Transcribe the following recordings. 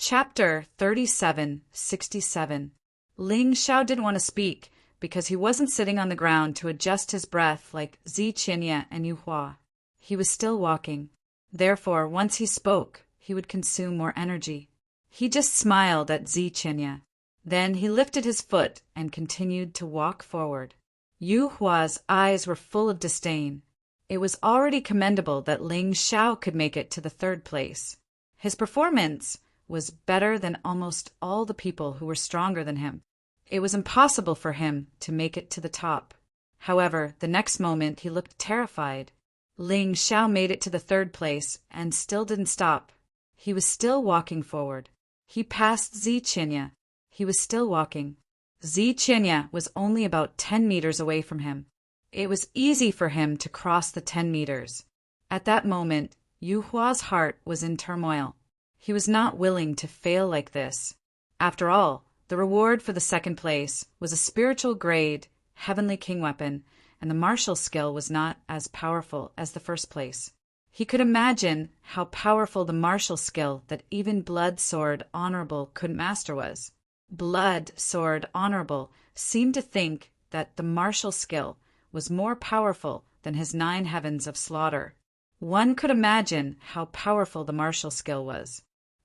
Chapter 3767. Ling Xiao didn't want to speak because he wasn't sitting on the ground to adjust his breath like Zi Qinya and Yu Hua. He was still walking. Therefore, once he spoke, he would consume more energy. He just smiled at Zi Qinya. Then he lifted his foot and continued to walk forward. Yu Hua's eyes were full of disdain. It was already commendable that Ling Xiao could make it to the third place. His performance was better than almost all the people who were stronger than him. It was impossible for him to make it to the top. However, the next moment he looked terrified. Ling Xiao made it to the third place and still didn't stop. He was still walking forward. He passed Zi Qinya. He was still walking. Zi Qinya was only about 10 meters away from him. It was easy for him to cross the 10 meters. At that moment, Yu Hua's heart was in turmoil. He was not willing to fail like this. After all, the reward for the second place was a spiritual grade, heavenly king weapon, and the martial skill was not as powerful as the first place. He could imagine how powerful the martial skill that even Blood Sword Honorable couldn't master was. Blood Sword Honorable seemed to think that the martial skill was more powerful than his 9 heavens of slaughter. One could imagine how powerful the martial skill was.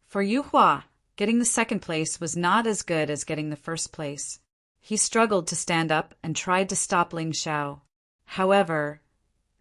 For Yu Hua, getting the second place was not as good as getting the first place. He struggled to stand up and tried to stop Ling Xiao. However,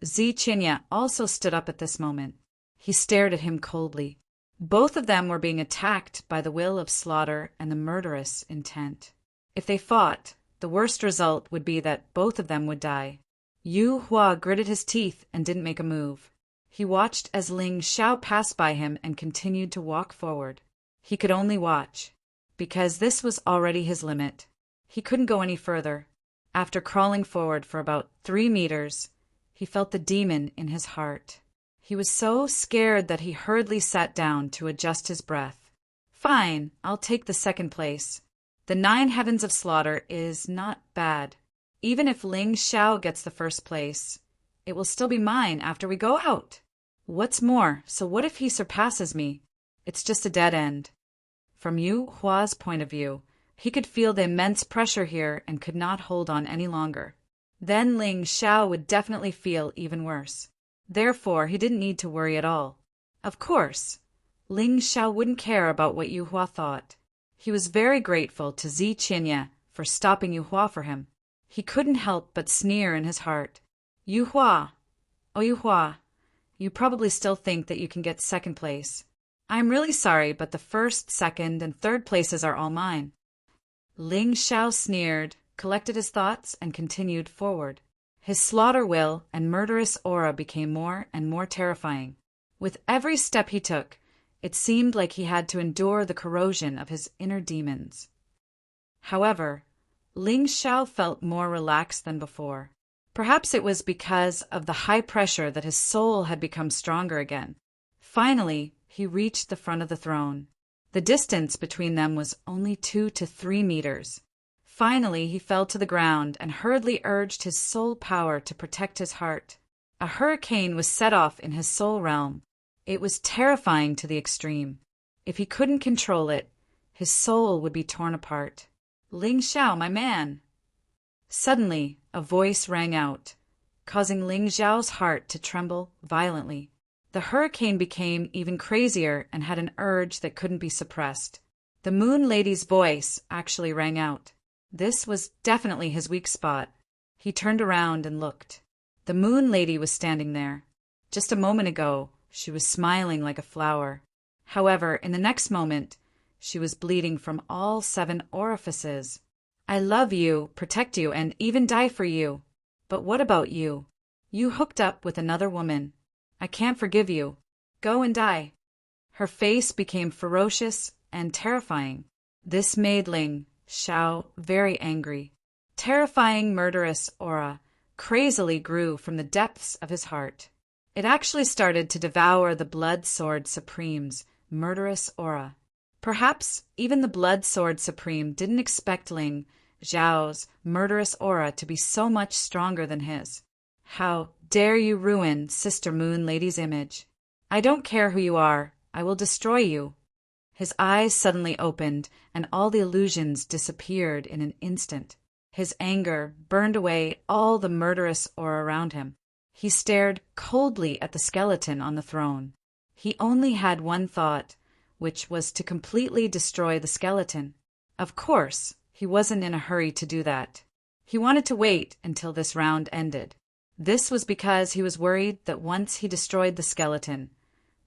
Zi Qinya also stood up at this moment. He stared at him coldly. Both of them were being attacked by the will of slaughter and the murderous intent. If they fought, the worst result would be that both of them would die. Yu Hua gritted his teeth and didn't make a move. He watched as Ling Xiao passed by him and continued to walk forward. He could only watch, because this was already his limit. He couldn't go any further. After crawling forward for about 3 meters, he felt the demon in his heart. He was so scared that he hurriedly sat down to adjust his breath. Fine, I'll take the second place. The 9 heavens of slaughter is not bad. Even if Ling Xiao gets the first place, it will still be mine after we go out. What's more, so what if he surpasses me? It's just a dead end. From Yu Hua's point of view, he could feel the immense pressure here and could not hold on any longer. Then Ling Xiao would definitely feel even worse. Therefore, he didn't need to worry at all. Of course, Ling Xiao wouldn't care about what Yu Hua thought. He was very grateful to Zi Qinya for stopping Yu Hua for him. He couldn't help but sneer in his heart. Yu Hua, oh Yu Hua, you probably still think that you can get second place. I'm really sorry, but the first, second, and third places are all mine. Ling Xiao sneered, collected his thoughts, and continued forward. His slaughter will and murderous aura became more and more terrifying. With every step he took, it seemed like he had to endure the corrosion of his inner demons. However, Ling Xiao felt more relaxed than before. Perhaps it was because of the high pressure that his soul had become stronger again. Finally, he reached the front of the throne. The distance between them was only 2 to 3 meters. Finally, he fell to the ground and hurriedly urged his soul power to protect his heart. A hurricane was set off in his soul realm. It was terrifying to the extreme. If he couldn't control it, his soul would be torn apart. Ling Xiao, my man! Suddenly, a voice rang out, causing Ling Xiao's heart to tremble violently. The hurricane became even crazier and had an urge that couldn't be suppressed. The Moon Lady's voice actually rang out. This was definitely his weak spot. He turned around and looked. The Moon Lady was standing there. Just a moment ago, she was smiling like a flower. However, in the next moment, she was bleeding from all 7 orifices. I love you, protect you, and even die for you. But what about you? You hooked up with another woman. I can't forgive you. Go and die. Her face became ferocious and terrifying. This made Ling Xiao very angry. Terrifying murderous aura crazily grew from the depths of his heart. It actually started to devour the Blood Sword Supreme's murderous aura. Perhaps even the Blood Sword Supreme didn't expect Ling Xiao's murderous aura to be so much stronger than his. How dare you ruin Sister Moon Lady's image? I don't care who you are. I will destroy you. His eyes suddenly opened, and all the illusions disappeared in an instant. His anger burned away all the murderous aura around him. He stared coldly at the skeleton on the throne. He only had one thought, which was to completely destroy the skeleton. Of course, he wasn't in a hurry to do that. He wanted to wait until this round ended. This was because he was worried that once he destroyed the skeleton,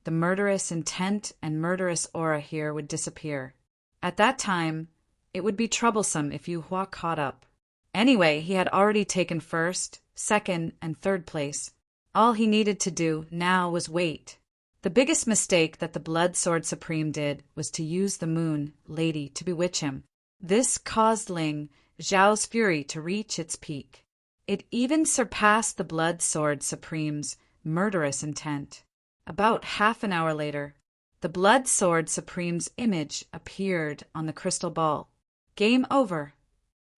the murderous intent and murderous aura here would disappear. At that time, it would be troublesome if Yu Hua caught up. Anyway, he had already taken first, second, and third place. All he needed to do now was wait. The biggest mistake that the Blood Sword Supreme did was to use the Moon Lady to bewitch him. This caused Ling Xiao's fury to reach its peak. It even surpassed the Blood Sword Supreme's murderous intent. About half an hour later, the Blood Sword Supreme's image appeared on the crystal ball. Game over.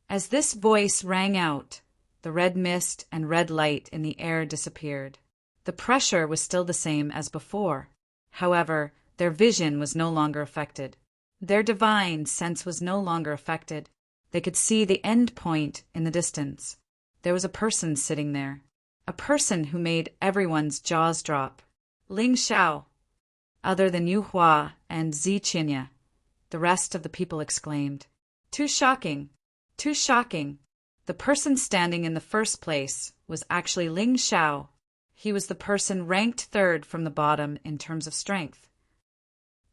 As this voice rang out, the red mist and red light in the air disappeared. The pressure was still the same as before. However, their vision was no longer affected. Their divine sense was no longer affected. They could see the end point in the distance. There was a person sitting there. A person who made everyone's jaws drop. Ling Xiao. Other than Yu Hua and Zi Qinya, the rest of the people exclaimed, "Too shocking! Too shocking!" The person standing in the first place was actually Ling Xiao. He was the person ranked third from the bottom in terms of strength.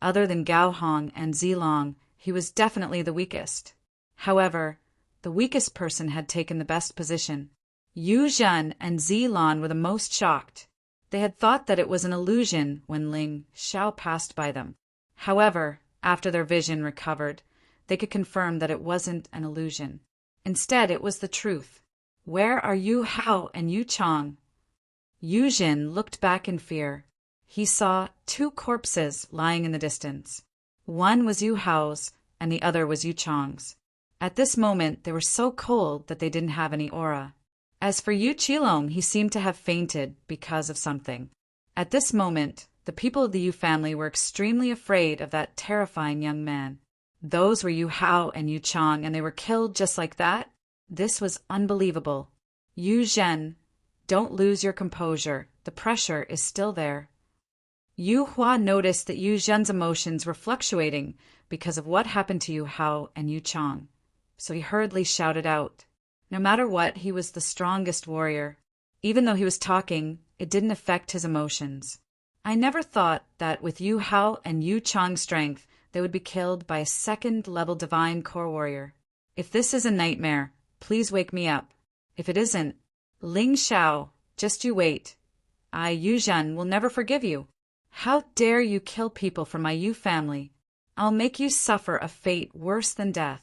Other than Gao Hong and Zilong, he was definitely the weakest. However, the weakest person had taken the best position. Yu Zhen and Zilong were the most shocked. They had thought that it was an illusion when Ling Xiao passed by them. However, after their vision recovered, they could confirm that it wasn't an illusion. Instead, it was the truth. Where are Yu Hao and Yu Chang? Yu Jin looked back in fear. He saw two corpses lying in the distance. One was Yu Hao's, and the other was Yu Chang's. At this moment, they were so cold that they didn't have any aura. As for Yu Qilong, he seemed to have fainted because of something. At this moment, the people of the Yu family were extremely afraid of that terrifying young man. Those were Yu Hao and Yu Chang, and they were killed just like that? This was unbelievable. Yu Zhen, don't lose your composure. The pressure is still there. Yu Hua noticed that Yu Zhen's emotions were fluctuating because of what happened to Yu Hao and Yu Chang, so he hurriedly shouted out. No matter what, he was the strongest warrior. Even though he was talking, it didn't affect his emotions. I never thought that with Yu Hao and Yu Chang's strength, they would be killed by a second-level divine core warrior. If this is a nightmare, please wake me up. If it isn't, Ling Xiao, just you wait. I, Yu Zhen, will never forgive you. How dare you kill people from my Yu family? I'll make you suffer a fate worse than death.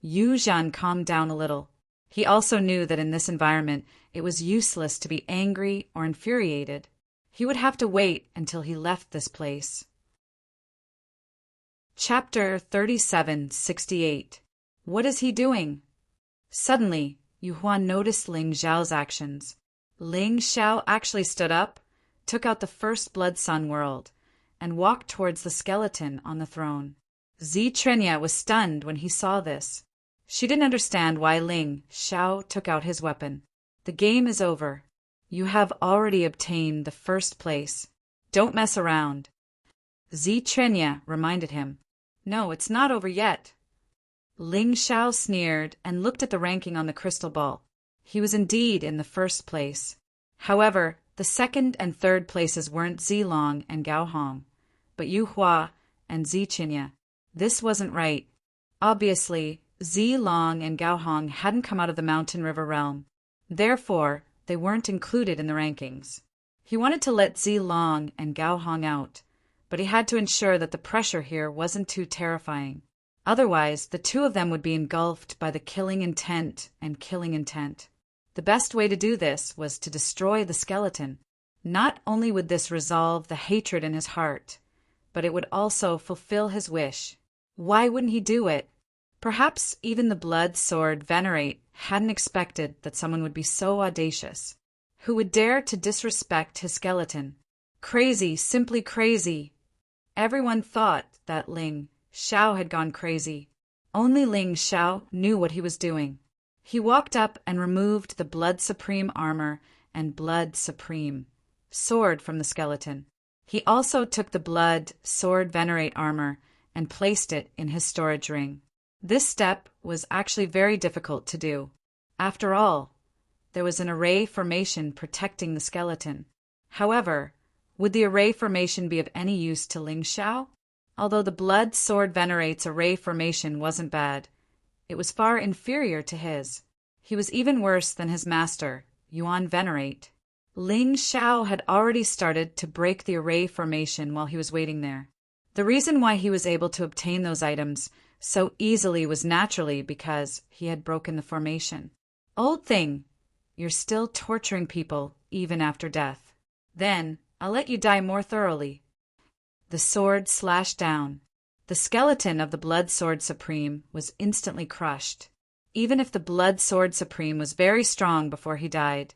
Yu Zhen calmed down a little. He also knew that in this environment, it was useless to be angry or infuriated. He would have to wait until he left this place. Chapter 3768. What is he doing? Suddenly, Yu Hua noticed Ling Xiao's actions. Ling Xiao actually stood up, took out the first Blood Sun world, and walked towards the skeleton on the throne. Zi Qinya was stunned when he saw this. She didn't understand why Ling Xiao took out his weapon. The game is over. You have already obtained the first place. Don't mess around. Zi Qinya reminded him. No, it's not over yet. Ling Xiao sneered and looked at the ranking on the crystal ball. He was indeed in the first place. However, the second and third places weren't Zilong and Gao Hong, but Yu Hua and Zi Qinya. This wasn't right. Obviously, Zilong and Gao Hong hadn't come out of the Mountain River realm. Therefore, they weren't included in the rankings. He wanted to let Zilong and Gao Hong out, but he had to ensure that the pressure here wasn't too terrifying. Otherwise, the two of them would be engulfed by the killing intent and killing intent. The best way to do this was to destroy the skeleton. Not only would this resolve the hatred in his heart, but it would also fulfill his wish. Why wouldn't he do it? Perhaps even the Blood Sword Venerate hadn't expected that someone would be so audacious. Who would dare to disrespect his skeleton? Crazy, simply crazy. Everyone thought that Ling Xiao had gone crazy. Only Ling Xiao knew what he was doing. He walked up and removed the Blood Supreme armor and Blood Supreme sword from the skeleton. He also took the Blood Sword Venerate armor and placed it in his storage ring. This step was actually very difficult to do. After all, there was an array formation protecting the skeleton. However, would the array formation be of any use to Ling Xiao? Although the Blood Sword Venerate's array formation wasn't bad, it was far inferior to his. He was even worse than his master, Yuan Venerate. Ling Xiao had already started to break the array formation while he was waiting there. The reason why he was able to obtain those items so easily was naturally because he had broken the formation. Old thing, you're still torturing people even after death. Then, I'll let you die more thoroughly. The sword slashed down. The skeleton of the Blood Sword Supreme was instantly crushed. Even if the Blood Sword Supreme was very strong before he died,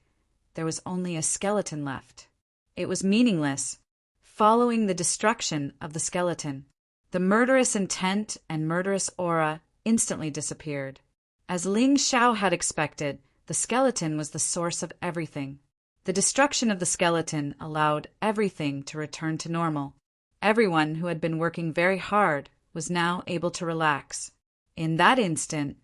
there was only a skeleton left. It was meaningless. Following the destruction of the skeleton, the murderous intent and murderous aura instantly disappeared. As Ling Xiao had expected, the skeleton was the source of everything. The destruction of the skeleton allowed everything to return to normal. Everyone who had been working very hard was now able to relax. In that instant,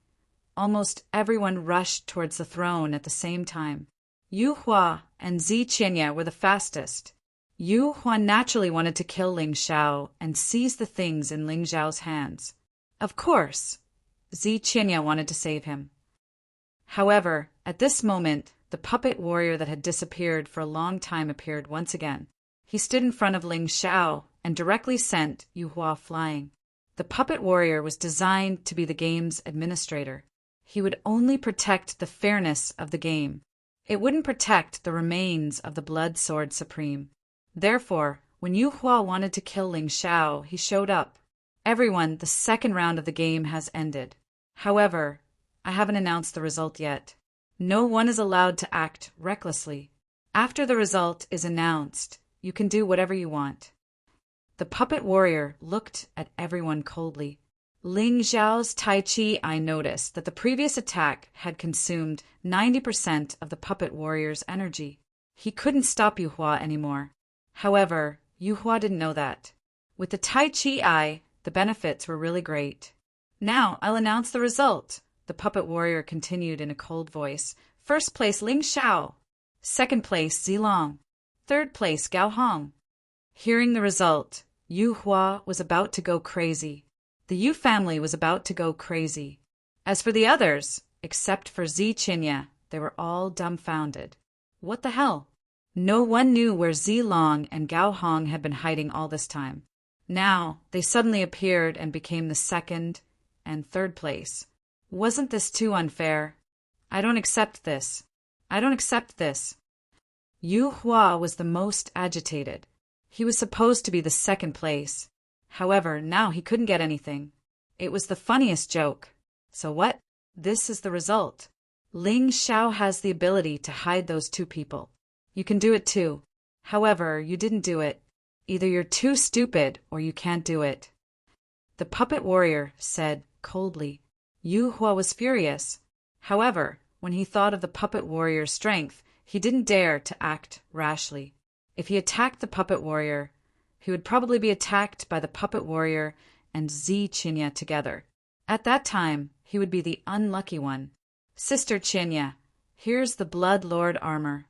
almost everyone rushed towards the throne at the same time. Yu Hua and Zi Qinya were the fastest. Yu Hua naturally wanted to kill Ling Xiao and seize the things in Ling Xiao's hands. Of course, Zi Qinya wanted to save him. However, at this moment, the puppet warrior that had disappeared for a long time appeared once again. He stood in front of Ling Xiao and directly sent Yu Hua flying. The puppet warrior was designed to be the game's administrator. He would only protect the fairness of the game. It wouldn't protect the remains of the Blood Sword Supreme. Therefore, when Yu Hua wanted to kill Ling Xiao, he showed up. Everyone, the second round of the game has ended. However, I haven't announced the result yet. No one is allowed to act recklessly. After the result is announced, you can do whatever you want. The puppet warrior looked at everyone coldly. Ling Xiao's Tai Chi I noticed that the previous attack had consumed 90% of the puppet warrior's energy. He couldn't stop Yu Hua anymore. However, Yu Hua didn't know that. With the Tai Chi I, the benefits were really great. Now I'll announce the result, the puppet warrior continued in a cold voice. First place Ling Xiao. Second place Zilong. Third place Gao Hong. Hearing the result, Yu Hua was about to go crazy. The Yu family was about to go crazy. As for the others, except for Zi Qinya, they were all dumbfounded. What the hell? No one knew where Zilong and Gao Hong had been hiding all this time. Now, they suddenly appeared and became the second and third place. Wasn't this too unfair? I don't accept this. I don't accept this. Yu Hua was the most agitated. He was supposed to be the second place. However, now he couldn't get anything. It was the funniest joke. So what? This is the result. Ling Xiao has the ability to hide those two people. You can do it too. However, you didn't do it. Either you're too stupid or you can't do it. The puppet warrior said coldly. Yu Hua was furious. However, when he thought of the puppet warrior's strength, he didn't dare to act rashly. If he attacked the puppet warrior, he would probably be attacked by the puppet warrior and Zi Qinya together. At that time, he would be the unlucky one. Sister Qinya, here's the Blood Lord armor.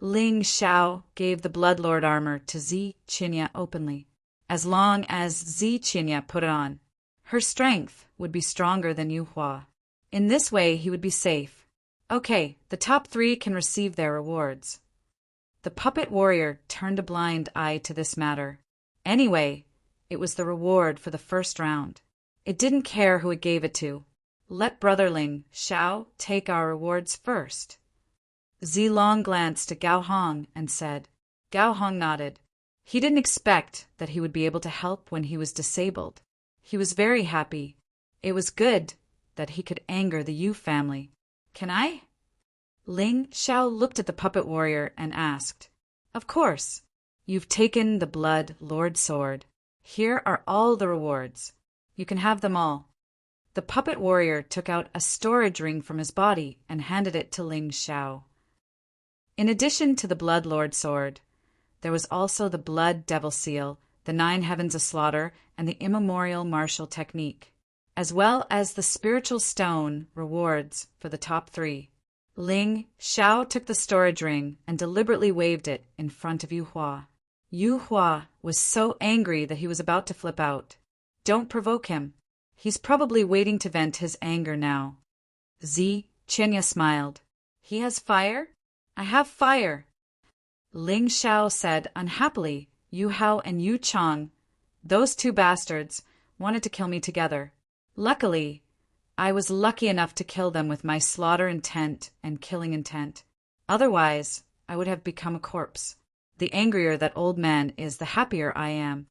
Ling Xiao gave the Blood Lord armor to Zi Qinya openly. As long as Zi Qinya put it on, her strength would be stronger than Yu Hua. In this way, he would be safe. Okay, the top 3 can receive their rewards. The puppet warrior turned a blind eye to this matter. Anyway, it was the reward for the first round. It didn't care who it gave it to. Let Brother Ling Xiao take our rewards first. Zilong glanced at Gao Hong and said. Gao Hong nodded. He didn't expect that he would be able to help when he was disabled. He was very happy. It was good that he could anger the Yu family. Can I? Ling Xiao looked at the puppet warrior and asked. Of course. You've taken the Blood Lord sword. Here are all the rewards. You can have them all. The puppet warrior took out a storage ring from his body and handed it to Ling Xiao. In addition to the Blood Lord sword, there was also the Blood Devil Seal, the 9 Heavens of Slaughter, and the Immemorial Martial Technique, as well as the Spiritual Stone rewards for the top 3. Ling Xiao took the storage ring and deliberately waved it in front of Yu Hua. Yu Hua was so angry that he was about to flip out. Don't provoke him. He's probably waiting to vent his anger now. Zi Qinya smiled. He has fire? I have fire. Ling Xiao said unhappily, Yu Hao and Yu Chang, those 2 bastards, wanted to kill me together. Luckily, I was lucky enough to kill them with my slaughter intent and killing intent. Otherwise, I would have become a corpse. The angrier that old man is, the happier I am.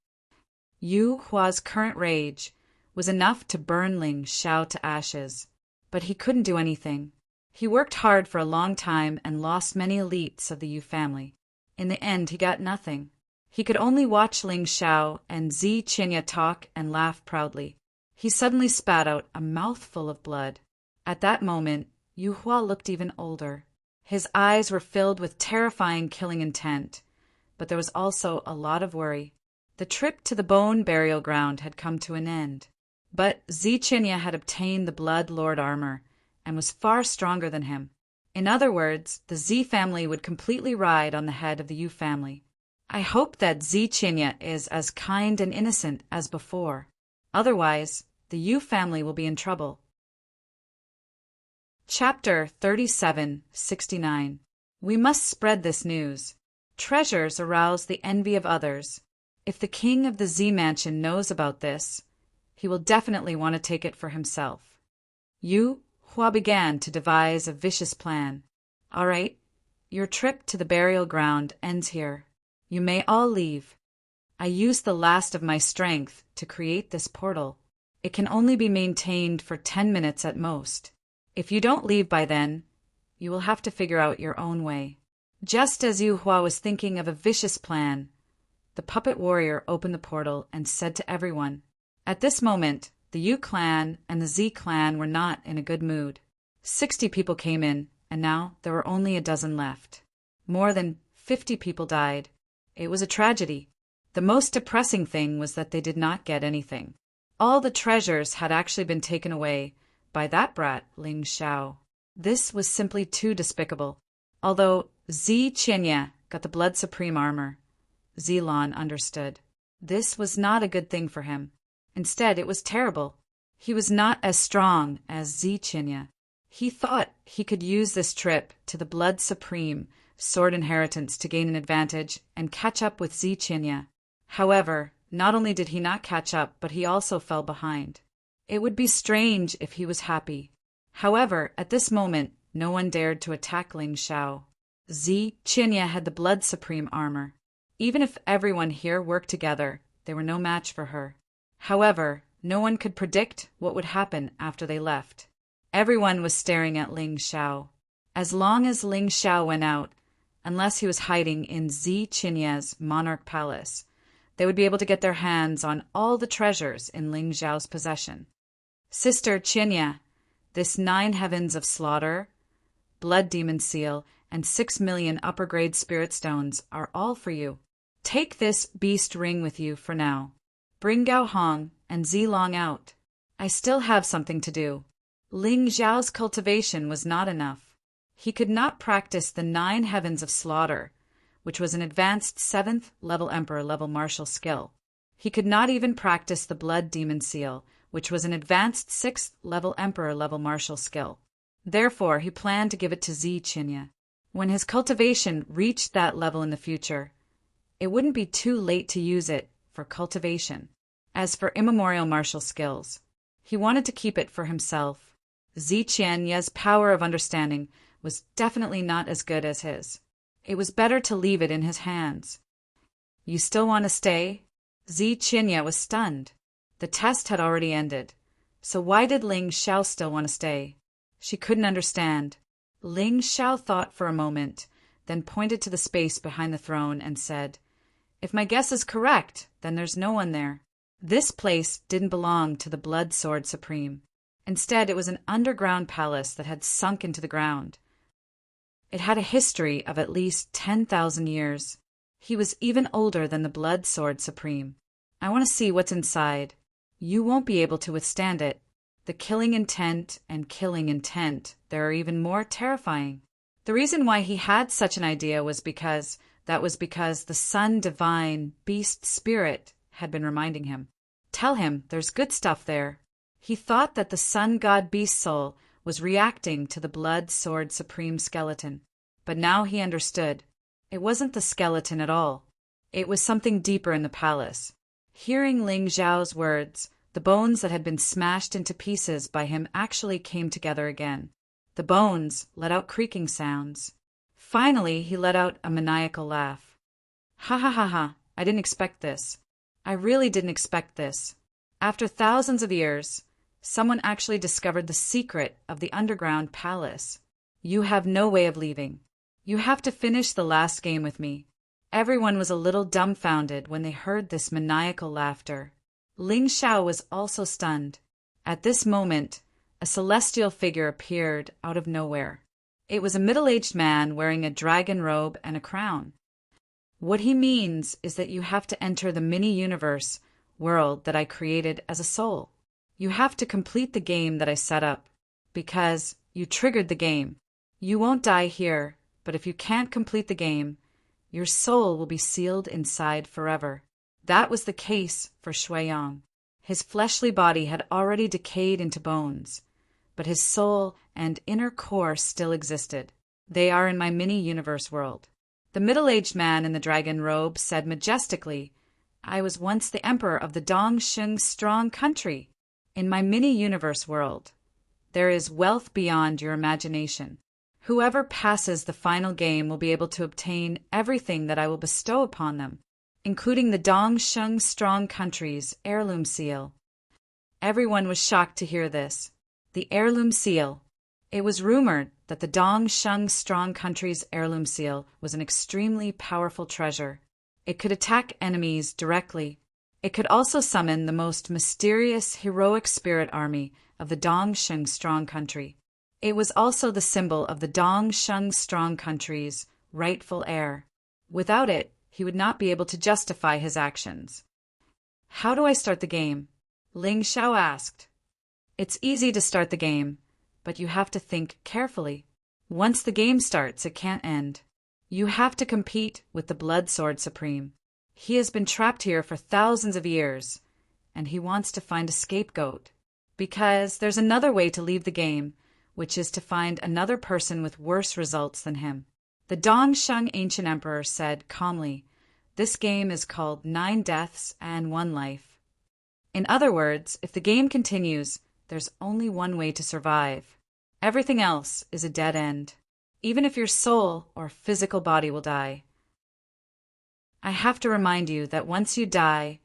Yu Hua's current rage was enough to burn Ling Xiao to ashes, but he couldn't do anything. He worked hard for a long time and lost many elites of the Yu family. In the end, he got nothing. He could only watch Ling Xiao and Zi Qinya talk and laugh proudly. He suddenly spat out a mouthful of blood. At that moment, Yu Hua looked even older. His eyes were filled with terrifying killing intent, but there was also a lot of worry. The trip to the bone burial ground had come to an end. But Zi Qinya had obtained the Blood Lord armor and was far stronger than him. In other words, the Zi family would completely ride on the head of the Yu family. I hope that Zi Qinya is as kind and innocent as before. Otherwise, the Yu family will be in trouble. Chapter 3769. We must spread this news. Treasures arouse the envy of others. If the king of the Zi mansion knows about this, he will definitely want to take it for himself. Yu Hua began to devise a vicious plan. All right, your trip to the burial ground ends here. You may all leave. I used the last of my strength to create this portal. It can only be maintained for 10 minutes at most. If you don't leave by then, you will have to figure out your own way. Just as Yu Hua was thinking of a vicious plan, the puppet warrior opened the portal and said to everyone, at this moment, the Yu clan and the Zi clan were not in a good mood. 60 people came in, and now there were only a dozen left. More than 50 people died. It was a tragedy. The most depressing thing was that they did not get anything. All the treasures had actually been taken away by that brat, Ling Xiao. This was simply too despicable. Although Zi Qinya got the Blood Supreme armor, Zilon understood. This was not a good thing for him. Instead, it was terrible. He was not as strong as Zi Qinya. He thought he could use this trip to the Blood Supreme sword inheritance to gain an advantage and catch up with Zi Qinya. However, not only did he not catch up, but he also fell behind. It would be strange if he was happy. However, at this moment, no one dared to attack Ling Xiao. Zi Qinya had the Blood Supreme armor. Even if everyone here worked together, they were no match for her. However, no one could predict what would happen after they left. Everyone was staring at Ling Xiao. As long as Ling Xiao went out, unless he was hiding in Zi Qinya's monarch palace, they would be able to get their hands on all the treasures in Ling Xiao's possession. Sister Qinya, this 9 heavens of slaughter, blood demon seal, and 6 million upper-grade spirit stones are all for you. Take this beast ring with you for now. Bring Gao Hong and Zilong out. I still have something to do. Ling Xiao's cultivation was not enough. He could not practice the 9 heavens of slaughter, which was an advanced 7th level emperor level martial skill. He could not even practice the blood demon seal, which was an advanced 6th level emperor level martial skill. Therefore, he planned to give it to Zi Qinya. When his cultivation reached that level in the future, it wouldn't be too late to use it for cultivation. As for immemorial martial skills, he wanted to keep it for himself. Zi Qianya's power of understanding was definitely not as good as his. It was better to leave it in his hands. You still want to stay? Zi Qinya was stunned. The test had already ended. So why did Ling Xiao still want to stay? She couldn't understand. Ling Xiao thought for a moment, then pointed to the space behind the throne and said, If my guess is correct, then there's no one there. This place didn't belong to the Blood Sword Supreme. Instead, it was an underground palace that had sunk into the ground. It had a history of at least 10,000 years. He was even older than the Blood Sword Supreme. I want to see what's inside. You won't be able to withstand it. The killing intent, there are even more terrifying. The reason why he had such an idea was because the Sun Divine Beast Spirit had been reminding him. Tell him there's good stuff there. He thought that the Sun God Beast Soul was reacting to the Blood Sword Supreme skeleton. But now he understood. It wasn't the skeleton at all. It was something deeper in the palace. Hearing Ling Xiao's words, the bones that had been smashed into pieces by him actually came together again. The bones let out creaking sounds. Finally, he let out a maniacal laugh. Ha ha ha ha, I didn't expect this. I really didn't expect this. After thousands of years, someone actually discovered the secret of the underground palace. You have no way of leaving. You have to finish the last game with me. Everyone was a little dumbfounded when they heard this maniacal laughter. Ling Xiao was also stunned. At this moment, a celestial figure appeared out of nowhere. It was a middle-aged man wearing a dragon robe and a crown. What he means is that you have to enter the mini-universe world that I created as a soul. You have to complete the game that I set up, because you triggered the game. You won't die here, but if you can't complete the game, your soul will be sealed inside forever. That was the case for Shuiyang. His fleshly body had already decayed into bones, but his soul and inner core still existed. They are in my mini-universe world. The middle-aged man in the dragon robe said majestically, I was once the emperor of the Dongsheng strong country. In my mini-universe world, there is wealth beyond your imagination. Whoever passes the final game will be able to obtain everything that I will bestow upon them, including the Dongsheng strong country's heirloom seal. Everyone was shocked to hear this. The heirloom seal. It was rumored that the Dongsheng strong country's heirloom seal was an extremely powerful treasure. It could attack enemies directly. It could also summon the most mysterious, heroic spirit army of the Dongsheng strong country. It was also the symbol of the Dongsheng strong country's rightful heir. Without it, he would not be able to justify his actions. How do I start the game? Ling Xiao asked. It's easy to start the game, but you have to think carefully. Once the game starts, it can't end. You have to compete with the Blood Sword Supreme. He has been trapped here for thousands of years, and he wants to find a scapegoat. Because there's another way to leave the game, which is to find another person with worse results than him. The Dongsheng Ancient Emperor said calmly, This game is called 9 Deaths and 1 Life. In other words, if the game continues, there's only one way to survive. Everything else is a dead end. Even if your soul or physical body will die. I have to remind you that once you die,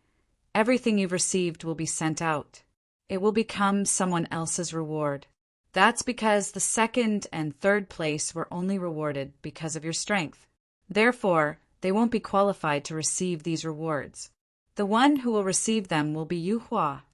everything you've received will be sent out. It will become someone else's reward. That's because the 2nd and 3rd place were only rewarded because of your strength. Therefore, they won't be qualified to receive these rewards. The one who will receive them will be Yu Hua.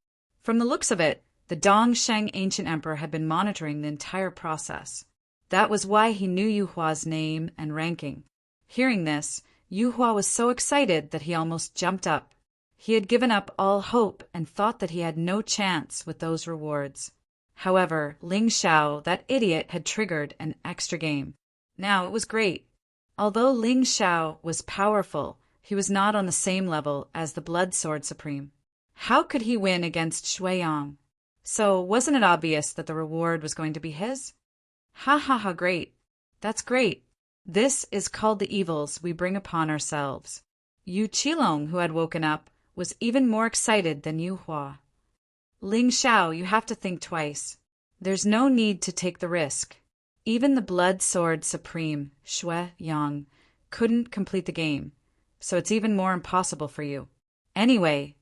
From the looks of it, the Dongsheng Ancient Emperor had been monitoring the entire process. That was why he knew Yu Hua's name and ranking. Hearing this, Yu Hua was so excited that he almost jumped up. He had given up all hope and thought that he had no chance with those rewards. However, Ling Xiao, that idiot, had triggered an extra game. Now it was great. Although Ling Xiao was powerful, he was not on the same level as the Blood Sword Supreme. How could he win against Shuiyang? So wasn't it obvious that the reward was going to be his? Ha ha ha, great. That's great. This is called the evils we bring upon ourselves. Yu Qilong, who had woken up, was even more excited than Yu Hua. Ling Xiao, you have to think twice. There's no need to take the risk. Even the Blood Sword Supreme, Shuiyang, couldn't complete the game, so it's even more impossible for you. Anyway,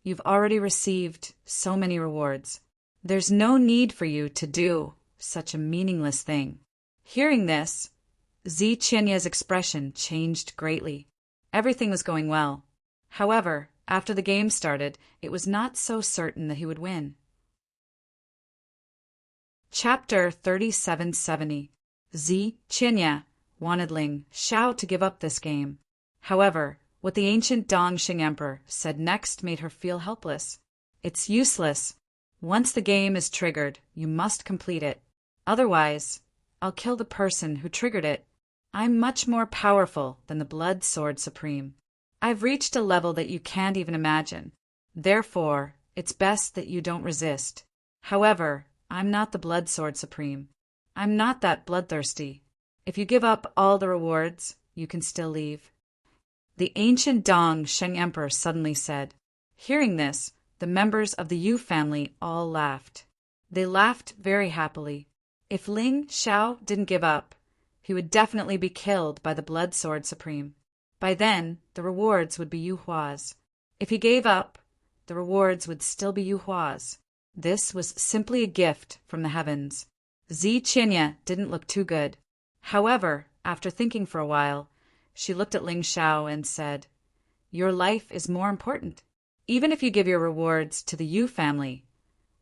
you've already received so many rewards. There's no need for you to do such a meaningless thing. Hearing this, Zi Qianye's expression changed greatly. Everything was going well. However, After the game started, it was not so certain that he would win. Chapter 3770. Zi Qinya wanted Ling Xiao to give up this game. However, what the ancient Dongxing Emperor said next made her feel helpless. It's useless. Once the game is triggered, you must complete it. Otherwise, I'll kill the person who triggered it. I'm much more powerful than the Blood Sword Supreme. I've reached a level that you can't even imagine. Therefore, it's best that you don't resist. However, I'm not the Blood Sword Supreme. I'm not that bloodthirsty. If you give up all the rewards, you can still leave. The ancient Dongxing Emperor suddenly said. Hearing this, the members of the Yu family all laughed. They laughed very happily. If Ling Xiao didn't give up, he would definitely be killed by the Blood Sword Supreme. By then, the rewards would be Yu Hua's. If he gave up, the rewards would still be Yu Hua's. This was simply a gift from the heavens. Zi Qinya didn't look too good. However, after thinking for a while, she looked at Ling Xiao and said, Your life is more important. Even if you give your rewards to the Yu family,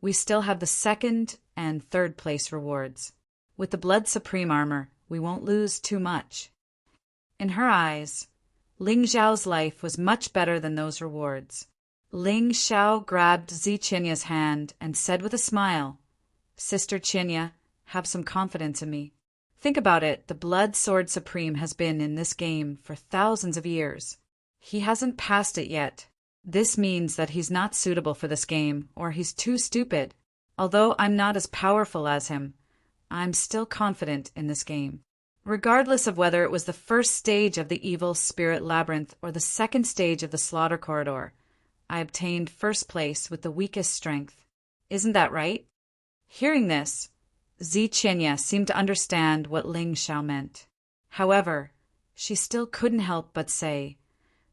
we still have the second and third place rewards. With the Blood Supreme armor, we won't lose too much. In her eyes, Ling Xiao's life was much better than those rewards. Ling Xiao grabbed Zi Qinya's hand and said with a smile, Sister Qinya, have some confidence in me. Think about it, the Blood Sword Supreme has been in this game for thousands of years. He hasn't passed it yet. This means that he's not suitable for this game, or he's too stupid. Although I'm not as powerful as him, I'm still confident in this game. Regardless of whether it was the first stage of the Evil Spirit Labyrinth or the second stage of the Slaughter Corridor, I obtained first place with the weakest strength. Isn't that right? Hearing this, Zi Qinya seemed to understand what Ling Xiao meant. However, she still couldn't help but say,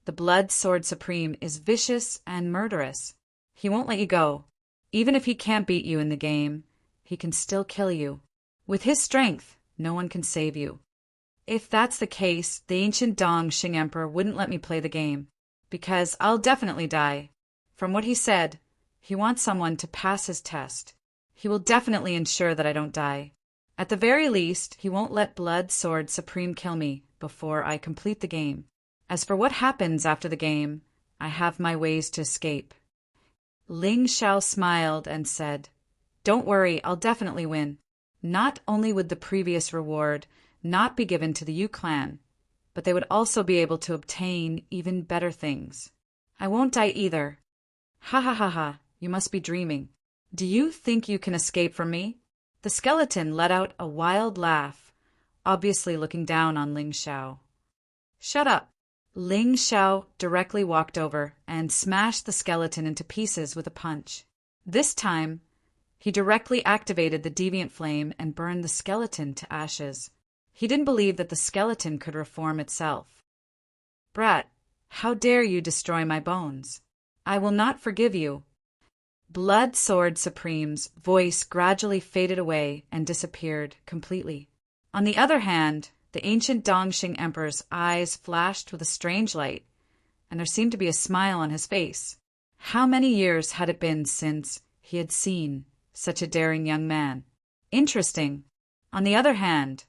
The Blood Sword Supreme is vicious and murderous. He won't let you go. Even if he can't beat you in the game, he can still kill you. With his strength, no one can save you. If that's the case, the ancient Dongxing Emperor wouldn't let me play the game, because I'll definitely die. From what he said, he wants someone to pass his test. He will definitely ensure that I don't die. At the very least, he won't let Blood Sword Supreme kill me before I complete the game. As for what happens after the game, I have my ways to escape. Ling Xiao smiled and said, Don't worry, I'll definitely win. Not only would the previous reward not be given to the Yu clan, but they would also be able to obtain even better things. I won't die either. Ha ha ha ha, you must be dreaming. Do you think you can escape from me? The skeleton let out a wild laugh, obviously looking down on Ling Xiao. Shut up. Ling Xiao directly walked over and smashed the skeleton into pieces with a punch. This time, he directly activated the deviant flame and burned the skeleton to ashes. He didn't believe that the skeleton could reform itself. Brat, how dare you destroy my bones? I will not forgive you. Blood Sword Supreme's voice gradually faded away and disappeared completely. On the other hand, the ancient Dongxing Emperor's eyes flashed with a strange light, and there seemed to be a smile on his face. How many years had it been since he had seen such a daring young man? Interesting. On the other hand,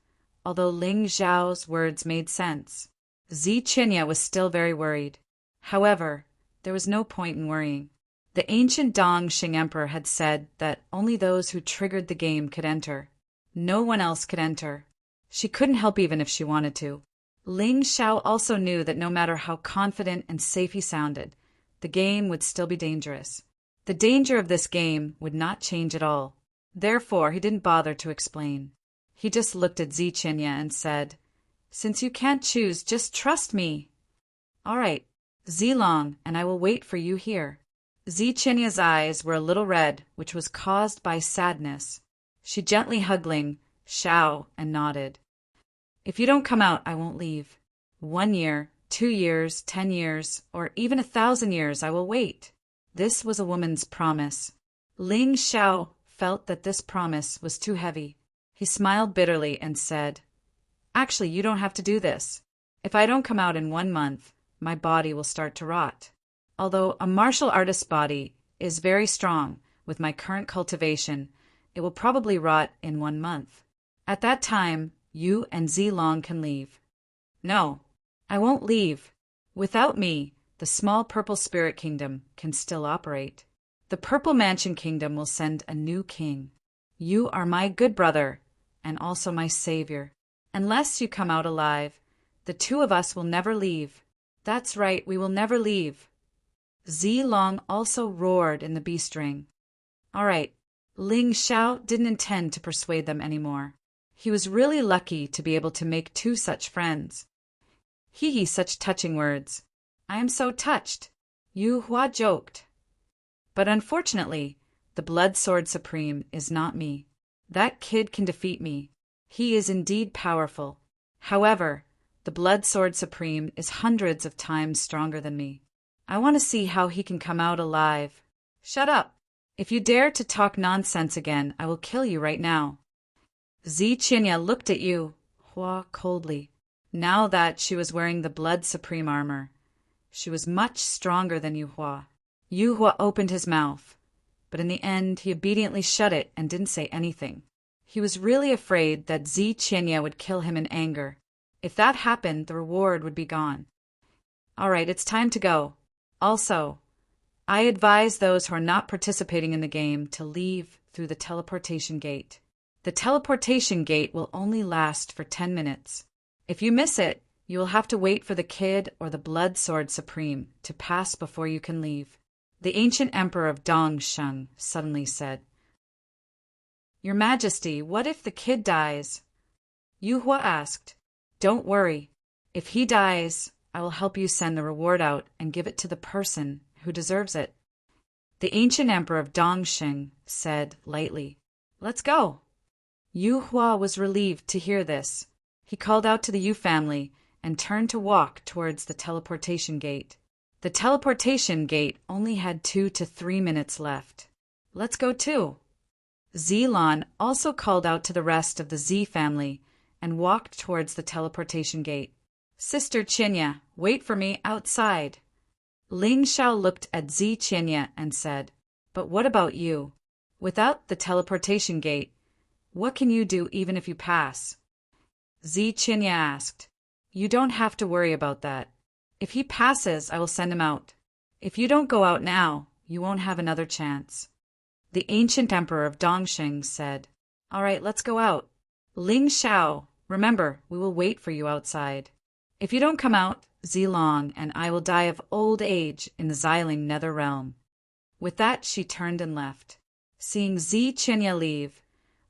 although Ling Xiao's words made sense, Zi Qinya was still very worried. However, there was no point in worrying. The ancient Dongxing Emperor had said that only those who triggered the game could enter. No one else could enter. She couldn't help even if she wanted to. Ling Xiao also knew that no matter how confident and safe he sounded, the game would still be dangerous. The danger of this game would not change at all. Therefore, he didn't bother to explain. He just looked at Zi Qinya and said, Since you can't choose, just trust me. All right, Zilong, and I will wait for you here. Zi Qinya's eyes were a little red, which was caused by sadness. She gently hugged Ling Xiao and nodded. If you don't come out, I won't leave. 1 year, 2 years, 10 years, or even 1,000 years, I will wait. This was a woman's promise. Ling Xiao felt that this promise was too heavy. He smiled bitterly and said, Actually, you don't have to do this. If I don't come out in 1 month, my body will start to rot. Although a martial artist's body is very strong, with my current cultivation, it will probably rot in 1 month. At that time, you and Zilong can leave. No, I won't leave. Without me, the small purple spirit kingdom can still operate. The Purple Mansion Kingdom will send a new king. You are my good brother, and also my savior. Unless you come out alive, the two of us will never leave. That's right, we will never leave. Zilong also roared in the beast ring. All right, Ling Xiao didn't intend to persuade them anymore. He was really lucky to be able to make two such friends. Hee, such touching words. I am so touched. Yu Hua joked. But unfortunately, the Blood Sword Supreme is not me. That kid can defeat me. He is indeed powerful. However, the Blood Sword Supreme is hundreds of times stronger than me. I want to see how he can come out alive. Shut up. If you dare to talk nonsense again, I will kill you right now. Zi Qinya looked at Yu Hua coldly. Now that she was wearing the Blood Supreme armor, she was much stronger than Yu Hua. Yu Hua opened his mouth, but in the end he obediently shut it and didn't say anything. He was really afraid that Zi Qinya would kill him in anger. If that happened, the reward would be gone. All right, it's time to go. Also, I advise those who are not participating in the game to leave through the teleportation gate. The teleportation gate will only last for 10 minutes. If you miss it, you will have to wait for the kid or the Blood Sword Supreme to pass before you can leave. The ancient emperor of Dongsheng suddenly said, Your Majesty, what if the kid dies? Yu Hua asked. Don't worry. If he dies, I will help you send the reward out and give it to the person who deserves it. The ancient emperor of Dongsheng said lightly, Let's go. Yu Hua was relieved to hear this. He called out to the Yu family and turned to walk towards the teleportation gate. The teleportation gate only had 2 to 3 minutes left. Let's go too. Zilong also called out to the rest of the Z family and walked towards the teleportation gate. Sister Qinya, wait for me outside. Ling Xiao looked at Zi Qinya and said, But what about you? Without the teleportation gate, what can you do even if you pass? Zi Qinya asked, You don't have to worry about that. If he passes, I will send him out. If you don't go out now, you won't have another chance. The ancient emperor of Dongsheng said, All right, let's go out. Ling Xiao, remember, we will wait for you outside. If you don't come out, Zilong and I will die of old age in the Xiling Nether Realm. With that, she turned and left. Seeing Zi Qinya leave,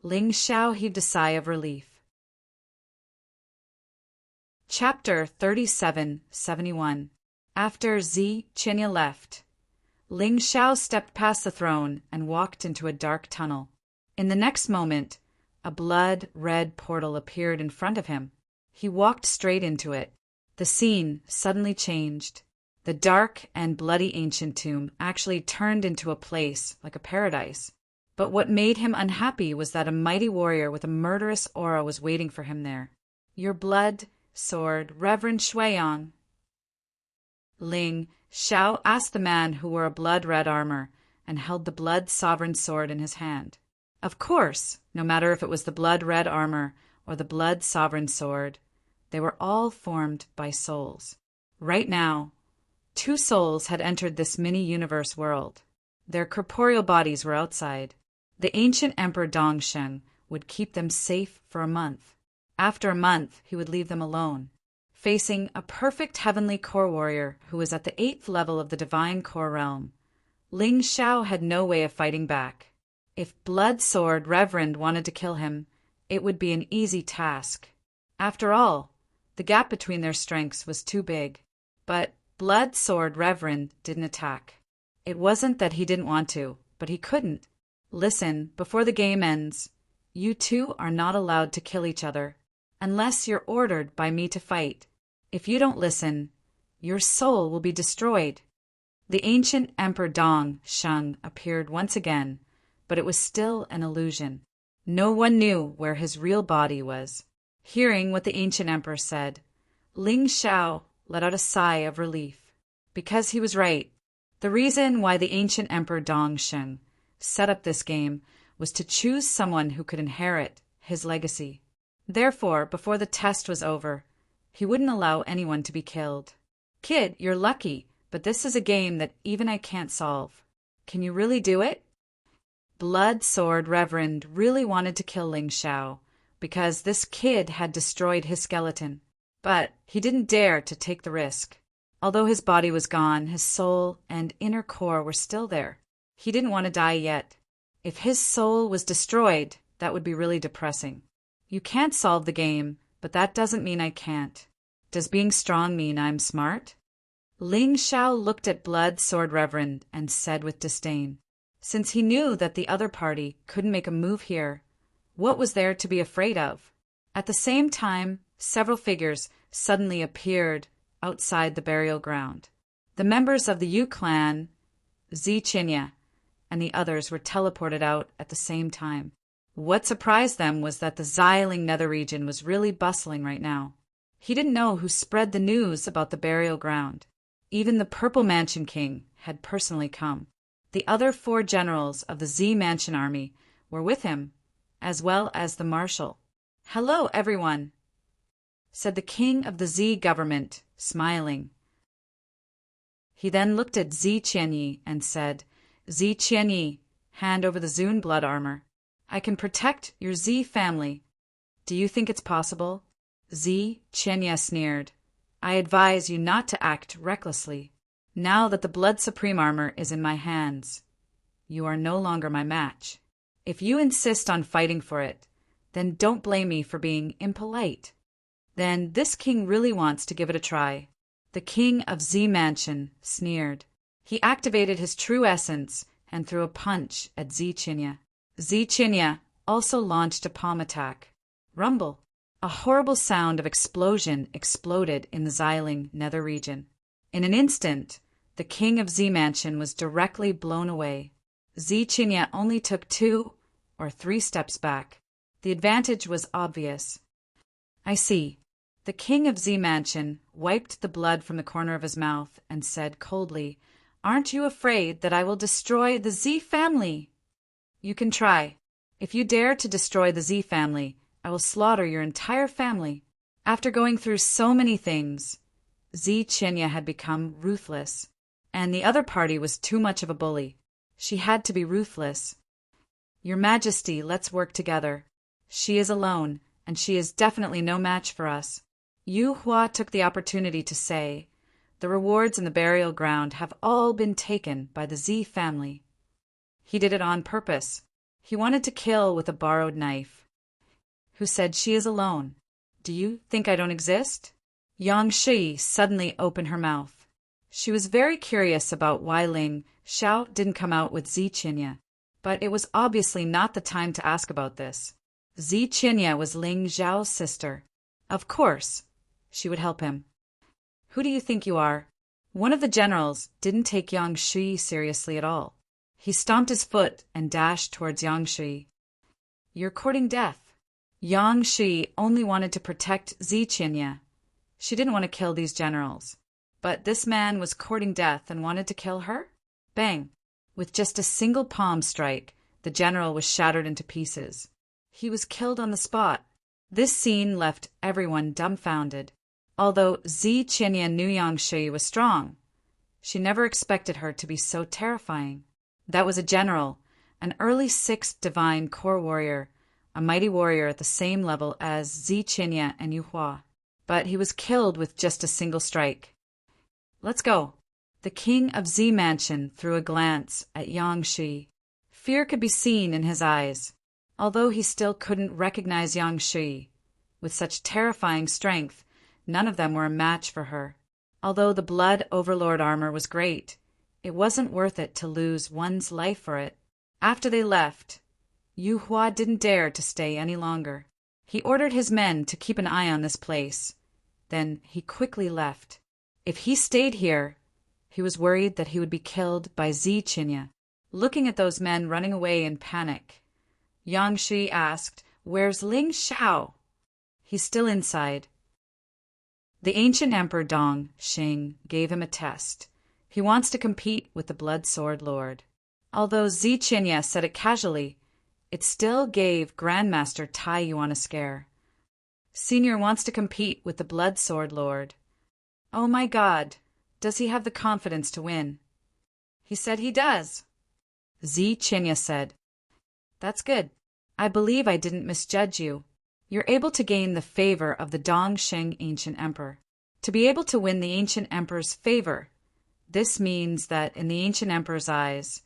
Ling Xiao heaved a sigh of relief. Chapter 3771. After Zi Qinya left, Ling Xiao stepped past the throne and walked into a dark tunnel. In the next moment, a blood-red portal appeared in front of him. He walked straight into it. The scene suddenly changed. The dark and bloody ancient tomb actually turned into a place like a paradise. But what made him unhappy was that a mighty warrior with a murderous aura was waiting for him there. Your blood, sword, Reverend Shuiyang. Ling Xiao asked the man who wore a blood-red armor and held the blood sovereign sword in his hand. Of course, no matter if it was the blood-red armor or the blood sovereign sword, they were all formed by souls. Right now, 2 souls had entered this mini-universe world. Their corporeal bodies were outside. The ancient Emperor Dongsheng would keep them safe for a month. After a month, he would leave them alone, facing a perfect heavenly core warrior who was at the 8th level of the divine core realm. Ling Xiao had no way of fighting back. If Blood Sword Reverend wanted to kill him, it would be an easy task. After all, the gap between their strengths was too big. But Blood Sword Reverend didn't attack. It wasn't that he didn't want to, but he couldn't. Listen, before the game ends, you two are not allowed to kill each other, unless you're ordered by me to fight. If you don't listen, your soul will be destroyed. The ancient Emperor Dongsheng appeared once again, but it was still an illusion. No one knew where his real body was. Hearing what the ancient emperor said, Ling Xiao let out a sigh of relief. Because he was right, The reason why the ancient Emperor Dongsheng set up this game was to choose someone who could inherit his legacy. Therefore, before the test was over, he wouldn't allow anyone to be killed. Kid, you're lucky, but this is a game that even I can't solve. Can you really do it? Blood Sword Reverend really wanted to kill Ling Xiao because this kid had destroyed his skeleton, but he didn't dare to take the risk. Although his body was gone, his soul and inner core were still there. He didn't want to die yet. If his soul was destroyed, that would be really depressing. You can't solve the game, but that doesn't mean I can't. Does being strong mean I'm smart? Ling Xiao looked at Blood Sword Reverend and said with disdain, since he knew that the other party couldn't make a move here, what was there to be afraid of? At the same time, several figures suddenly appeared outside the burial ground. The members of the Yu clan, Ziqinya, and the others were teleported out at the same time. What surprised them was that the Xiling nether region was really bustling right now. He didn't know who spread the news about the burial ground. Even the Purple Mansion King had personally come. The other 4 generals of the Z Mansion army were with him, as well as the marshal. "Hello, everyone," said the king of the Z government, smiling. He then looked at Zi Qianyi and said, "Zi Qianyi, hand over the Zun blood armor. I can protect your Z family. Do you think it's possible?" Zi Qianyi sneered. "I advise you not to act recklessly. Now that the Blood Supreme armor is in my hands, you are no longer my match. If you insist on fighting for it, then don't blame me for being impolite." Then this king really wants to give it a try. The king of Z Mansion sneered. He activated his true essence and threw a punch at Ziqinya. Ziqinya also launched a palm attack. Rumble! A horrible sound of explosion exploded in the Xiling nether region. In an instant, the king of Z Mansion was directly blown away. Ziqinya only took 2 or 3 steps back. The advantage was obvious. "I see." The king of Z Mansion wiped the blood from the corner of his mouth and said coldly, "Aren't you afraid that I will destroy the Z family?" "You can try. If you dare to destroy the Z family, I will slaughter your entire family." After going through so many things, Ziqinya had become ruthless, and the other party was too much of a bully. She had to be ruthless. "Your Majesty, let's work together. She is alone, and she is definitely no match for us." Yu Hua took the opportunity to say, "The rewards in the burial ground have all been taken by the Z family." He did it on purpose. He wanted to kill with a borrowed knife. "Who said she is alone? Do you think I don't exist?" Yang Shi suddenly opened her mouth. She was very curious about why Ling Xiao didn't come out with Ziqinya, but it was obviously not the time to ask about this. Ziqinya was Ling Xiao's sister. Of course, she would help him. "Who do you think you are?" One of the generals didn't take Yang Shi seriously at all. He stomped his foot and dashed towards Yang Shi. "You're courting death." Yang Shi only wanted to protect Ziqinya. She didn't want to kill these generals. But this man was courting death and wanted to kill her? Bang! With just a single palm strike, the general was shattered into pieces. He was killed on the spot. This scene left everyone dumbfounded. Although Ziqinya knew Yang Shi was strong, she never expected her to be so terrifying. That was a general, an early 6th divine core warrior, a mighty warrior at the same level as Ziqinya and Yu Hua. But he was killed with just a single strike. "Let's go." The king of Z Mansion threw a glance at Yang Shi. Fear could be seen in his eyes. Although he still couldn't recognize Yang Shi, with such terrifying strength, none of them were a match for her. Although the Blood Overlord armor was great, it wasn't worth it to lose one's life for it. After they left, Yu Hua didn't dare to stay any longer. He ordered his men to keep an eye on this place. Then he quickly left. If he stayed here, he was worried that he would be killed by Ziqinya. Looking at those men running away in panic, Yang Shi asked, "Where's Ling Xiao?" "He's still inside." The ancient Emperor Dongsheng gave him a test. He wants to compete with the Blood Sword Lord. Although Zichinya said it casually, it still gave Grandmaster Tai Yuan a scare. Senior wants to compete with the Blood Sword Lord. Oh my God, does he have the confidence to win? He said he does. Zichinya said, That's good. I believe I didn't misjudge you. You're able to gain the favor of the Dongsheng Ancient Emperor. To be able to win the Ancient Emperor's favor, this means that in the Ancient Emperor's eyes,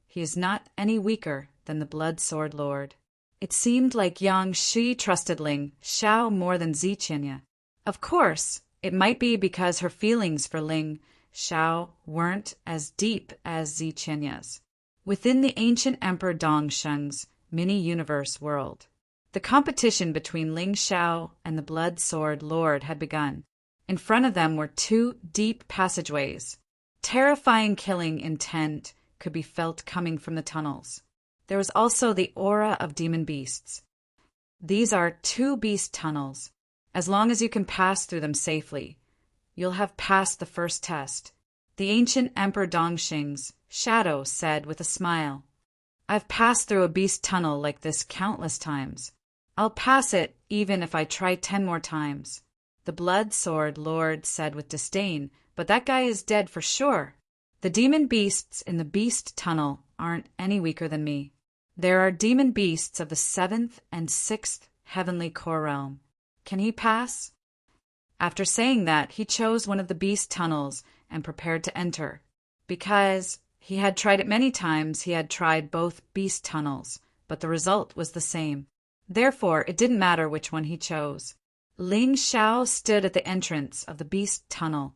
he is not any weaker than the Blood Sword Lord. It seemed like Yang Shi trusted Ling Xiao more than Zichinya. Of course, it might be because her feelings for Ling Xiao weren't as deep as Zichinya's. Within the ancient Emperor Dongsheng's mini-universe world, the competition between Ling Xiao and the Blood Sword Lord had begun. In front of them were two deep passageways. Terrifying killing intent could be felt coming from the tunnels. There was also the aura of demon beasts. These are two beast tunnels. As long as you can pass through them safely, you'll have passed the first test. The ancient Emperor Dongsheng's shadow said with a smile, I've passed through a beast tunnel like this countless times. I'll pass it even if I try 10 more times. The Blood Sword Lord said with disdain, but that guy is dead for sure. The demon beasts in the beast tunnel aren't any weaker than me. There are demon beasts of the 7th and 6th heavenly core realm. Can he pass? After saying that, he chose one of the beast tunnels and prepared to enter. Because he had tried it many times, he had tried both beast tunnels, but the result was the same. Therefore, it didn't matter which one he chose. Ling Xiao stood at the entrance of the beast tunnel,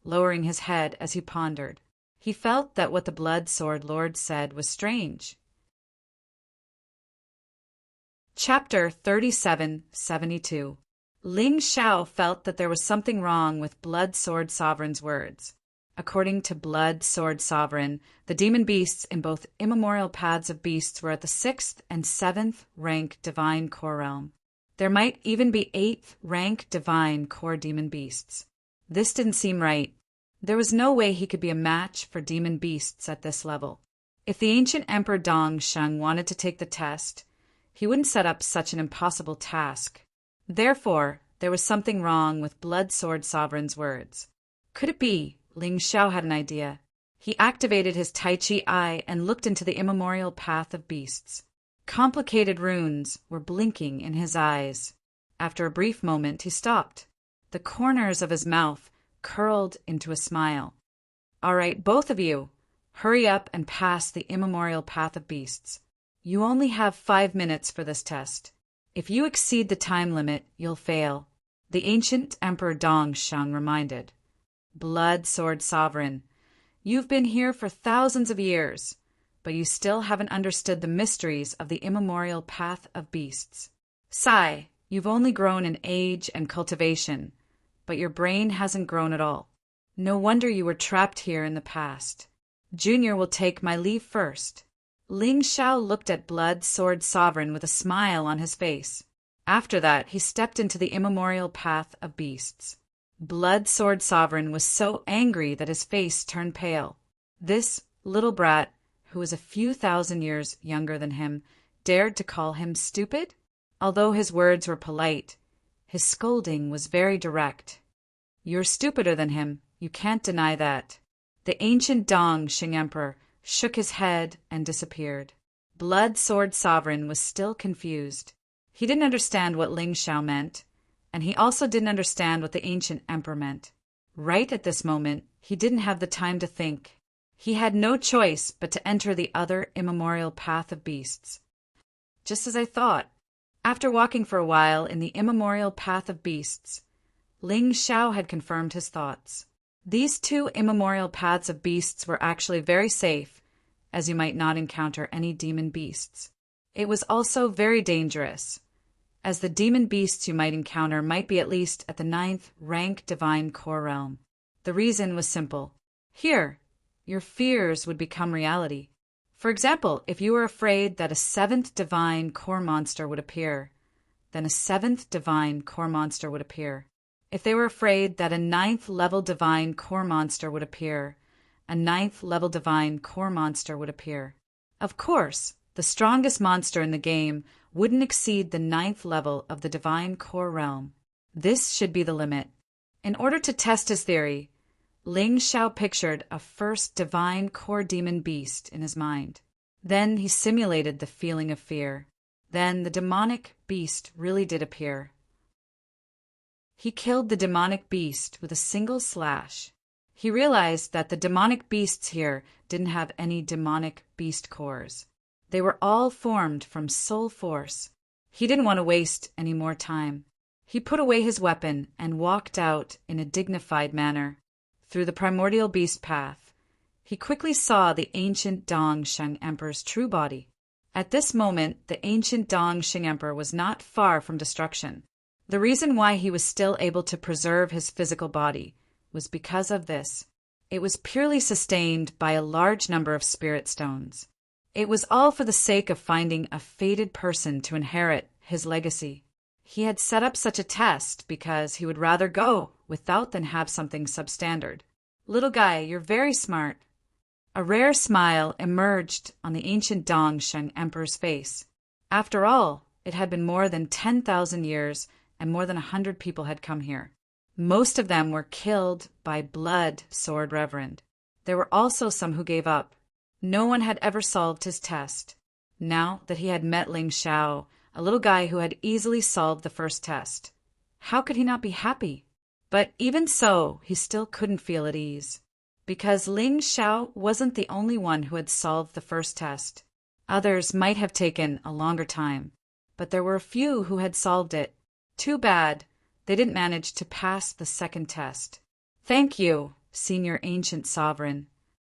lowering his head as he pondered. He felt that what the Blood Sword Lord said was strange. Chapter 3772. Ling Xiao felt that there was something wrong with Blood Sword Sovereign's words. According to Blood Sword Sovereign, the demon beasts in both immemorial paths of beasts were at the 6th and 7th rank divine core realm. There might even be 8th rank divine core demon beasts. This didn't seem right. There was no way he could be a match for demon beasts at this level. If the ancient Emperor Dongsheng wanted to take the test, he wouldn't set up such an impossible task. Therefore, there was something wrong with Blood Sword Sovereign's words. Could it be? Ling Xiao had an idea. He activated his Tai Chi eye and looked into the immemorial path of beasts. Complicated runes were blinking in his eyes. After a brief moment, he stopped. The corners of his mouth curled into a smile. All right, both of you, hurry up and pass the immemorial path of beasts. You only have 5 minutes for this test. If you exceed the time limit, you'll fail, the ancient Emperor Dongsheng reminded. Blood Sword Sovereign, you've been here for thousands of years, but you still haven't understood the mysteries of the immemorial path of beasts. Sigh, you've only grown in age and cultivation, but your brain hasn't grown at all. No wonder you were trapped here in the past. Junior will take my leave first. Ling Xiao looked at Blood Sword Sovereign with a smile on his face. After that, he stepped into the immemorial path of beasts. Blood Sword Sovereign was so angry that his face turned pale. This little brat, who was a few thousand years younger than him, dared to call him stupid? Although his words were polite, his scolding was very direct. You're stupider than him, you can't deny that. The ancient Dongsheng Emperor shook his head and disappeared. Blood Sword Sovereign was still confused. He didn't understand what Ling Xiao meant, and he also didn't understand what the ancient emperor meant. Right at this moment, he didn't have the time to think. He had no choice but to enter the other immemorial path of beasts. Just as I thought. After walking for a while in the immemorial path of beasts, Ling Xiao had confirmed his thoughts. These two immemorial paths of beasts were actually very safe, as you might not encounter any demon beasts. It was also very dangerous, as the demon beasts you might encounter might be at least at the 9th rank divine core realm. The reason was simple. Here, your fears would become reality. For example, if you were afraid that a 7th divine core monster would appear, then a 7th divine core monster would appear. If they were afraid that a 9th level divine core monster would appear, a 9th-level divine core monster would appear. Of course, the strongest monster in the game wouldn't exceed the 9th level of the divine core realm. This should be the limit. In order to test his theory, Ling Xiao pictured a first divine core demon beast in his mind. Then he simulated the feeling of fear. Then the demonic beast really did appear. He killed the demonic beast with a single slash. He realized that the demonic beasts here didn't have any demonic beast cores. They were all formed from soul force. He didn't want to waste any more time. He put away his weapon and walked out in a dignified manner. Through the primordial beast path, he quickly saw the ancient Dongsheng Emperor's true body. At this moment, the ancient Dongsheng Emperor was not far from destruction. The reason why he was still able to preserve his physical body was because of this. It was purely sustained by a large number of spirit stones. It was all for the sake of finding a fated person to inherit his legacy. He had set up such a test because he would rather go without than have something substandard. Little guy, you're very smart. A rare smile emerged on the ancient Dongsheng Emperor's face. After all, it had been more than 10,000 years and more than 100 people had come here. Most of them were killed by Blood Sword Reverend. There were also some who gave up. No one had ever solved his test. Now that he had met Ling Xiao, a little guy who had easily solved the first test, how could he not be happy? But even so, he still couldn't feel at ease. Because Ling Xiao wasn't the only one who had solved the first test. Others might have taken a longer time, but there were a few who had solved it. Too bad they didn't manage to pass the second test. Thank you, Senior Ancient Sovereign.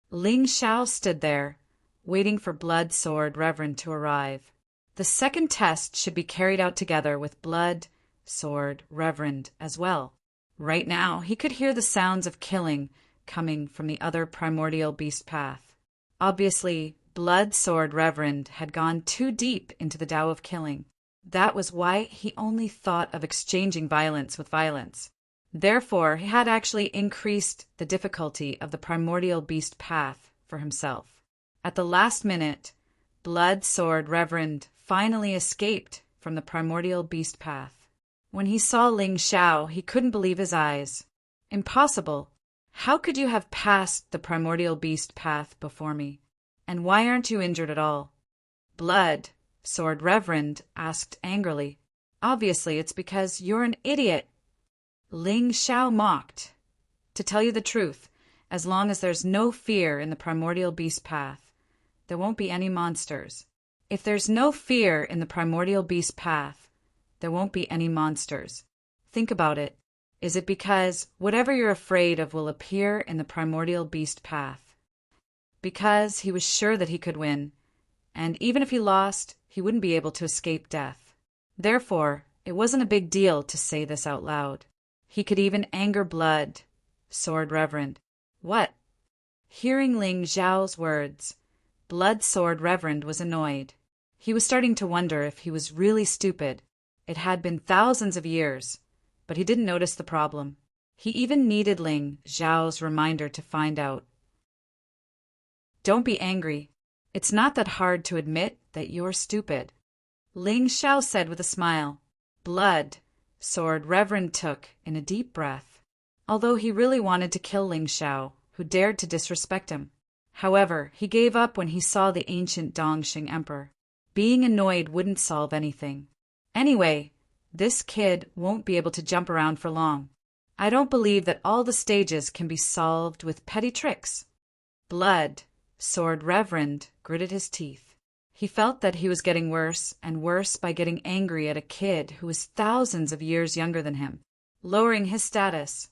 Ling Xiao stood there, waiting for Blood Sword Reverend to arrive. The second test should be carried out together with Blood Sword Reverend as well. Right now, he could hear the sounds of killing coming from the other primordial beast path. Obviously, Blood Sword Reverend had gone too deep into the Tao of killing. That was why he only thought of exchanging violence with violence. Therefore, he had actually increased the difficulty of the primordial beast path for himself. At the last minute, Blood Sword Reverend finally escaped from the primordial beast path. When he saw Ling Xiao, he couldn't believe his eyes. Impossible. How could you have passed the primordial beast path before me? And why aren't you injured at all? Blood Sword Reverend asked angrily. Obviously, it's because you're an idiot. Ling Xiao mocked. To tell you the truth, as long as there's no fear in the primordial beast path, there won't be any monsters. If there's no fear in the primordial beast path, there won't be any monsters. Think about it. Is it because whatever you're afraid of will appear in the primordial beast path? Because he was sure that he could win, and even if he lost, he wouldn't be able to escape death. Therefore, it wasn't a big deal to say this out loud. He could even anger Blood Sword Reverend. What? Hearing Ling Xiao's words, Blood Sword Reverend was annoyed. He was starting to wonder if he was really stupid. It had been thousands of years, but he didn't notice the problem. He even needed Ling Xiao's reminder to find out. Don't be angry. It's not that hard to admit that you're stupid, Ling Xiao said with a smile. Blood Sword Reverend took in a deep breath, although he really wanted to kill Ling Xiao, who dared to disrespect him. However, he gave up when he saw the ancient Dongsheng Emperor. Being annoyed wouldn't solve anything. Anyway, this kid won't be able to jump around for long. I don't believe that all the stages can be solved with petty tricks. Blood Sword Reverend gritted his teeth. He felt that he was getting worse and worse by getting angry at a kid who was thousands of years younger than him, lowering his status.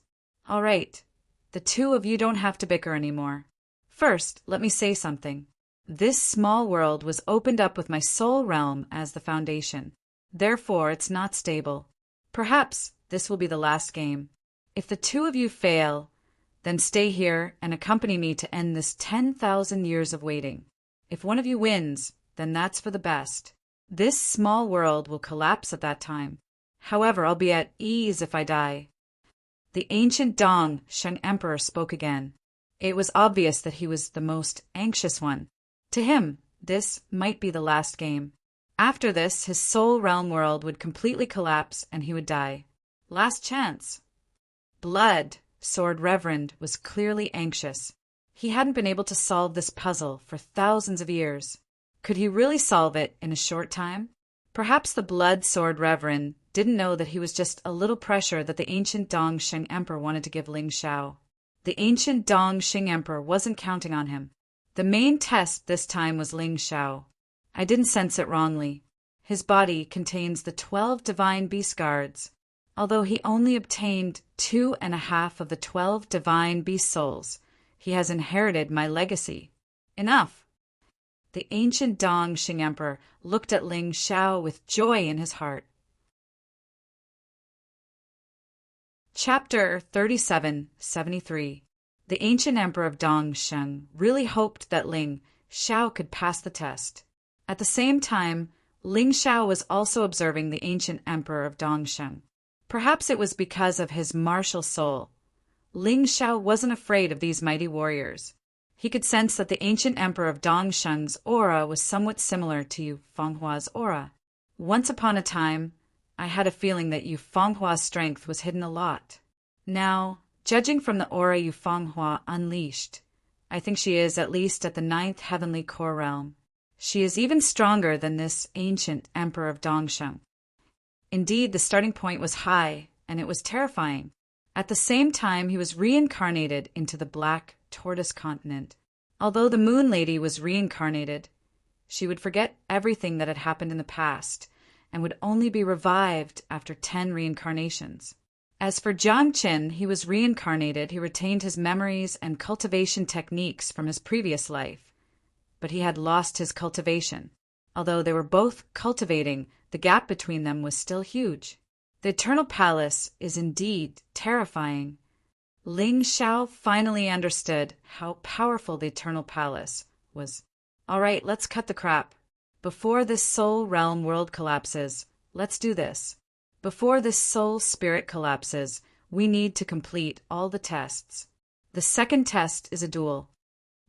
All right, the two of you don't have to bicker anymore. First, let me say something. This small world was opened up with my soul realm as the foundation. Therefore, it's not stable. Perhaps this will be the last game. If the two of you fail, then stay here and accompany me to end this 10,000 years of waiting. If one of you wins, then that's for the best. This small world will collapse at that time. However, I'll be at ease if I die. The ancient Dongsheng Emperor spoke again. It was obvious that he was the most anxious one. To him, this might be the last game. After this, his soul realm world would completely collapse and he would die. Last chance. Blood, Sword Reverend was clearly anxious. He hadn't been able to solve this puzzle for thousands of years. Could he really solve it in a short time? Perhaps the Blood Sword Reverend didn't know that he was just a little pressure that the ancient Dongxing Emperor wanted to give Ling Xiao. The ancient Dongxing Emperor wasn't counting on him. The main test this time was Ling Xiao. I didn't sense it wrongly. His body contains the 12 divine beast guards. Although he only obtained 2.5 of the 12 divine beast souls, he has inherited my legacy. Enough. The ancient Dongxing Emperor looked at Ling Xiao with joy in his heart. Chapter 3773. The ancient Emperor of Dongxing really hoped that Ling Xiao could pass the test. At the same time, Ling Xiao was also observing the ancient Emperor of Dongxing. Perhaps it was because of his martial soul. Ling Xiao wasn't afraid of these mighty warriors. He could sense that the ancient Emperor of Dongxing's aura was somewhat similar to Yu Fenghua's aura. Once upon a time, I had a feeling that Yu Fenghua's strength was hidden a lot. Now, judging from the aura Yu Fenghua unleashed, I think she is at least at the 9th heavenly core realm. She is even stronger than this ancient Emperor of Dongxing. Indeed, the starting point was high, and it was terrifying. At the same time, he was reincarnated into the Black Tortoise continent. Although the Moon Lady was reincarnated, she would forget everything that had happened in the past, and would only be revived after 10 reincarnations. As for Jiang Qin, he was reincarnated. He retained his memories and cultivation techniques from his previous life, but he had lost his cultivation. Although they were both cultivating, the gap between them was still huge. The Eternal Palace is indeed terrifying. Ling Xiao finally understood how powerful the Eternal Palace was. All right, let's cut the crap. Before this soul realm world collapses, let's do this. Before this soul spirit collapses, we need to complete all the tests. The second test is a duel.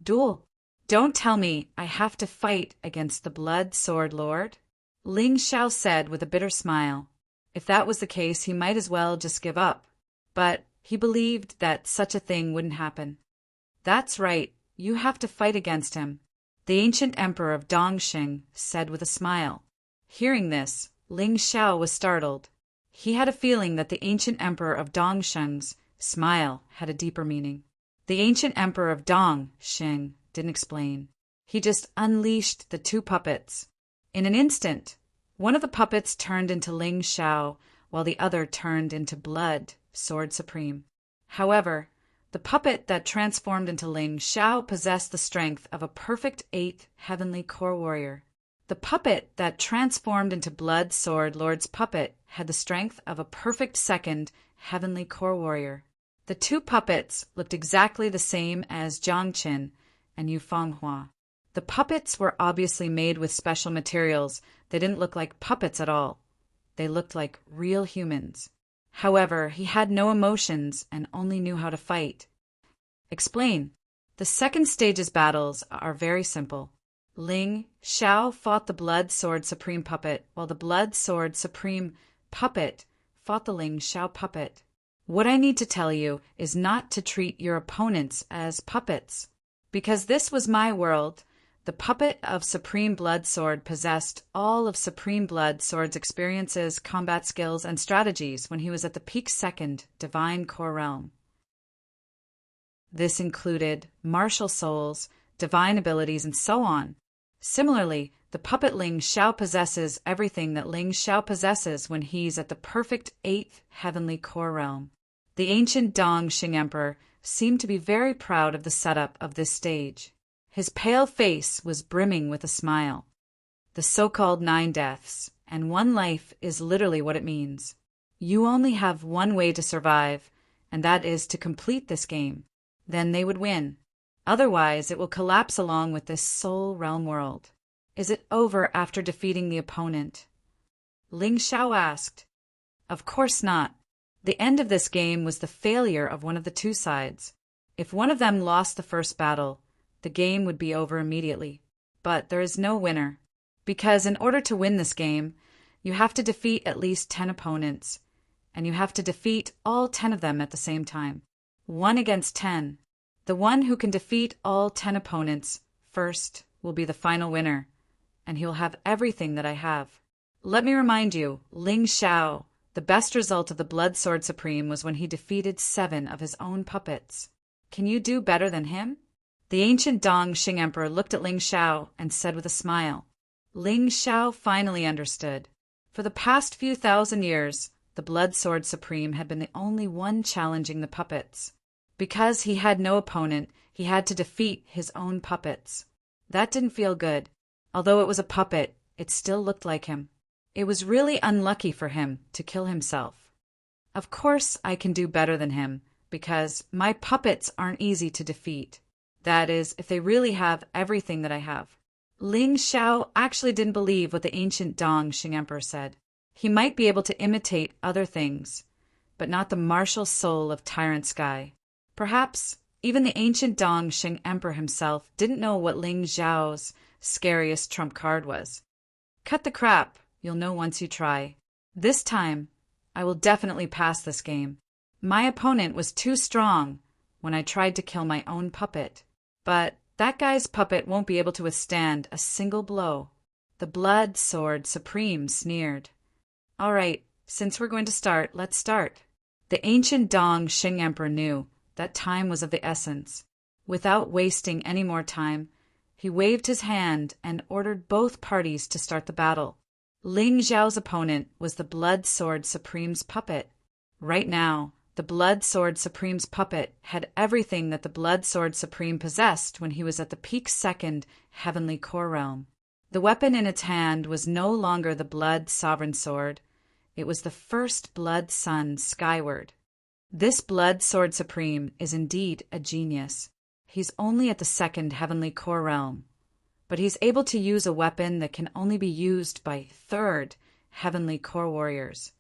Duel? Don't tell me I have to fight against the Blood Sword Lord? Ling Xiao said with a bitter smile. If that was the case, he might as well just give up. But he believed that such a thing wouldn't happen. That's right, you have to fight against him, the ancient Emperor of Dongxing said with a smile. Hearing this, Ling Xiao was startled. He had a feeling that the ancient Emperor of Dongxing's smile had a deeper meaning. The ancient Emperor of Dongxing didn't explain. He just unleashed the 2 puppets. In an instant, one of the puppets turned into Ling Xiao, while the other turned into Blood Sword Supreme. However, the puppet that transformed into Ling Xiao possessed the strength of a perfect 8th heavenly core warrior. The puppet that transformed into Blood Sword Lord's puppet had the strength of a perfect 2nd heavenly core warrior. The 2 puppets looked exactly the same as Jiang Qin and Yu Fenghua. The puppets were obviously made with special materials. They didn't look like puppets at all. They looked like real humans. However, he had no emotions and only knew how to fight. Explain. The second stage's battles are very simple. Ling Xiao fought the Blood Sword Supreme puppet, while the Blood Sword Supreme puppet fought the Ling Xiao puppet. What I need to tell you is not to treat your opponents as puppets. Because this was my world, the puppet of Supreme Blood Sword possessed all of Supreme Blood Sword's experiences, combat skills, and strategies when he was at the peak 2nd Divine Core Realm. This included martial souls, divine abilities, and so on. Similarly, the puppet Ling Xiao possesses everything that Ling Xiao possesses when he's at the perfect 8th Heavenly Core Realm. The ancient Dongxing Emperor seemed to be very proud of the setup of this stage. His pale face was brimming with a smile. The so-called 9 deaths, and 1 life is literally what it means. You only have one way to survive, and that is to complete this game. Then they would win. Otherwise, it will collapse along with this soul realm world. Is it over after defeating the opponent? Ling Xiao asked. Of course not. The end of this game was the failure of one of the 2 sides. If one of them lost the first battle, the game would be over immediately. But there is no winner, because in order to win this game, you have to defeat at least 10 opponents, and you have to defeat all 10 of them at the same time. 1 against 10. The one who can defeat all 10 opponents first will be the final winner, and he will have everything that I have. Let me remind you, Ling Xiao, the best result of the Blood Sword Supreme was when he defeated 7 of his own puppets. Can you do better than him? The ancient Dong Xing Emperor looked at Ling Xiao and said with a smile. Ling Xiao finally understood. For the past few thousand years, the Blood Sword Supreme had been the only one challenging the puppets. Because he had no opponent, he had to defeat his own puppets. That didn't feel good. Although it was a puppet, it still looked like him. It was really unlucky for him to kill himself. Of course I can do better than him, because my puppets aren't easy to defeat. That is, if they really have everything that I have. Ling Xiao actually didn't believe what the ancient Dong Xing Emperor said. He might be able to imitate other things, but not the martial soul of Tyrant Sky. Perhaps even the ancient Dong Xing Emperor himself didn't know what Ling Xiao's scariest trump card was. Cut the crap, you'll know once you try. This time, I will definitely pass this game. My opponent was too strong when I tried to kill my own puppet. But that guy's puppet won't be able to withstand a single blow. The Blood Sword Supreme sneered. All right, since we're going to start, let's start. The ancient Dong Xing Emperor knew that time was of the essence. Without wasting any more time, he waved his hand and ordered both parties to start the battle. Ling Xiao's opponent was the Blood Sword Supreme's puppet. Right now, the Blood Sword Supreme's puppet had everything that the Blood Sword Supreme possessed when he was at the peak second Heavenly Core Realm. The weapon in its hand was no longer the Blood Sovereign Sword. It was the first Blood Sun skyward. This Blood Sword Supreme is indeed a genius. He's only at the second Heavenly Core Realm, but he's able to use a weapon that can only be used by third Heavenly Core Warriors.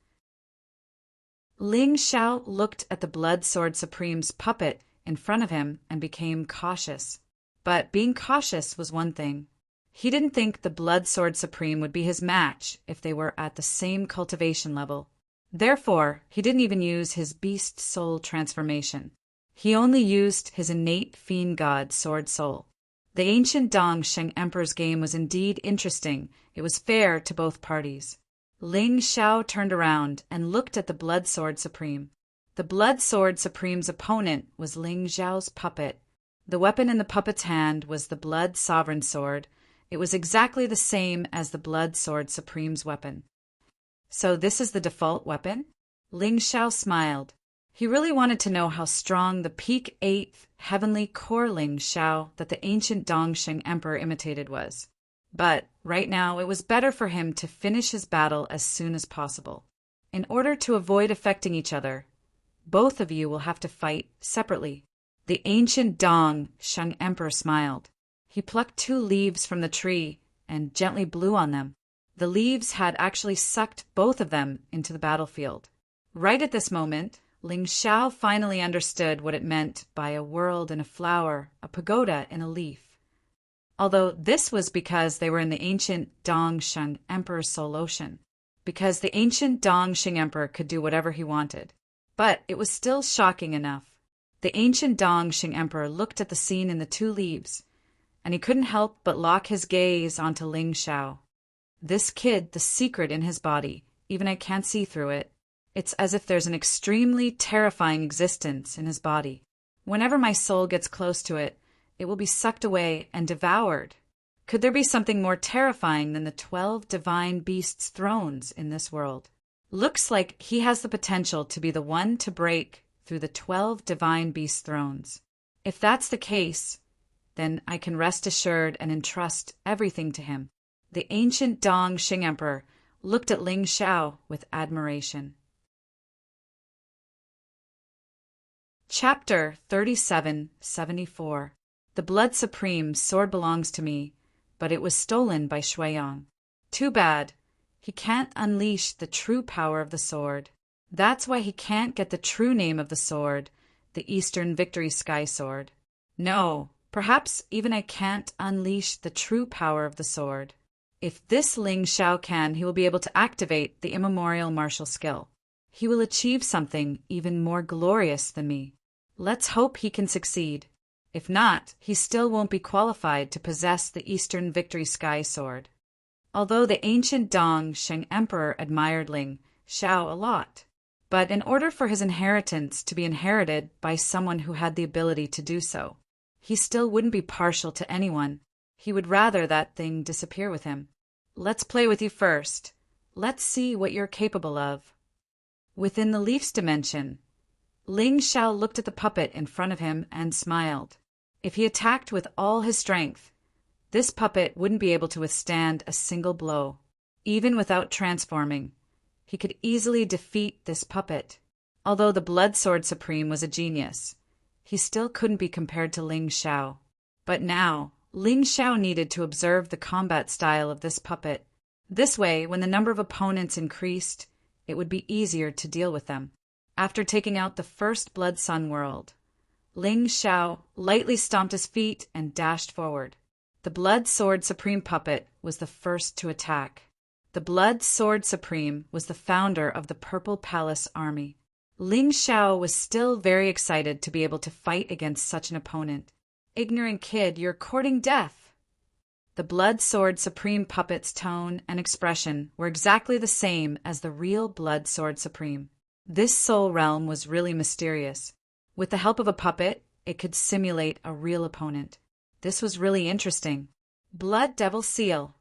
Ling Xiao looked at the Blood Sword Supreme's puppet in front of him and became cautious. But being cautious was one thing. He didn't think the Blood Sword Supreme would be his match if they were at the same cultivation level. Therefore, he didn't even use his beast soul transformation. He only used his innate fiend god sword soul. The ancient Dong Xing Emperor's game was indeed interesting. It was fair to both parties. Ling Xiao turned around and looked at the Blood Sword Supreme. The Blood Sword Supreme's opponent was Ling Xiao's puppet. The weapon in the puppet's hand was the Blood Sovereign Sword. It was exactly the same as the Blood Sword Supreme's weapon. So this is the default weapon? Ling Xiao smiled. He really wanted to know how strong the peak 8th Heavenly Core Ling Xiao that the ancient Dong Xing Emperor imitated was. But right now it was better for him to finish his battle as soon as possible. In order to avoid affecting each other, both of you will have to fight separately. The ancient Dong Xing Emperor smiled. He plucked 2 leaves from the tree and gently blew on them. The leaves had actually sucked both of them into the battlefield. Right at this moment, Ling Xiao finally understood what it meant by a world in a flower, a pagoda in a leaf. Although this was because they were in the ancient Dong Xing Emperor's soul ocean, because the ancient Dong Xing Emperor could do whatever he wanted. But it was still shocking enough. The ancient Dong Xing Emperor looked at the scene in the 2 leaves, and he couldn't help but lock his gaze onto Ling Xiao. This kid, the secret in his body, even I can't see through it. It's as if there's an extremely terrifying existence in his body. Whenever my soul gets close to it, it will be sucked away and devoured. Could there be something more terrifying than the 12 divine beasts' thrones in this world? Looks like he has the potential to be the one to break through the 12 divine beast thrones. If that's the case, then I can rest assured and entrust everything to him. The ancient Dong Xing Emperor looked at Ling Xiao with admiration. Chapter 3774. The Blood Supreme's sword belongs to me, but it was stolen by Shuiyang. Too bad. He can't unleash the true power of the sword. That's why he can't get the true name of the sword, the Eastern Victory Sky Sword. No, perhaps even I can't unleash the true power of the sword. If this Ling Xiao can, he will be able to activate the immemorial martial skill. He will achieve something even more glorious than me. Let's hope he can succeed. If not, he still won't be qualified to possess the Eastern Victory Sky Sword. Although the ancient Dong Sheng Emperor admired Ling Xiao a lot, but in order for his inheritance to be inherited by someone who had the ability to do so, he still wouldn't be partial to anyone. He would rather that thing disappear with him. Let's play with you first. Let's see what you're capable of. Within the leaf's dimension, Ling Xiao looked at the puppet in front of him and smiled. If he attacked with all his strength, this puppet wouldn't be able to withstand a single blow. Even without transforming, he could easily defeat this puppet. Although the Blood Sword Supreme was a genius, he still couldn't be compared to Ling Xiao. But now, Ling Xiao needed to observe the combat style of this puppet. This way, when the number of opponents increased, it would be easier to deal with them. After taking out the first Blood Sun World, Ling Xiao lightly stomped his feet and dashed forward. The Blood Sword Supreme puppet was the first to attack. The Blood Sword Supreme was the founder of the Purple Palace Army. Ling Xiao was still very excited to be able to fight against such an opponent. Ignorant kid, you're courting death. The Blood Sword Supreme puppet's tone and expression were exactly the same as the real Blood Sword Supreme. This soul realm was really mysterious. With the help of a puppet, it could simulate a real opponent. This was really interesting. Blood Devil Seal.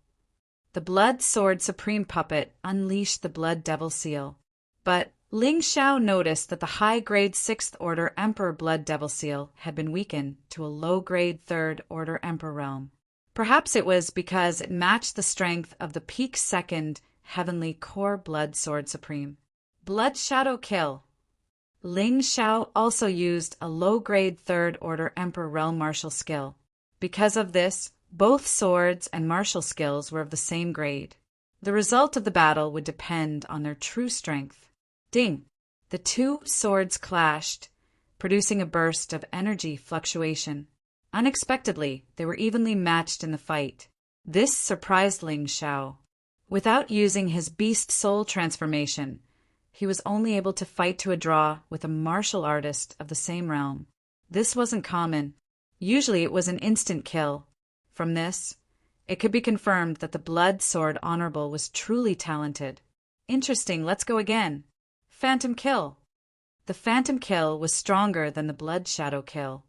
The Blood Sword Supreme puppet unleashed the Blood Devil Seal. But Ling Xiao noticed that the high-grade 6th Order Emperor Blood Devil Seal had been weakened to a low-grade 3rd Order Emperor realm. Perhaps it was because it matched the strength of the peak 2nd Heavenly Core Blood Sword Supreme. Blood Shadow Kill. Ling Xiao also used a low-grade 3rd Order Emperor Realm martial skill. Because of this, both swords and martial skills were of the same grade. The result of the battle would depend on their true strength. Ding! The two swords clashed, producing a burst of energy fluctuation. Unexpectedly, they were evenly matched in the fight. This surprised Ling Xiao. Without using his beast soul transformation, he was only able to fight to a draw with a martial artist of the same realm. This wasn't common. Usually it was an instant kill. From this, it could be confirmed that the Blood Sword Honorable was truly talented. Interesting, let's go again. Phantom Kill. The Phantom Kill was stronger than the Blood Shadow Kill.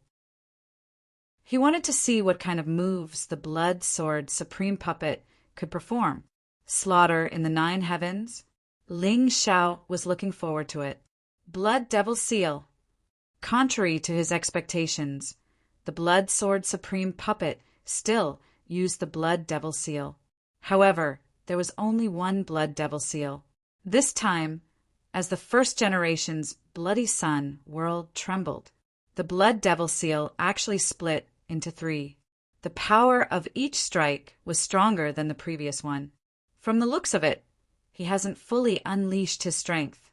He wanted to see what kind of moves the Blood Sword Supreme puppet could perform. Slaughter in the 9 heavens? Ling Xiao was looking forward to it. Blood Devil Seal. Contrary to his expectations, the Blood Sword Supreme puppet still used the Blood Devil Seal. However, there was only one Blood Devil Seal. This time, as the first generation's Bloody Sun world trembled, the Blood Devil Seal actually split into 3. The power of each strike was stronger than the previous one. From the looks of it, he hasn't fully unleashed his strength.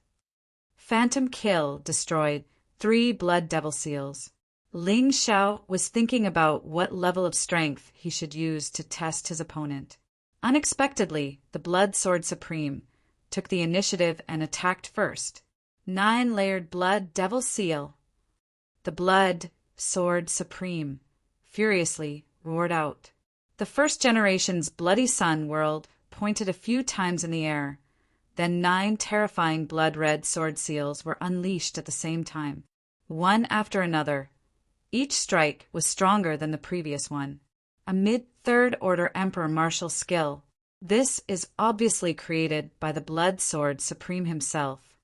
Phantom Kill destroyed 3 Blood Devil Seals. Ling Xiao was thinking about what level of strength he should use to test his opponent. Unexpectedly, the Blood Sword Supreme took the initiative and attacked first. 9-layered Blood Devil Seal. The Blood Sword Supreme furiously roared out. The first generation's Bloody Sun world pointed a few times in the air. Then 9 terrifying blood-red sword seals were unleashed at the same time, one after another. Each strike was stronger than the previous one. A mid-3rd Order Emperor martial skill. This is obviously created by the Blood Sword Supreme himself.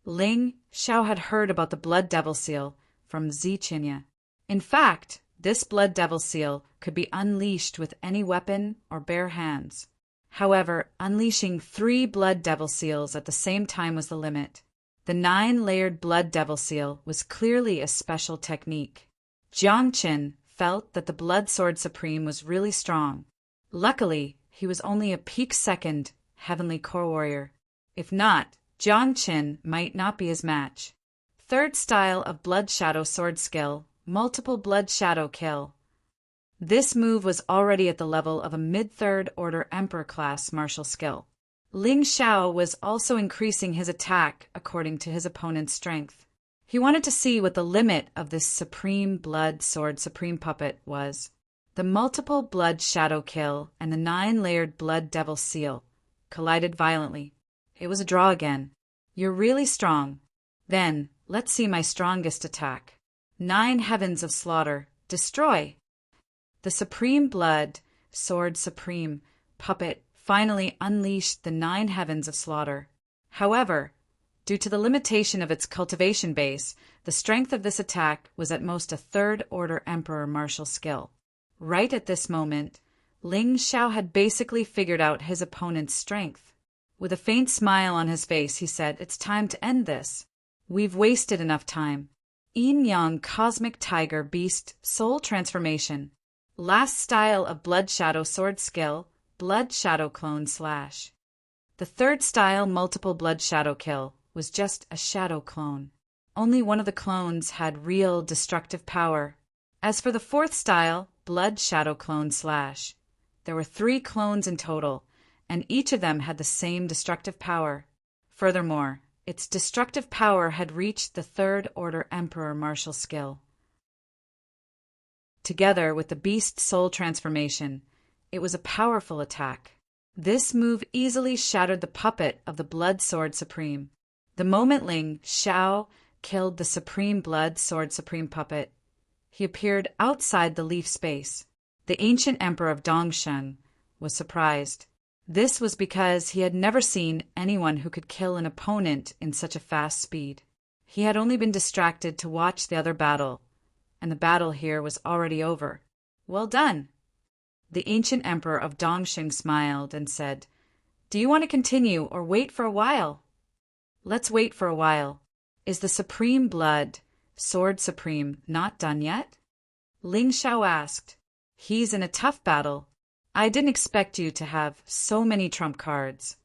Ling Xiao had heard about the Blood Devil Seal from Ziqinya. In fact, this Blood Devil Seal could be unleashed with any weapon or bare hands. However, unleashing 3 Blood Devil Seals at the same time was the limit. The 9-layered Blood Devil Seal was clearly a special technique. Jiang Qin felt that the Blood Sword Supreme was really strong. Luckily, he was only a peak 2nd Heavenly Core Warrior. If not, Jiang Qin might not be his match. Third style of Blood Shadow sword skill, multiple Blood Shadow kill. This move was already at the level of a mid-third order Emperor class martial skill. Ling Xiao was also increasing his attack according to his opponent's strength. He wanted to see what the limit of this Supreme Blood Sword Supreme Puppet was. The multiple Blood Shadow kill and the 9-layered Blood Devil seal collided violently. It was a draw again. You're really strong. Then, let's see my strongest attack. 9 heavens of slaughter. Destroy! The Supreme Blood Sword Supreme Puppet finally unleashed the 9 heavens of slaughter. However, due to the limitation of its cultivation base, the strength of this attack was at most a third-order Emperor martial skill. Right at this moment, Ling Xiao had basically figured out his opponent's strength. With a faint smile on his face, he said, "It's time to end this. We've wasted enough time." Yin Yang Cosmic Tiger Beast Soul Transformation. Last style of Blood Shadow sword skill, Blood Shadow Clone Slash. The third style, multiple Blood Shadow kill, was just a shadow clone. Only one of the clones had real destructive power. As for the fourth style, Blood Shadow Clone Slash, there were 3 clones in total, and each of them had the same destructive power. Furthermore, its destructive power had reached the third-order Emperor martial skill. Together with the Beast Soul Transformation, it was a powerful attack. This move easily shattered the puppet of the Blood Sword Supreme. The moment Ling Xiao killed the Supreme Blood Sword Supreme Puppet, he appeared outside the leaf space. The ancient Emperor of Dongsheng was surprised. This was because he had never seen anyone who could kill an opponent in such a fast speed. He had only been distracted to watch the other battle, and the battle here was already over. Well done! The ancient Emperor of Dongsheng smiled and said, "Do you want to continue or wait for a while?" "Let's wait for a while. Is the Supreme Blood Sword Supreme not done yet?" Ling Xiao asked. "He's in a tough battle. I didn't expect you to have so many trump cards."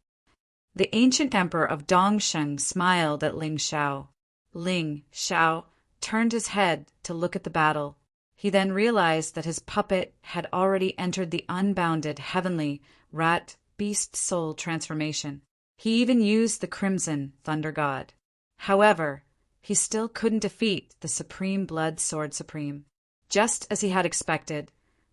The ancient Emperor of Dongsheng smiled at Ling Xiao. Ling Xiao turned his head to look at the battle. He then realized that his puppet had already entered the unbounded heavenly rat beast soul transformation. He even used the Crimson Thunder God. However, he still couldn't defeat the Supreme Blood Sword Supreme. Just as he had expected,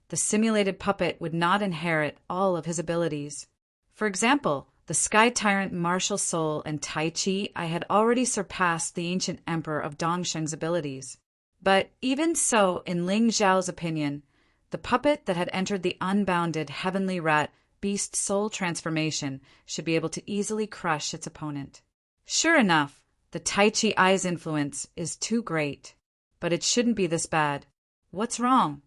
the simulated puppet would not inherit all of his abilities. For example, the Sky Tyrant martial soul and Tai Chi I had already surpassed the ancient Emperor of Dongsheng's abilities. But even so, in Ling Xiao's opinion, the puppet that had entered the unbounded heavenly rat beast soul transformation should be able to easily crush its opponent. Sure enough, the Tai Chi Ai's influence is too great, but it shouldn't be this bad. What's wrong?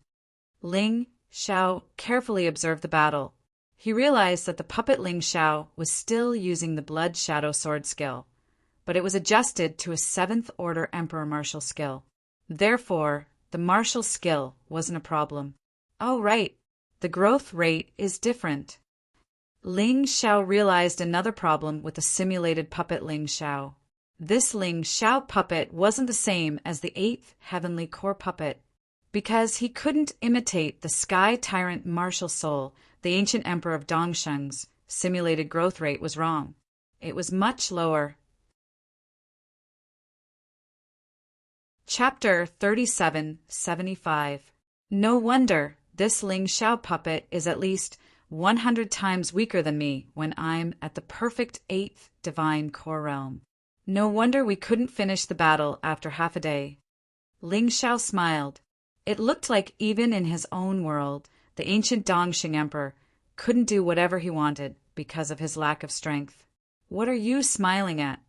Ling Xiao carefully observed the battle. He realized that the puppet Ling Xiao was still using the Blood Shadow sword skill, but it was adjusted to a 7th order Emperor martial skill. Therefore, the martial skill wasn't a problem. Oh, right. The growth rate is different. Ling Xiao realized another problem with the simulated puppet Ling Xiao. This Ling Xiao puppet wasn't the same as the 8th heavenly core puppet. Because he couldn't imitate the Sky Tyrant martial soul, the ancient Emperor of Dongsheng's simulated growth rate was wrong. It was much lower. Chapter 3775. No wonder this Ling Xiao puppet is at least 100 times weaker than me when I'm at the perfect 8th divine core realm. No wonder we couldn't finish the battle after half a day. Ling Xiao smiled. It looked like even in his own world, the ancient Dongsheng Emperor couldn't do whatever he wanted because of his lack of strength. What are you smiling at?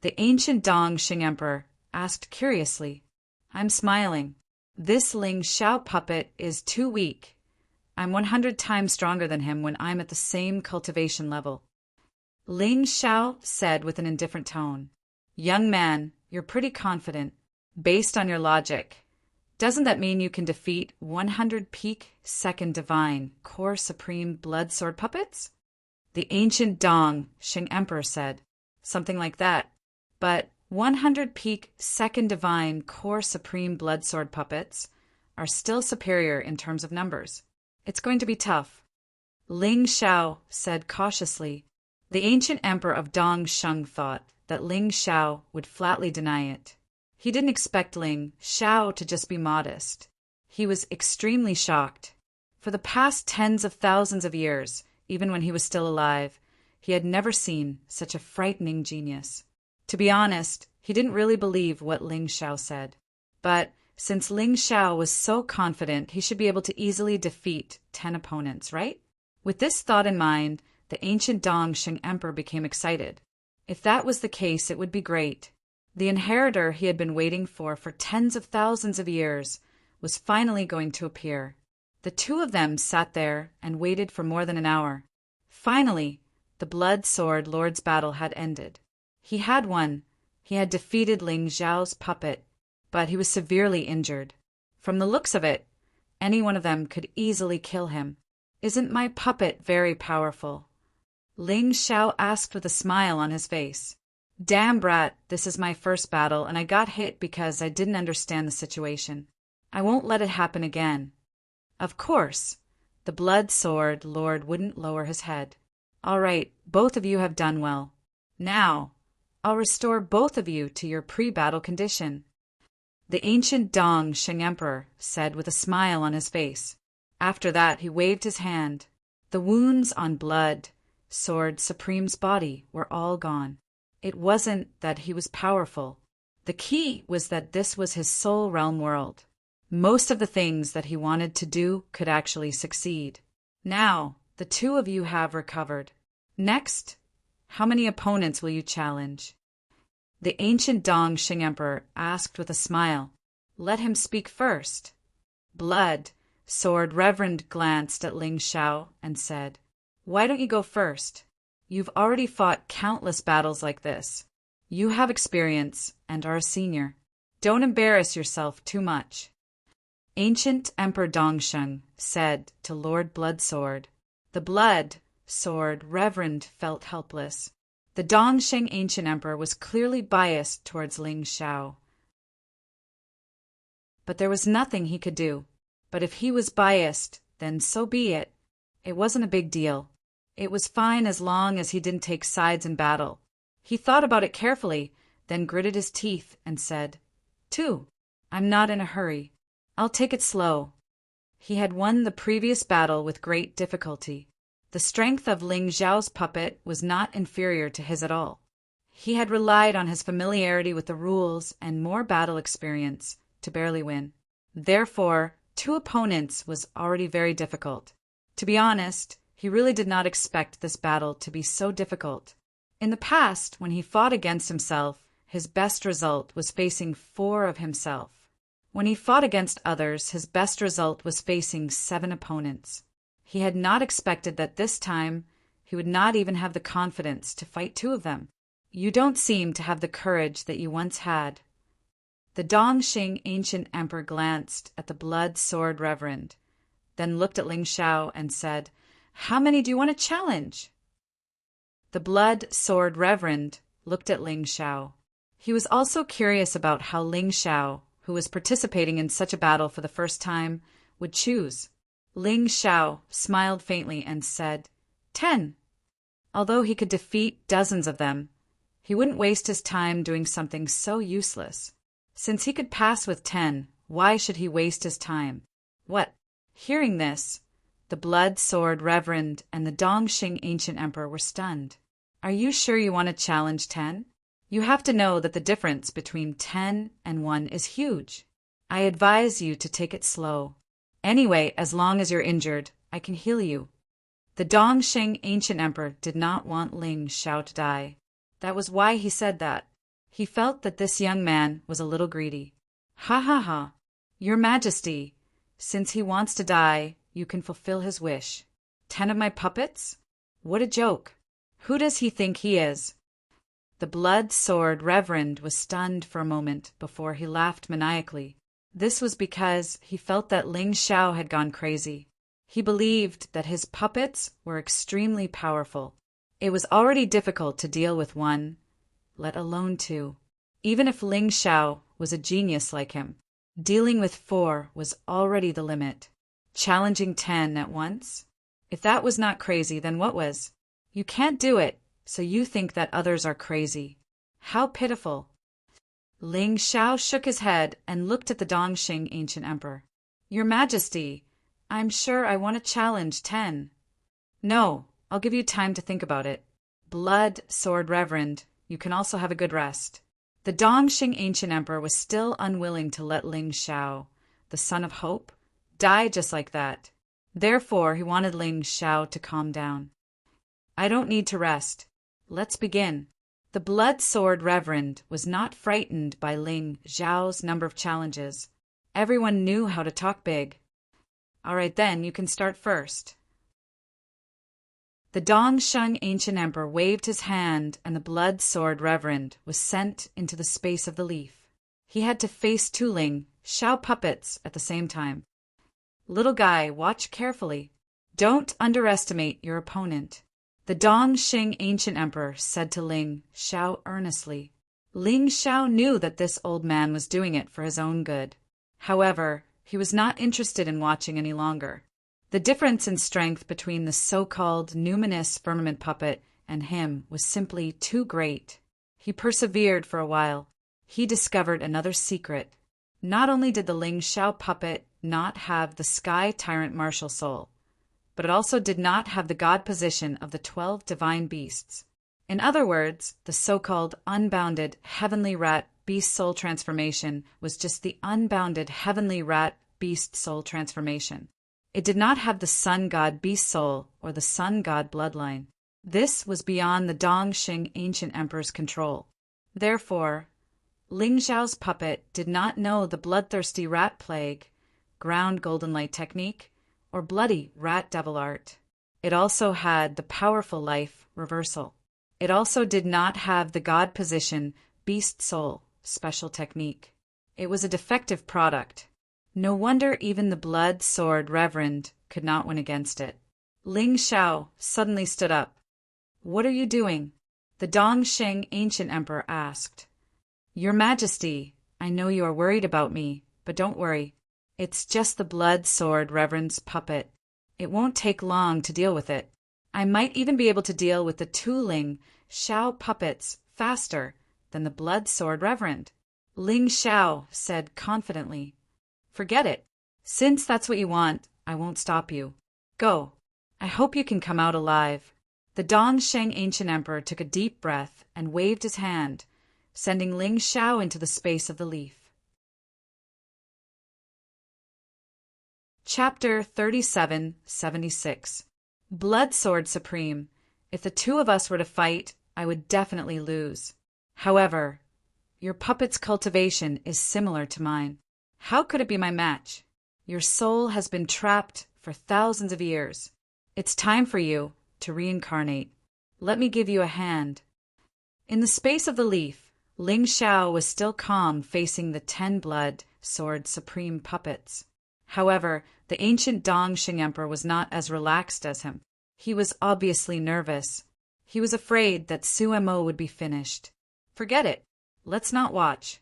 The ancient Dongsheng Emperor asked curiously. I'm smiling. This Ling Xiao puppet is too weak. I'm 100 times stronger than him when I'm at the same cultivation level. Ling Xiao said with an indifferent tone. Young man, you're pretty confident. Based on your logic, doesn't that mean you can defeat 100 peak second divine core supreme blood sword puppets? The ancient Dongsheng Emperor said. Something like that. But 100 peak second divine core supreme blood sword puppets are still superior in terms of numbers. It's going to be tough. Ling Xiao said cautiously. The ancient emperor of Dongsheng thought that Ling Xiao would flatly deny it. He didn't expect Ling Xiao to just be modest. He was extremely shocked. For the past tens of thousands of years, even when he was still alive, he had never seen such a frightening genius. To be honest, he didn't really believe what Ling Xiao said. But since Ling Xiao was so confident he should be able to easily defeat 10 opponents, right? With this thought in mind, the ancient Dongsheng emperor became excited. If that was the case, it would be great. The inheritor he had been waiting for tens of thousands of years was finally going to appear. The two of them sat there and waited for more than an hour. Finally, the blood sword lord's battle had ended. He had won. He had defeated Ling Xiao's puppet, but he was severely injured. From the looks of it, any one of them could easily kill him. Isn't my puppet very powerful? Ling Xiao asked with a smile on his face. Damn brat, this is my first battle and I got hit because I didn't understand the situation. I won't let it happen again. Of course, the blood sword lord wouldn't lower his head. All right, both of you have done well. Now, I'll restore both of you to your pre-battle condition. The ancient Dongsheng emperor said with a smile on his face. After that, he waved his hand. The wounds on blood sword supreme's body were all gone. It wasn't that he was powerful. The key was that this was his soul realm world. Most of the things that he wanted to do could actually succeed. Now, the two of you have recovered. Next, how many opponents will you challenge? The ancient Dongsheng emperor asked with a smile. Let him speak first. Blood sword reverend glanced at Ling Xiao and said, Why don't you go first? You've already fought countless battles like this. You have experience and are a senior. Don't embarrass yourself too much. Ancient Emperor Dongsheng said to Lord Bloodsword. The blood sword reverend felt helpless. The Dongsheng ancient emperor was clearly biased towards Ling Xiao. But there was nothing he could do. But if he was biased, then so be it. It wasn't a big deal. It was fine as long as he didn't take sides in battle. He thought about it carefully, then gritted his teeth and said, 2. I'm not in a hurry. I'll take it slow. He had won the previous battle with great difficulty. The strength of Ling Xiao's puppet was not inferior to his at all. He had relied on his familiarity with the rules and more battle experience to barely win. Therefore, 2 opponents was already very difficult. To be honest, he really did not expect this battle to be so difficult. In the past, when he fought against himself, his best result was facing 4 of himself. When he fought against others, his best result was facing 7 opponents. He had not expected that this time he would not even have the confidence to fight 2 of them. You don't seem to have the courage that you once had. The Dongsheng ancient emperor glanced at the blood sword reverend, then looked at Ling Xiao and said, How many do you want to challenge? The blood sword reverend looked at Ling Xiao. He was also curious about how Ling Xiao, who was participating in such a battle for the first time, would choose. Ling Xiao smiled faintly and said, 10. Although he could defeat dozens of them, he wouldn't waste his time doing something so useless. Since he could pass with 10, why should he waste his time? What? Hearing this, the blood sword reverend and the Dongsheng ancient emperor were stunned. Are you sure you want to challenge 10? You have to know that the difference between 10 and 1 is huge. I advise you to take it slow. Anyway, as long as you're injured, I can heal you. The Dongsheng ancient emperor did not want Ling Xiao to die. That was why he said that. He felt that this young man was a little greedy. Ha ha ha. Your Majesty, since he wants to die, you can fulfill his wish. 10 of my puppets? What a joke. Who does he think he is? The blood sword reverend was stunned for a moment before he laughed maniacally. This was because he felt that Ling Xiao had gone crazy. He believed that his puppets were extremely powerful. It was already difficult to deal with 1, let alone 2. Even if Ling Xiao was a genius like him, dealing with 4 was already the limit. Challenging 10 at once? If that was not crazy, then what was? You can't do it, so you think that others are crazy. How pitiful. Ling Xiao shook his head and looked at the Dongxing ancient emperor. Your Majesty, I'm sure I want to challenge 10. No, I'll give you time to think about it. Blood, sword, reverend, you can also have a good rest. The Dongxing ancient emperor was still unwilling to let Ling Xiao, the son of hope, die just like that. Therefore, he wanted Ling Xiao to calm down. I don't need to rest. Let's begin. The blood sword reverend was not frightened by Ling Xiao's number of challenges. Everyone knew how to talk big. All right then, you can start first. The Dongxing ancient emperor waved his hand and the blood sword reverend was sent into the space of the leaf. He had to face 2 Ling Xiao puppets at the same time. Little guy, watch carefully. Don't underestimate your opponent. The Dongxing ancient emperor said to Ling Xiao earnestly. Ling Xiao knew that this old man was doing it for his own good. However, he was not interested in watching any longer. The difference in strength between the so-called numinous firmament puppet and him was simply too great. He persevered for a while. He discovered another secret. Not only did the Ling Xiao puppet not have the sky tyrant martial soul, but it also did not have the god position of the 12 divine beasts. In other words, the so-called unbounded heavenly rat beast soul transformation was just the unbounded heavenly rat beast soul transformation. It did not have the sun god beast soul or the sun god bloodline. This was beyond the Dongxing ancient emperor's control. Therefore, Ling Xiao's puppet did not know the bloodthirsty rat plague, ground golden light technique, or bloody rat devil art. It also had the powerful life reversal. It also did not have the god position beast soul special technique. It was a defective product. No wonder even the blood sword reverend could not win against it. Ling Xiao suddenly stood up. What are you doing? The Dongxing ancient emperor asked. Your Majesty, I know you are worried about me, but don't worry. It's just the blood sword reverend's puppet. It won't take long to deal with it. I might even be able to deal with the 2 Ling Xiao puppets faster than the blood sword reverend. Ling Xiao said confidently. Forget it. Since that's what you want, I won't stop you. Go. I hope you can come out alive. The Dongxing ancient emperor took a deep breath and waved his hand, sending Ling Xiao into the space of the leaf. Chapter 3776. Blood Sword Supreme. If the 2 of us were to fight, I would definitely lose. However, your puppet's cultivation is similar to mine. How could it be my match? Your soul has been trapped for thousands of years. It's time for you to reincarnate. Let me give you a hand. In the space of the leaf, Ling Xiao was still calm facing the 10 blood sword supreme puppets. However, the ancient Dongxing emperor was not as relaxed as him. He was obviously nervous. He was afraid that Sumo would be finished. Forget it. Let's not watch.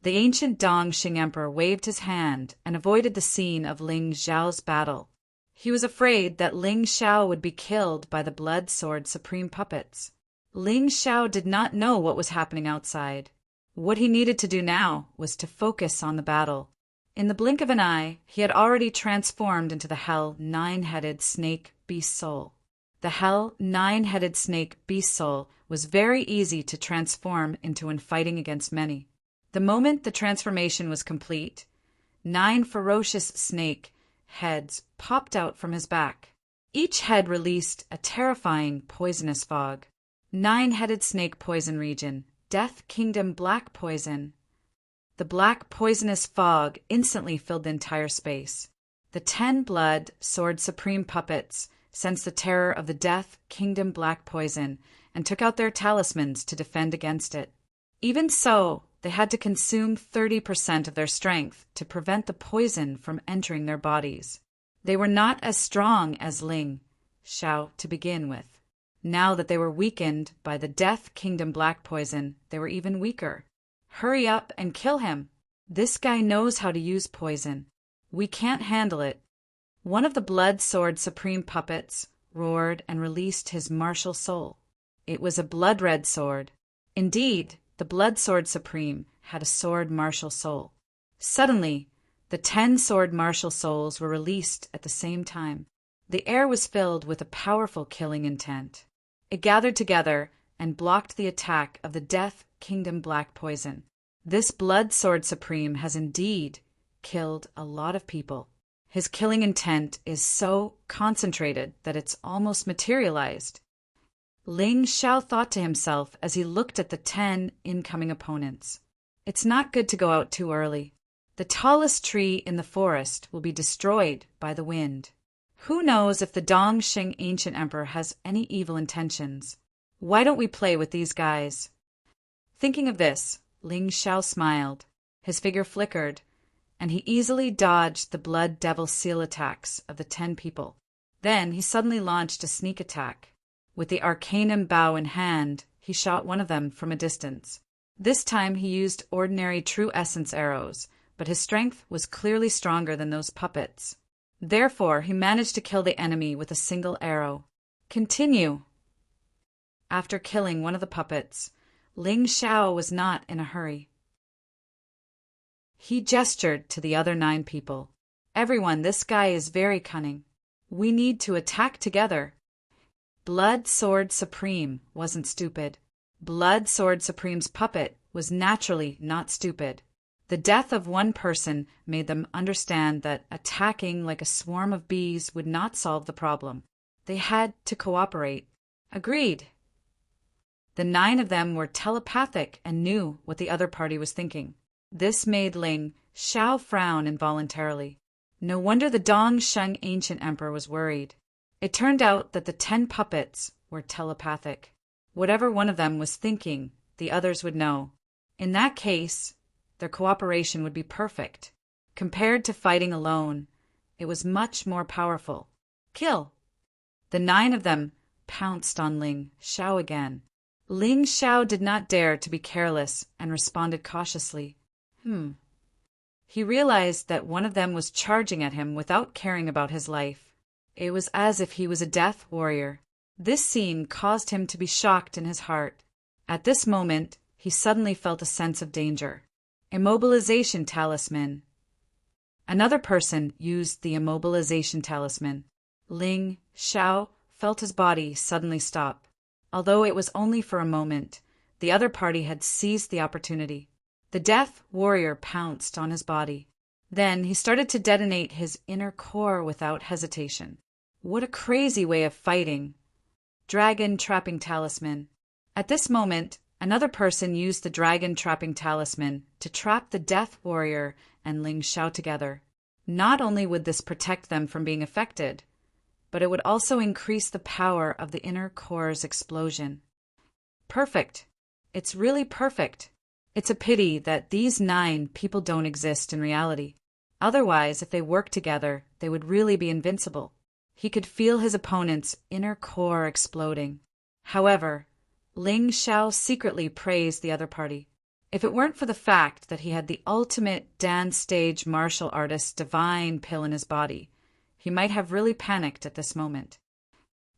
The ancient Dongxing emperor waved his hand and avoided the scene of Ling Xiao's battle. He was afraid that Ling Xiao would be killed by the blood sword supreme puppets. Ling Xiao did not know what was happening outside. What he needed to do now was to focus on the battle. In the blink of an eye, he had already transformed into the Hell 9-headed snake beast soul. The Hell 9-headed snake beast soul was very easy to transform into when fighting against many. The moment the transformation was complete, 9 ferocious snake heads popped out from his back. Each head released a terrifying poisonous fog. 9-headed snake poison region, Death Kingdom black poison. The black poisonous fog instantly filled the entire space. The 10 blood sword supreme puppets sensed the terror of the Death Kingdom black poison and took out their talismans to defend against it. Even so, they had to consume 30% of their strength to prevent the poison from entering their bodies. They were not as strong as Ling Xiao to begin with. Now that they were weakened by the Death Kingdom black poison, they were even weaker. Hurry up and kill him. This guy knows how to use poison. We can't handle it. One of the Blood Sword Supreme puppets roared and released his martial soul. It was a blood-red sword. Indeed, the Blood Sword Supreme had a sword martial soul. Suddenly, the 10 sword martial souls were released at the same time. The air was filled with a powerful killing intent. It gathered together and blocked the attack of the Death Kingdom Black Poison. This Blood Sword Supreme has indeed killed a lot of people. His killing intent is so concentrated that it's almost materialized. Ling Xiao thought to himself as he looked at the 10 incoming opponents. It's not good to go out too early. The tallest tree in the forest will be destroyed by the wind. Who knows if the Dongxing Ancient Emperor has any evil intentions? Why don't we play with these guys? Thinking of this, Ling Xiao smiled. His figure flickered, and he easily dodged the Blood Devil Seal attacks of the 10 people. Then he suddenly launched a sneak attack. With the Arcanum Bow in hand, he shot one of them from a distance. This time he used ordinary True Essence arrows, but his strength was clearly stronger than those puppets. Therefore, he managed to kill the enemy with a single arrow. Continue. After killing one of the puppets, Ling Xiao was not in a hurry. He gestured to the other 9 people. Everyone, this guy is very cunning. We need to attack together. Blood Sword Supreme wasn't stupid. Blood Sword Supreme's puppet was naturally not stupid. The death of one person made them understand that attacking like a swarm of bees would not solve the problem. They had to cooperate. Agreed. The 9 of them were telepathic and knew what the other party was thinking. This made Ling Xiao frown involuntarily. No wonder the Dongxing Ancient Emperor was worried. It turned out that the 10 puppets were telepathic. Whatever one of them was thinking, the others would know. In that case, their cooperation would be perfect. Compared to fighting alone, it was much more powerful. Kill! The 9 of them pounced on Ling Xiao again. Ling Xiao did not dare to be careless and responded cautiously. He realized that one of them was charging at him without caring about his life. It was as if he was a death warrior. This scene caused him to be shocked in his heart. At this moment, he suddenly felt a sense of danger. Immobilization talisman. Another person used the immobilization talisman. Ling Xiao felt his body suddenly stop. Although it was only for a moment, the other party had seized the opportunity. The death warrior pounced on his body. Then he started to detonate his inner core without hesitation. What a crazy way of fighting. Dragon trapping talisman. At this moment, another person used the dragon trapping talisman to trap the death warrior and Ling Xiao together. Not only would this protect them from being affected, but it would also increase the power of the inner core's explosion. Perfect. It's really perfect. It's a pity that these 9 people don't exist in reality. Otherwise, if they worked together, they would really be invincible. He could feel his opponent's inner core exploding. However, Ling Xiao secretly praised the other party. If it weren't for the fact that he had the ultimate dance stage martial artist's divine pill in his body, he might have really panicked at this moment.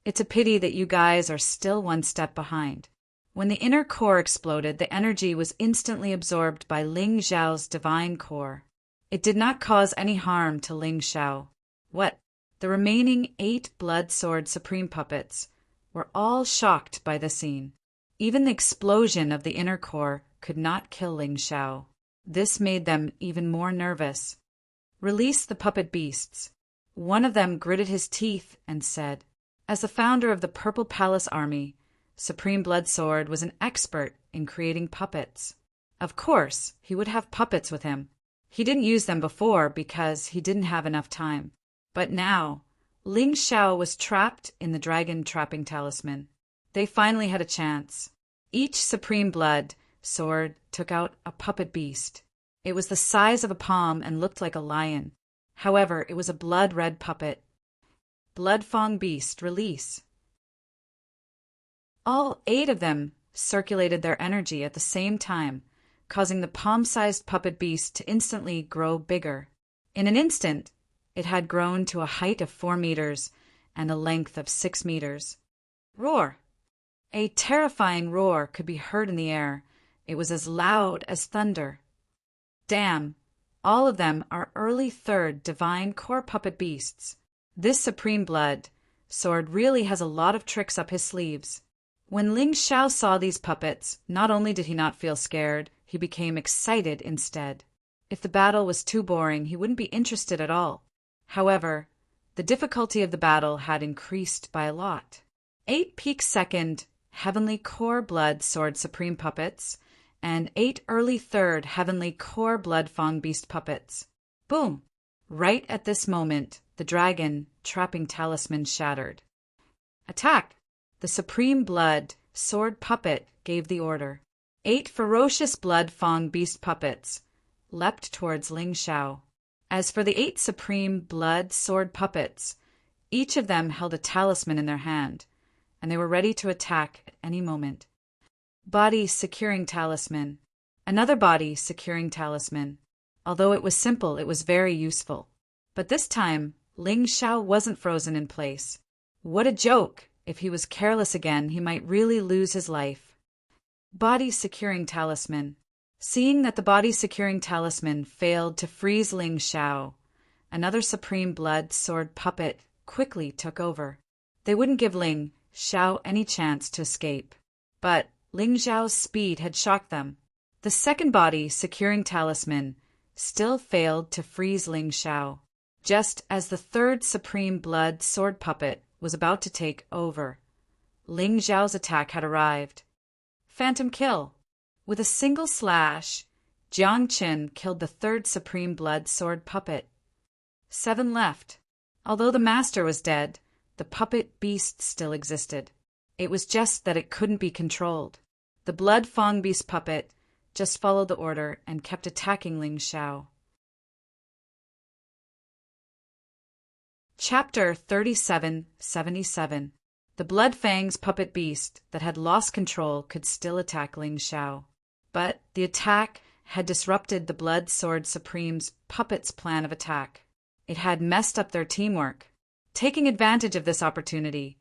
It's a pity that you guys are still one step behind. When the inner core exploded, the energy was instantly absorbed by Ling Xiao's divine core. It did not cause any harm to Ling Xiao. What? The remaining 8 Blood Sword Supreme puppets were all shocked by the scene. Even the explosion of the inner core could not kill Ling Xiao. This made them even more nervous. Release the puppet beasts. One of them gritted his teeth and said, as the founder of the Purple Palace Army, Supreme Blood Sword was an expert in creating puppets. Of course, he would have puppets with him. He didn't use them before because he didn't have enough time. But now, Ling Xiao was trapped in the dragon trapping talisman. They finally had a chance. Each Supreme Blood Sword took out a puppet beast. It was the size of a palm and looked like a lion. However, it was a blood-red puppet. Bloodfang Beast, release. All 8 of them circulated their energy at the same time, causing the palm-sized puppet beast to instantly grow bigger. In an instant, it had grown to a height of 4 meters and a length of 6 meters. Roar! A terrifying roar could be heard in the air. It was as loud as thunder. Damn! All of them are early third divine core puppet beasts. This supreme blood sword really has a lot of tricks up his sleeves. When Ling Xiao saw these puppets, not only did he not feel scared, he became excited instead. If the battle was too boring, he wouldn't be interested at all. However, the difficulty of the battle had increased by a lot. 8 peak second heavenly core blood sword supreme puppets and 8 early third heavenly core blood fang beast puppets. Boom! Right at this moment, the dragon trapping talisman shattered. Attack! The supreme blood sword puppet gave the order. 8 ferocious blood fang beast puppets leapt towards Ling Xiao. As for the 8 supreme blood sword puppets, each of them held a talisman in their hand, and they were ready to attack at any moment. Body securing talisman. Another body securing talisman. Although it was simple, it was very useful. But this time, Ling Xiao wasn't frozen in place. What a joke! If he was careless again, he might really lose his life. Body securing talisman. Seeing that the body securing talisman failed to freeze Ling Xiao, another supreme blood sword puppet quickly took over. They wouldn't give Ling Xiao any chance to escape. But Ling Xiao's speed had shocked them. The second body securing talisman still failed to freeze Ling Xiao, just as the third supreme blood sword puppet was about to take over. Ling Xiao's attack had arrived. Phantom kill. With a single slash, Jiang Qin killed the third supreme blood sword puppet. 7 left. Although the master was dead, the puppet beast still existed. It was just that it couldn't be controlled. The blood fang beast puppet just followed the order and kept attacking Ling Xiao. Chapter 3777. The Blood Fangs puppet beast that had lost control could still attack Ling Xiao. But the attack had disrupted the Blood Sword Supreme's puppet's plan of attack. It had messed up their teamwork. Taking advantage of this opportunity,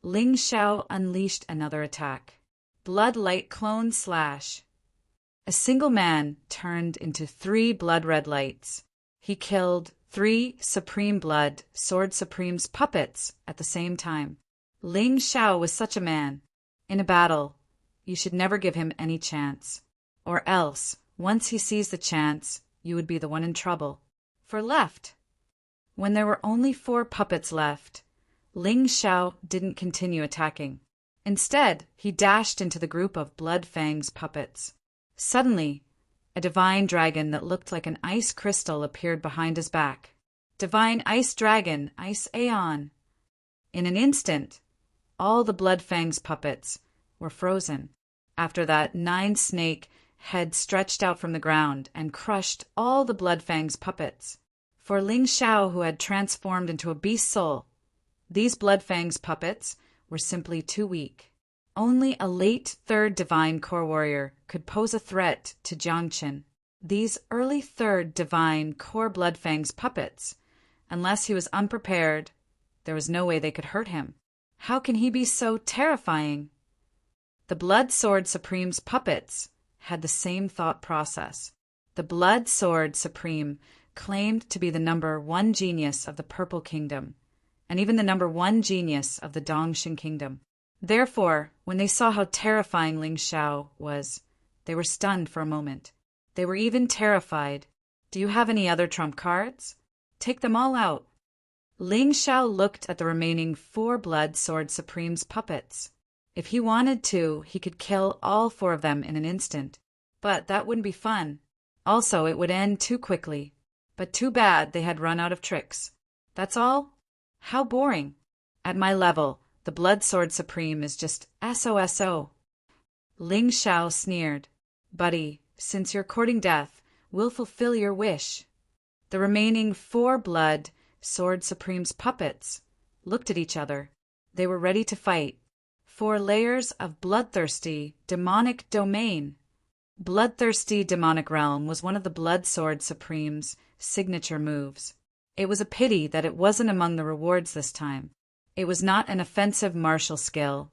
Ling Xiao unleashed another attack. Blood Light Clone Slash. A single man turned into 3 blood red lights. He killed 3 Supreme Blood Sword Supreme's puppets at the same time. Ling Xiao was such a man. In a battle, you should never give him any chance. Or else, once he sees the chance, you would be the one in trouble. For left. When there were only 4 puppets left, Ling Xiao didn't continue attacking. Instead, he dashed into the group of Blood Fang's puppets. Suddenly, a divine dragon that looked like an ice crystal appeared behind his back. Divine Ice Dragon, Ice Aeon. In an instant, all the Blood Fang's puppets were frozen. After that, 9 snake head stretched out from the ground and crushed all the Blood Fang's puppets. For Ling Xiao, who had transformed into a beast soul, these Blood Fang's puppets were simply too weak. Only a late 3rd divine core warrior could pose a threat to Jiang Qin. These early 3rd divine core Blood Fang's puppets, unless he was unprepared, there was no way they could hurt him. How can he be so terrifying? The Blood Sword Supreme's puppets had the same thought process. The Blood Sword Supreme claimed to be the number 1 genius of the Purple Kingdom, and even the number 1 genius of the Dongxing Kingdom. Therefore, when they saw how terrifying Ling Xiao was, they were stunned for a moment. They were even terrified. Do you have any other trump cards? Take them all out. Ling Xiao looked at the remaining 4 Blood Sword Supreme's puppets. If he wanted to, he could kill all 4 of them in an instant. But that wouldn't be fun. Also, it would end too quickly. But too bad they had run out of tricks. That's all? How boring. At my level, the Blood Sword Supreme is just SOSO. Ling Xiao sneered. Buddy, since you're courting death, we'll fulfill your wish. The remaining 4 Blood Sword Supreme's puppets looked at each other. They were ready to fight. 4 layers of bloodthirsty, demonic domain. Bloodthirsty Demonic Realm was one of the Blood Sword Supreme's signature moves. It was a pity that it wasn't among the rewards this time. It was not an offensive martial skill,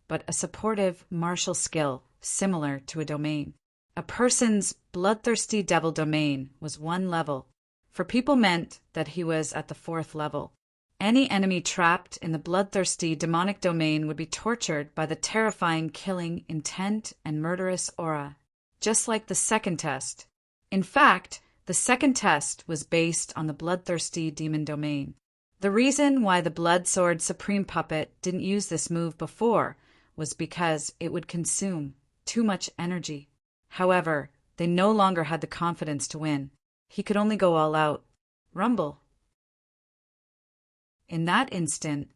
but a supportive martial skill similar to a domain. A person's bloodthirsty devil domain was 1 level. For people meant that he was at the 4th level. Any enemy trapped in the bloodthirsty demonic domain would be tortured by the terrifying killing intent and murderous aura, just like the second test. In fact, the second test was based on the bloodthirsty demon domain. The reason why the Blood Sword Supreme Puppet didn't use this move before was because it would consume too much energy. However, they no longer had the confidence to win. He could only go all out. Rumble. In that instant,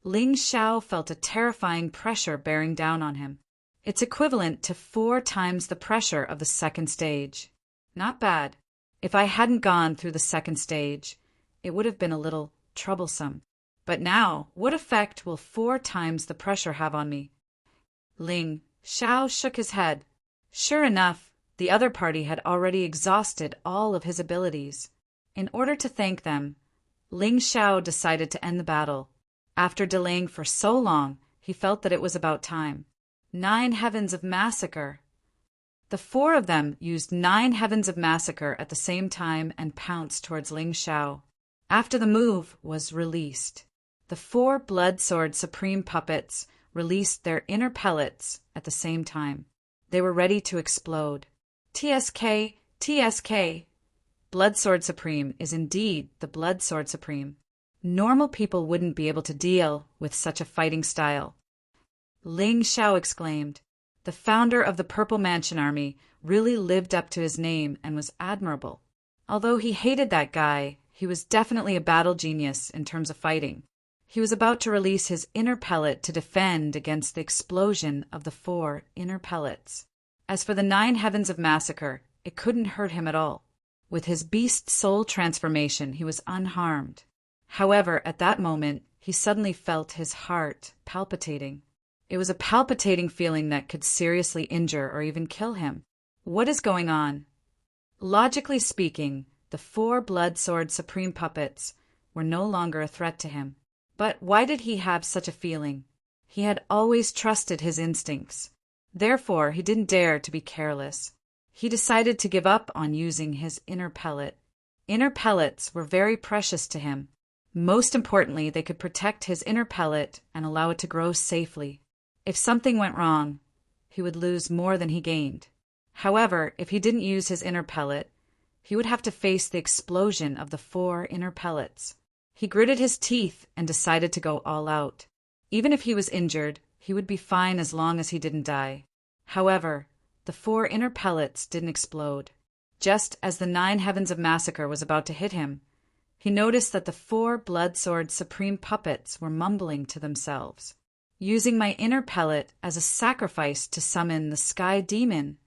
Ling Xiao felt a terrifying pressure bearing down on him. It's equivalent to 4 times the pressure of the second stage. Not bad. If I hadn't gone through the second stage, it would have been a little troublesome. But now, what effect will 4 times the pressure have on me? Ling Xiao shook his head. Sure enough, the other party had already exhausted all of his abilities. In order to thank them, Ling Xiao decided to end the battle. After delaying for so long, he felt that it was about time. 9 Heavens of Massacre. The 4 of them used 9 Heavens of Massacre at the same time and pounced towards Ling Xiao. After the move was released, the 4 Blood Sword Supreme Puppets released their inner pellets at the same time. They were ready to explode. TSK, TSK. Blood Sword Supreme is indeed the Blood Sword Supreme. Normal people wouldn't be able to deal with such a fighting style. Ling Xiao exclaimed. The founder of the Purple Mansion Army really lived up to his name and was admirable. Although he hated that guy, he was definitely a battle genius in terms of fighting. He was about to release his inner pellet to defend against the explosion of the 4 inner pellets. As for the 9 Heavens of Massacre, it couldn't hurt him at all. With his beast soul transformation, he was unharmed. However, at that moment, he suddenly felt his heart palpitating. It was a palpitating feeling that could seriously injure or even kill him. What is going on? Logically speaking, the 4 Blood Sword Supreme Puppets were no longer a threat to him. But why did he have such a feeling? He had always trusted his instincts. Therefore, he didn't dare to be careless. He decided to give up on using his inner pellet. Inner pellets were very precious to him. Most importantly, they could protect his inner pellet and allow it to grow safely. If something went wrong, he would lose more than he gained. However, if he didn't use his inner pellet, he would have to face the explosion of the 4 inner pellets. He gritted his teeth and decided to go all out. Even if he was injured, he would be fine as long as he didn't die. However, the 4 inner pellets didn't explode. Just as the 9 Heavens of Massacre was about to hit him, he noticed that the 4 Blood Sword Supreme Puppets were mumbling to themselves. Using my inner pellet as a sacrifice to summon the Sky Demon.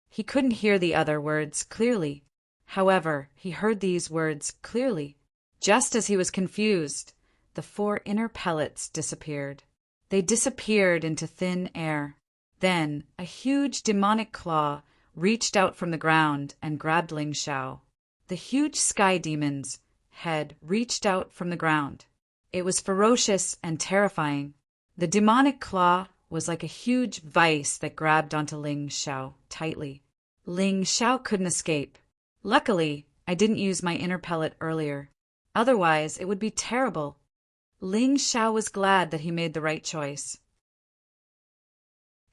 He couldn't hear the other words clearly. However, he heard these words clearly. Just as he was confused, the 4 inner pellets disappeared. They disappeared into thin air. Then, a huge demonic claw reached out from the ground and grabbed Ling Xiao. The huge sky demon's head reached out from the ground. It was ferocious and terrifying. The demonic claw was like a huge vice that grabbed onto Ling Xiao tightly. Ling Xiao couldn't escape. Luckily, I didn't use my inner pellet earlier. Otherwise, it would be terrible. Ling Xiao was glad that he made the right choice.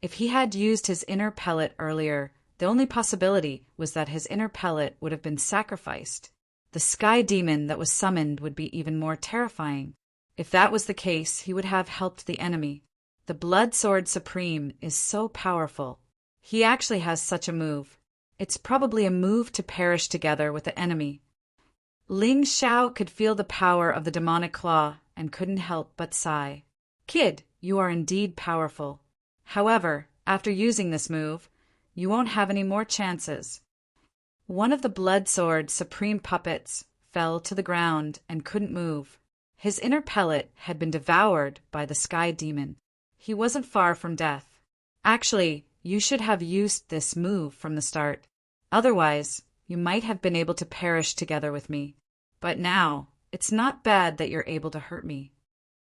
If he had used his inner pellet earlier, the only possibility was that his inner pellet would have been sacrificed. The sky demon that was summoned would be even more terrifying. If that was the case, he would have helped the enemy. The Blood Sword Supreme is so powerful. He actually has such a move. It's probably a move to perish together with the enemy. Ling Xiao could feel the power of the demonic claw and couldn't help but sigh. Kid, you are indeed powerful. However, after using this move, you won't have any more chances. One of the Blood Sword Supreme Puppets fell to the ground and couldn't move. His inner pellet had been devoured by the Sky Demon. He wasn't far from death. Actually, You should have used this move from the start. Otherwise, you might have been able to perish together with me. But now, it's not bad that you're able to hurt me."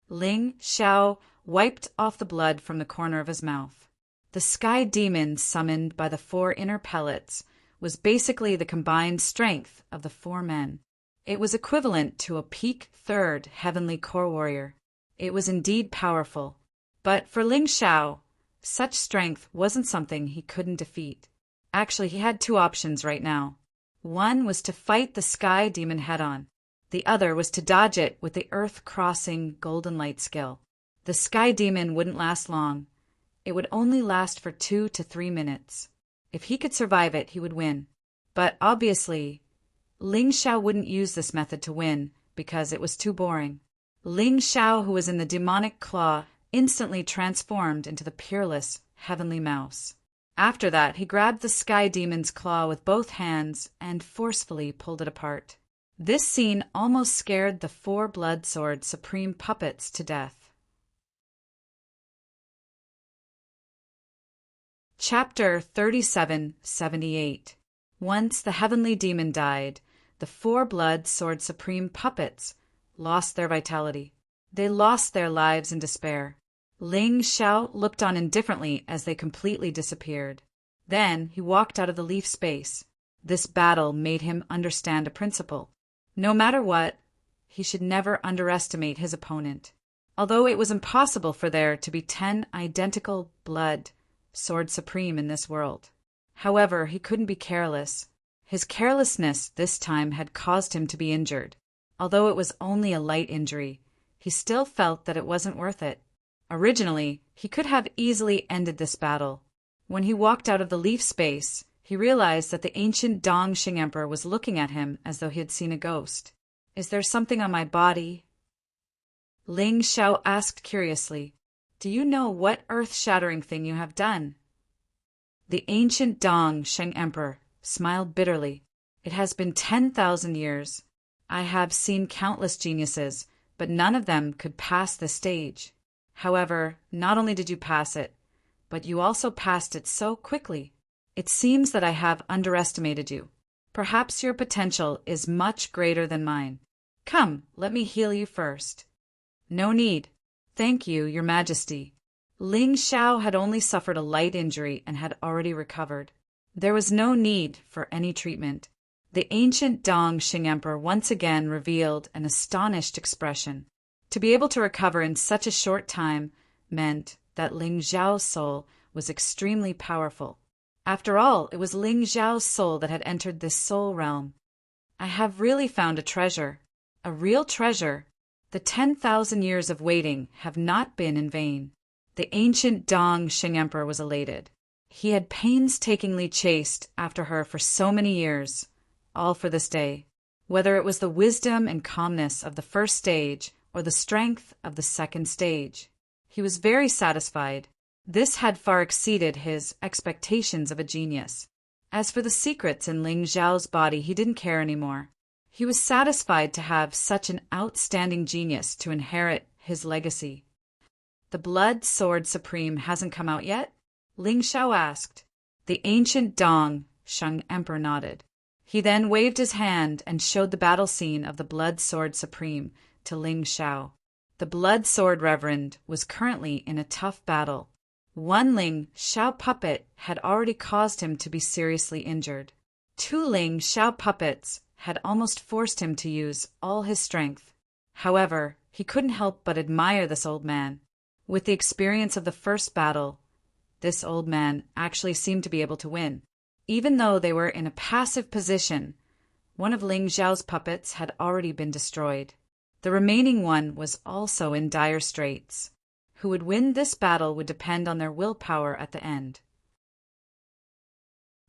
Ling Xiao wiped off the blood from the corner of his mouth. The sky demon summoned by the 4 inner pellets was basically the combined strength of the 4 men. It was equivalent to a peak 3rd heavenly core warrior. It was indeed powerful. But for Ling Xiao, such strength wasn't something he couldn't defeat. Actually, he had 2 options right now. One was to fight the sky demon head-on. The other was to dodge it with the earth-crossing golden light skill. The sky demon wouldn't last long. It would only last for 2 to 3 minutes. If he could survive it, he would win. But obviously, Ling Xiao wouldn't use this method to win because it was too boring. Ling Xiao, who was in the demonic claw, instantly transformed into the peerless heavenly mouse. After that, he grabbed the sky demon's claw with both hands and forcefully pulled it apart. This scene almost scared the 4 blood sword supreme puppets to death. Chapter 3778. Once the heavenly demon died, the 4 blood sword supreme puppets lost their vitality. They lost their lives in despair. Ling Xiao looked on indifferently as they completely disappeared. Then he walked out of the leaf space. This battle made him understand a principle. No matter what, he should never underestimate his opponent. Although it was impossible for there to be 10 identical blood sword supreme in this world. However, he couldn't be careless. His carelessness this time had caused him to be injured. Although it was only a light injury, he still felt that it wasn't worth it. Originally, he could have easily ended this battle. When he walked out of the leaf space, he realized that the ancient Dong Xing Emperor was looking at him as though he had seen a ghost. "Is there something on my body?" Ling Xiao asked curiously. "Do you know what earth-shattering thing you have done?" The ancient Dong Xing Emperor smiled bitterly. "It has been 10,000 years. I have seen countless geniuses, but none of them could pass this stage. However, not only did you pass it, but you also passed it so quickly. It seems that I have underestimated you. Perhaps your potential is much greater than mine. Come, let me heal you first." "No need. Thank you, Your Majesty." Ling Xiao had only suffered a light injury and had already recovered. There was no need for any treatment. The ancient Dong Xing Emperor once again revealed an astonished expression. To be able to recover in such a short time meant that Ling Xiao's soul was extremely powerful. After all, it was Ling Xiao's soul that had entered this soul realm. "I have really found a treasure. A real treasure. The 10,000 years of waiting have not been in vain." The ancient Dong Xing Emperor was elated. He had painstakingly chased after her for so many years, all for this day. Whether it was the wisdom and calmness of the first stage or the strength of the second stage, he was very satisfied. This had far exceeded his expectations of a genius. As for the secrets in Ling Xiao's body, he didn't care anymore. He was satisfied to have such an outstanding genius to inherit his legacy. "The Blood Sword Supreme hasn't come out yet?" Ling Xiao asked. The ancient Dong Xing Emperor nodded. He then waved his hand and showed the battle scene of the Blood Sword Supreme to Ling Xiao. The Blood Sword Reverend was currently in a tough battle. One Ling Xiao puppet had already caused him to be seriously injured. 2 Ling Xiao puppets had almost forced him to use all his strength. However, he couldn't help but admire this old man. With the experience of the first battle, this old man actually seemed to be able to win. Even though they were in a passive position, one of Ling Xiao's puppets had already been destroyed. The remaining one was also in dire straits. Who would win this battle would depend on their willpower at the end.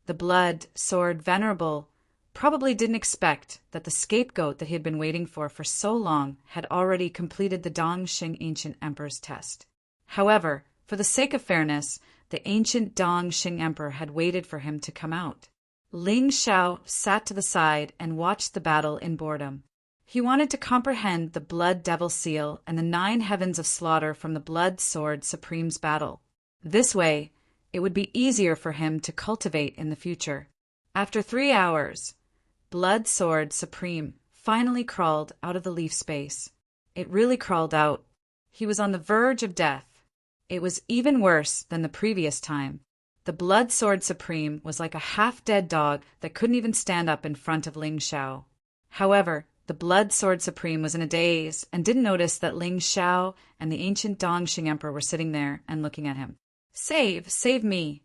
The Blood Sword Venerable probably didn't expect that the scapegoat that he had been waiting for so long had already completed the Dong Xing Ancient Emperor's test. However, for the sake of fairness, the ancient Dong Xing Emperor had waited for him to come out. Ling Xiao sat to the side and watched the battle in boredom. He wanted to comprehend the Blood Devil Seal and the 9 heavens of slaughter from the Blood Sword Supreme's battle. This way, it would be easier for him to cultivate in the future. After 3 hours, Blood Sword Supreme finally crawled out of the leaf space. It really crawled out. He was on the verge of death. It was even worse than the previous time. The Blood Sword Supreme was like a half-dead dog that couldn't even stand up in front of Ling Xiao. However, the Blood Sword Supreme was in a daze and didn't notice that Ling Xiao and the ancient Dongxing Emperor were sitting there and looking at him. Save me.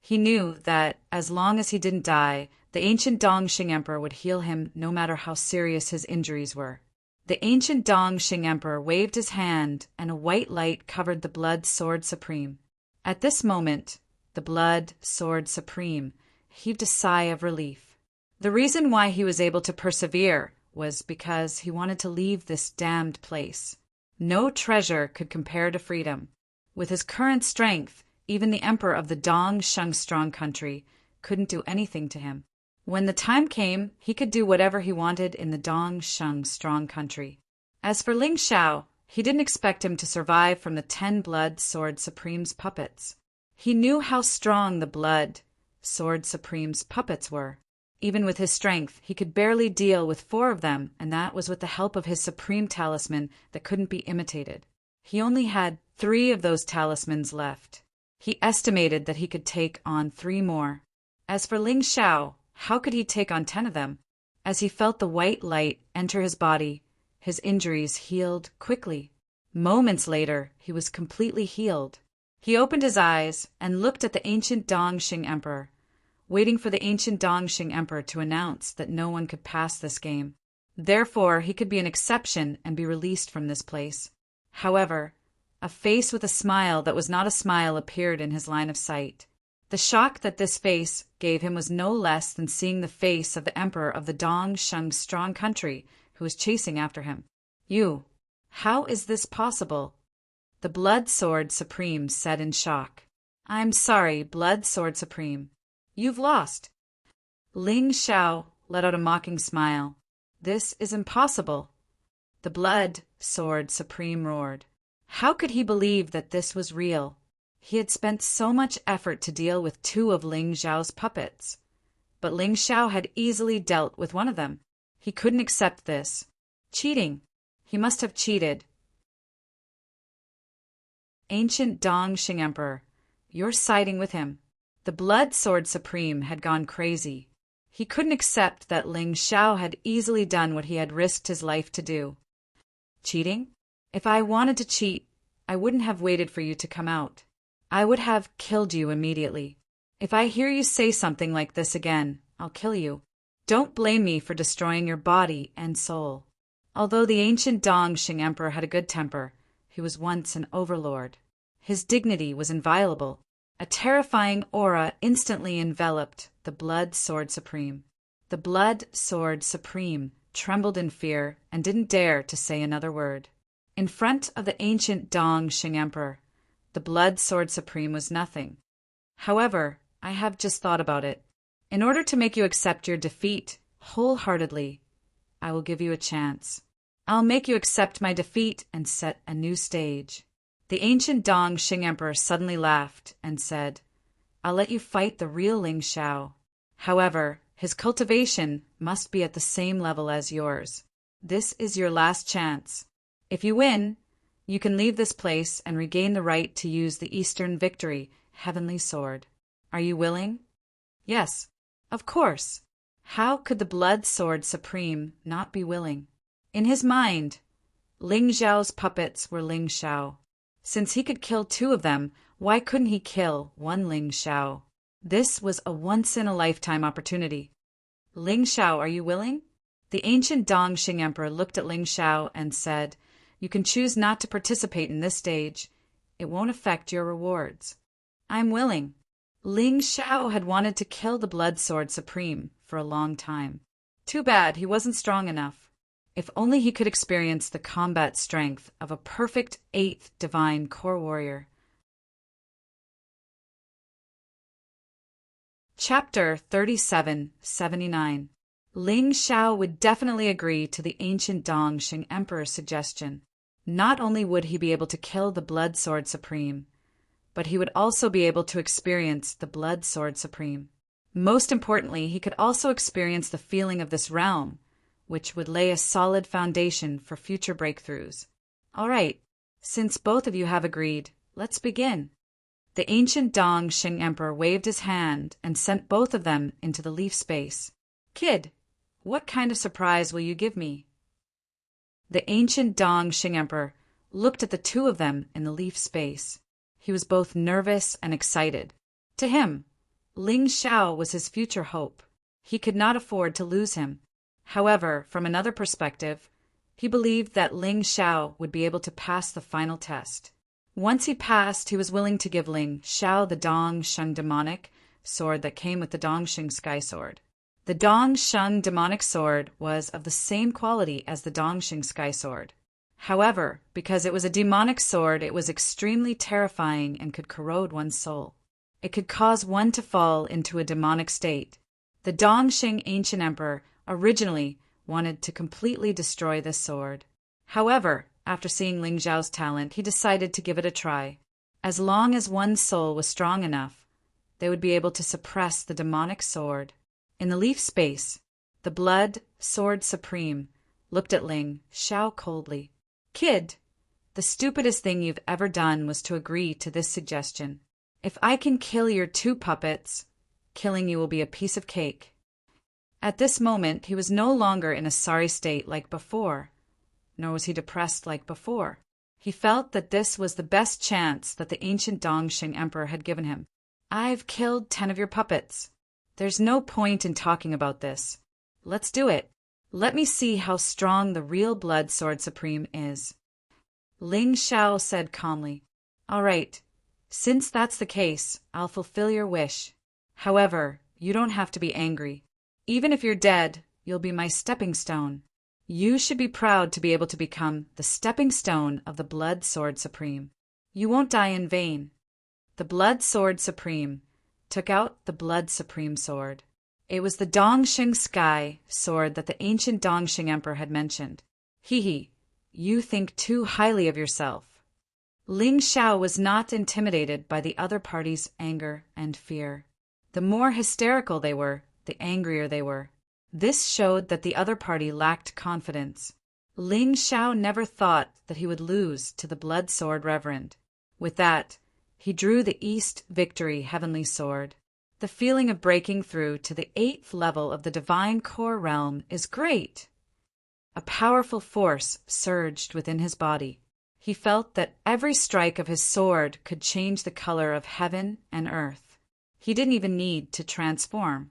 He knew that as long as he didn't die, the ancient Dongxing Emperor would heal him no matter how serious his injuries were. The ancient Dongxing Emperor waved his hand, and a white light covered the Blood Sword Supreme. At this moment, the Blood Sword Supreme heaved a sigh of relief. The reason why he was able to persevere was because he wanted to leave this damned place. No treasure could compare to freedom. With his current strength, even the emperor of the Dongxing Strong Country couldn't do anything to him. When the time came, he could do whatever he wanted in the Dongxing Strong Country. As for Ling Xiao, he didn't expect him to survive from the 10 Blood Sword Supreme's puppets. He knew how strong the Blood Sword Supreme's puppets were. Even with his strength, he could barely deal with 4 of them, and that was with the help of his supreme talisman that couldn't be imitated. He only had 3 of those talismans left. He estimated that he could take on 3 more. As for Ling Xiao, how could he take on 10 of them? As he felt the white light enter his body, his injuries healed quickly. Moments later, he was completely healed. He opened his eyes and looked at the ancient Dongxing Emperor, waiting for the ancient Dongxing Emperor to announce that no one could pass this game. Therefore, he could be an exception and be released from this place. However, a face with a smile that was not a smile appeared in his line of sight. The shock that this face gave him was no less than seeing the face of the emperor of the Dongxing Strong Country, who was chasing after him. "You, how is this possible?" The Blood Sword Supreme said in shock. "I'm sorry, Blood Sword Supreme. You've lost." Ling Xiao let out a mocking smile. "This is impossible." The Blood Sword Supreme roared. How could he believe that this was real? He had spent so much effort to deal with 2 of Ling Xiao's puppets, but Ling Xiao had easily dealt with 1 of them. He couldn't accept this. Cheating. He must have cheated. Ancient Dongxing Emperor, you're siding with him. The Blood Sword Supreme had gone crazy. He couldn't accept that Ling Xiao had easily done what he had risked his life to do. Cheating? If I wanted to cheat, I wouldn't have waited for you to come out. I would have killed you immediately. If I hear you say something like this again, I'll kill you. Don't blame me for destroying your body and soul. Although the ancient Dongxing Emperor had a good temper, he was once an overlord. His dignity was inviolable. A terrifying aura instantly enveloped the Blood Sword Supreme. The Blood Sword Supreme trembled in fear and didn't dare to say another word. In front of the ancient Dongxing Emperor, the Blood Sword Supreme was nothing. However, I have just thought about it. In order to make you accept your defeat wholeheartedly, I will give you a chance. I'll make you accept my defeat and set a new stage. The ancient Dongxing Emperor suddenly laughed and said, I'll let you fight the real Ling Xiao. However, his cultivation must be at the same level as yours. This is your last chance. If you win, you can leave this place and regain the right to use the Eastern Victory Heavenly Sword. Are you willing? Yes, of course. How could the Blood Sword Supreme not be willing? In his mind, Ling Xiao's puppets were Ling Xiao. Since he could kill 2 of them, why couldn't he kill 1 Ling Xiao? This was a once-in-a-lifetime opportunity. Ling Xiao, are you willing? The ancient Dongxing Emperor looked at Ling Xiao and said, You can choose not to participate in this stage. It won't affect your rewards. I'm willing. Ling Xiao had wanted to kill the Blood Sword Supreme for a long time. Too bad he wasn't strong enough. If only he could experience the combat strength of a perfect 8th divine core warrior. Chapter 3779. Ling Xiao would definitely agree to the ancient Dongxing Emperor's suggestion. Not only would he be able to kill the Blood Sword Supreme, but he would also be able to experience the Blood Sword Supreme. Most importantly, he could also experience the feeling of this realm, which would lay a solid foundation for future breakthroughs. All right, since both of you have agreed, let's begin. The ancient Dong Xing Emperor waved his hand and sent both of them into the leaf space. Kid, what kind of surprise will you give me? The ancient Dong Xing Emperor looked at the two of them in the leaf space. He was both nervous and excited. To him, Ling Xiao was his future hope. He could not afford to lose him. However, from another perspective, he believed that Ling Xiao would be able to pass the final test. Once he passed, he was willing to give Ling Xiao the Dong Sheng demonic sword that came with the Dongxing Sky Sword. The Dong Sheng demonic sword was of the same quality as the Dongxing Sky Sword. However, because it was a demonic sword, it was extremely terrifying and could corrode one's soul. It could cause one to fall into a demonic state. The Dongxing Ancient Emperor originally wanted to completely destroy this sword. However, after seeing Ling Xiao's talent, he decided to give it a try. As long as one's soul was strong enough, they would be able to suppress the demonic sword. In the leaf space, the Blood Sword Supreme looked at Ling Xiao coldly. Kid, the stupidest thing you've ever done was to agree to this suggestion. If I can kill your two puppets, killing you will be a piece of cake. At this moment, he was no longer in a sorry state like before, nor was he depressed like before. He felt that this was the best chance that the ancient Dongxing Emperor had given him. I've killed 10 of your puppets. There's no point in talking about this. Let's do it. Let me see how strong the real Blood Sword Supreme is. Ling Xiao said calmly. All right. Since that's the case, I'll fulfill your wish. However, you don't have to be angry. Even if you're dead, you'll be my stepping stone. You should be proud to be able to become the stepping stone of the Blood Sword Supreme. You won't die in vain. The Blood Sword Supreme took out the Blood Supreme sword. It was the Dongxing Sky sword that the ancient Dongxing Emperor had mentioned. Hee, you think too highly of yourself. Ling Xiao was not intimidated by the other party's anger and fear. The more hysterical they were, the angrier they were. This showed that the other party lacked confidence. Ling Xiao never thought that he would lose to the Blood Sword Reverend. With that, he drew the East Victory Heavenly Sword. The feeling of breaking through to the 8th level of the Divine Core Realm is great. A powerful force surged within his body. He felt that every strike of his sword could change the color of heaven and earth. He didn't even need to transform.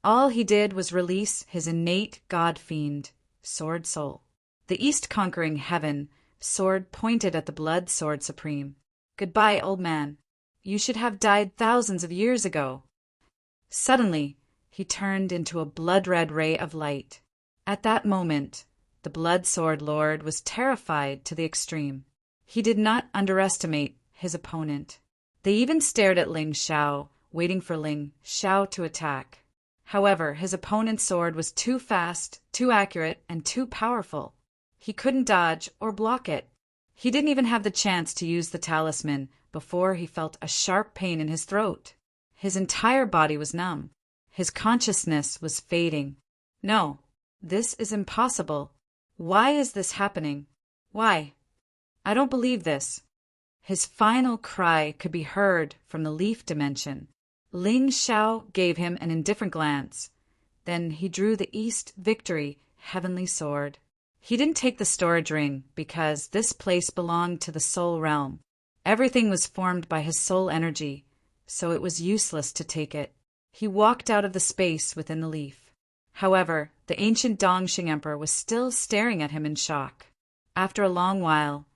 All he did was release his innate God-fiend, Sword Soul. The East-conquering heaven sword pointed at the Blood Sword Supreme. Goodbye, old man. You should have died thousands of years ago. Suddenly, he turned into a blood-red ray of light. At that moment, the Blood Sword Lord was terrified to the extreme. He did not underestimate his opponent. They even stared at Ling Xiao, waiting for Ling Xiao to attack. However, his opponent's sword was too fast, too accurate, and too powerful. He couldn't dodge or block it. He didn't even have the chance to use the talisman before he felt a sharp pain in his throat. His entire body was numb. His consciousness was fading. No, this is impossible. Why is this happening? Why? I don't believe this. His final cry could be heard from the leaf dimension. Ling Xiao gave him an indifferent glance. Then he drew the East Victory Heavenly Sword. He didn't take the storage ring because this place belonged to the soul realm. Everything was formed by his soul energy, so it was useless to take it. He walked out of the space within the leaf. However, the ancient Dongxing Emperor was still staring at him in shock. After a long while,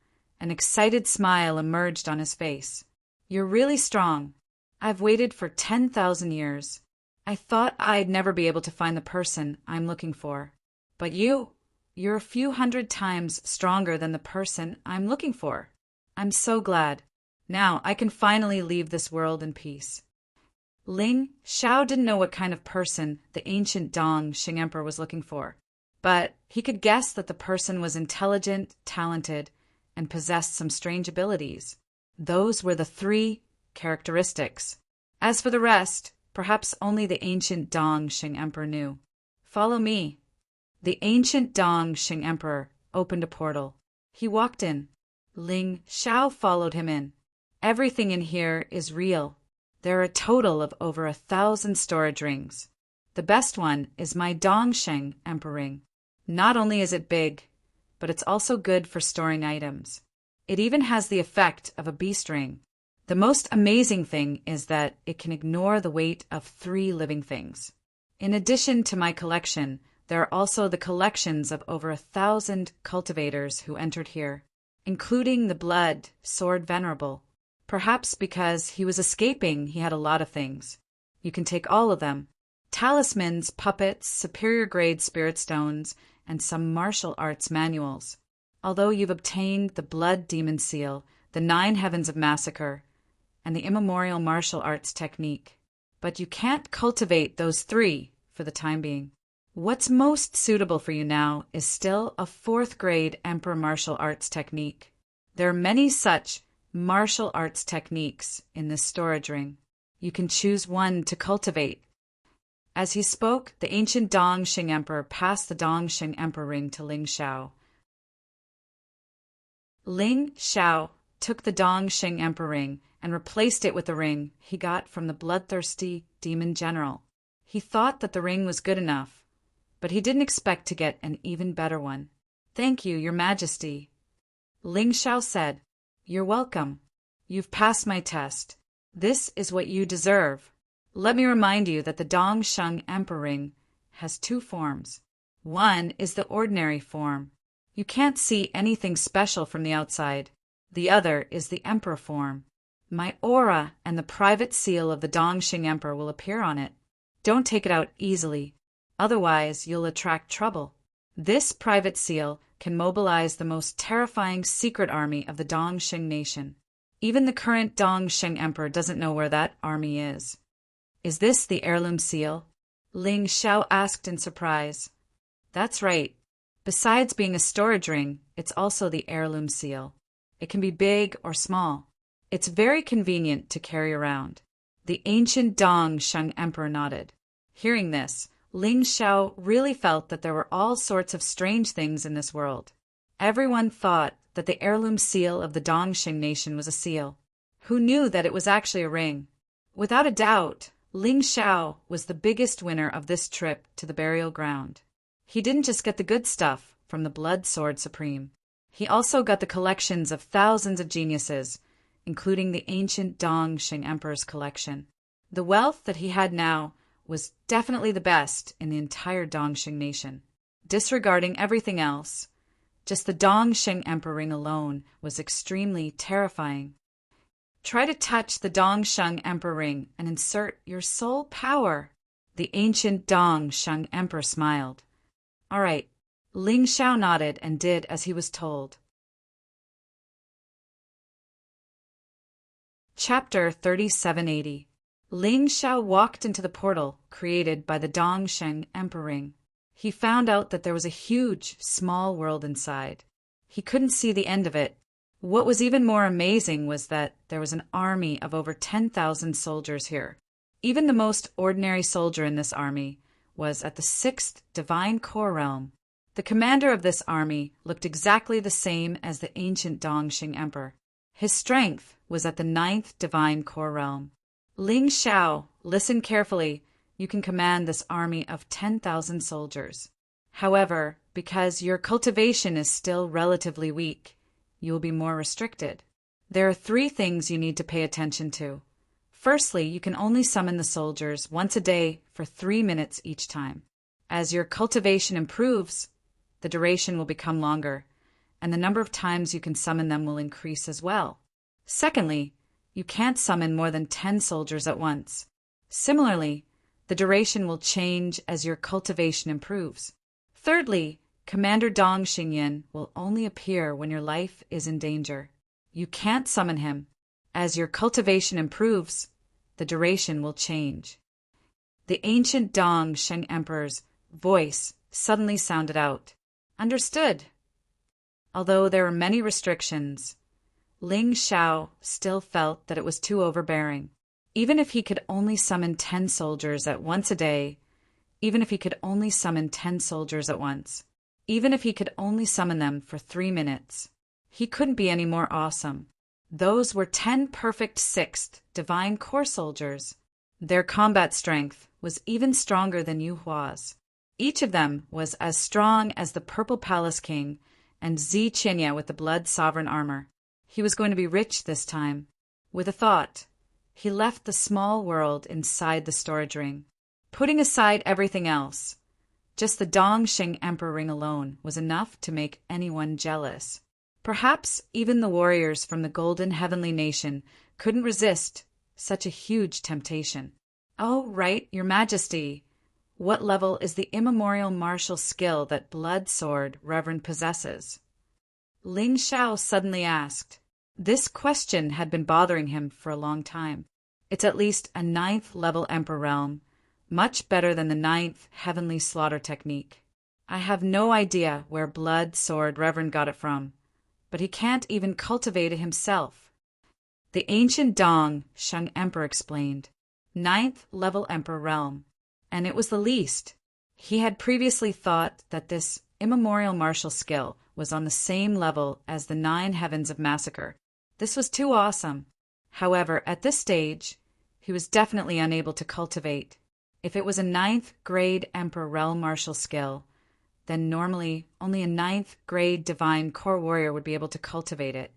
an excited smile emerged on his face. You're really strong. I've waited for 10,000 years. I thought I'd never be able to find the person I'm looking for. But you're a few hundred times stronger than the person I'm looking for. I'm so glad. Now I can finally leave this world in peace. Ling Xiao didn't know what kind of person the ancient Dongxing Emperor was looking for, but he could guess that the person was intelligent, talented, and possessed some strange abilities. Those were the 3 characteristics. As for the rest, perhaps only the ancient Dongxing Emperor knew. Follow me. The ancient Dongxing Emperor opened a portal. He walked in. Ling Xiao followed him in. Everything in here is real. There are a total of over 1,000 storage rings. The best one is my Dongxing Emperor ring. Not only is it big, but it's also good for storing items. It even has the effect of a beast ring. The most amazing thing is that it can ignore the weight of 3 living things. In addition to my collection, there are also the collections of over 1,000 cultivators who entered here, including the Blood Sword Venerable. Perhaps because he was escaping, he had a lot of things. You can take all of them. Talismans, puppets, superior-grade spirit stones, and some martial arts manuals. Although you've obtained the Blood Demon Seal, the 9 Heavens of Massacre, and the immemorial martial arts technique. But you can't cultivate those 3 for the time being. What's most suitable for you now is still a 4th grade Emperor martial arts technique. There are many such martial arts techniques in this storage ring. You can choose one to cultivate. As he spoke, the ancient Dongxing Emperor passed the Dongxing Emperor ring to Ling Xiao. Ling Xiao took the Dongxing Emperor ring and replaced it with the ring he got from the bloodthirsty demon general. He thought that the ring was good enough, but he didn't expect to get an even better one. "Thank you, Your Majesty." Ling Xiao said, "You're welcome. You've passed my test. This is what you deserve. Let me remind you that the Dongxing Emperor ring has 2 forms. One is the ordinary form. You can't see anything special from the outside. The other is the Emperor form. My aura and the private seal of the Dongxing Emperor will appear on it. Don't take it out easily, otherwise you'll attract trouble. This private seal can mobilize the most terrifying secret army of the Dongxing nation. Even the current Dongxing Emperor doesn't know where that army is." "Is this the heirloom seal?" Ling Xiao asked in surprise. "That's right. Besides being a storage ring, it's also the heirloom seal. It can be big or small. It's very convenient to carry around." The ancient Dongxing Emperor nodded. Hearing this, Ling Xiao really felt that there were all sorts of strange things in this world. Everyone thought that the heirloom seal of the Dongxing nation was a seal. Who knew that it was actually a ring? Without a doubt, Ling Xiao was the biggest winner of this trip to the burial ground. He didn't just get the good stuff from the Blood Sword Supreme. He also got the collections of thousands of geniuses, including the ancient Dongxing Emperor's collection. The wealth that he had now was definitely the best in the entire Dongxing nation. Disregarding everything else, just the Dongxing Emperor ring alone was extremely terrifying. Try to touch the Dongxing Emperor ring and insert your soul power. The ancient Dongxing Emperor smiled. All right. Ling Xiao nodded and did as he was told. Chapter 3780. Ling Xiao walked into the portal created by the Dongxing Emperor ring. He found out that there was a huge, small world inside. He couldn't see the end of it. What was even more amazing was that there was an army of over 10,000 soldiers here. Even the most ordinary soldier in this army was at the 6th Divine Core Realm. The commander of this army looked exactly the same as the ancient Dongxing Emperor. His strength was at the 9th Divine Core Realm. Ling Xiao, listen carefully. You can command this army of 10,000 soldiers. However, because your cultivation is still relatively weak, you will be more restricted. There are 3 things you need to pay attention to. Firstly, you can only summon the soldiers once a day for 3 minutes each time. As your cultivation improves, the duration will become longer, and the number of times you can summon them will increase as well. Secondly, you can't summon more than 10 soldiers at once. Similarly, the duration will change as your cultivation improves. Thirdly, Commander Dong Xingyan will only appear when your life is in danger. You can't summon him. As your cultivation improves, the duration will change. The ancient Dong Sheng Emperor's voice suddenly sounded out. Understood. Although there were many restrictions, Ling Xiao still felt that it was too overbearing. Even if he could only summon 10 soldiers at once a day, even if he could only summon 10 soldiers at once, even if he could only summon them for 3 minutes, he couldn't be any more awesome. Those were 10 perfect 6th divine core soldiers. Their combat strength was even stronger than Yu Hua's. Each of them was as strong as the Purple Palace King and Zi Qinya with the Blood Sovereign armor. He was going to be rich this time. With a thought, he left the small world inside the storage ring. Putting aside everything else, just the Dongxing Emperor ring alone was enough to make anyone jealous. Perhaps even the warriors from the Golden Heavenly Nation couldn't resist such a huge temptation. Oh, right, Your Majesty. What level is the immemorial martial skill that Blood Sword Reverend possesses? Ling Xiao suddenly asked. This question had been bothering him for a long time. It's at least a 9th level Emperor realm, much better than the 9th Heavenly Slaughter technique. I have no idea where Blood Sword Reverend got it from, but he can't even cultivate it himself. The ancient Dong Sheng Emperor explained. 9th level Emperor realm, and it was the least. He had previously thought that this immemorial martial skill was on the same level as the 9 heavens of massacre. This was too awesome. However, at this stage, he was definitely unable to cultivate. If it was a 9th grade Emperor realm martial skill, then normally only a 9th grade divine core warrior would be able to cultivate it.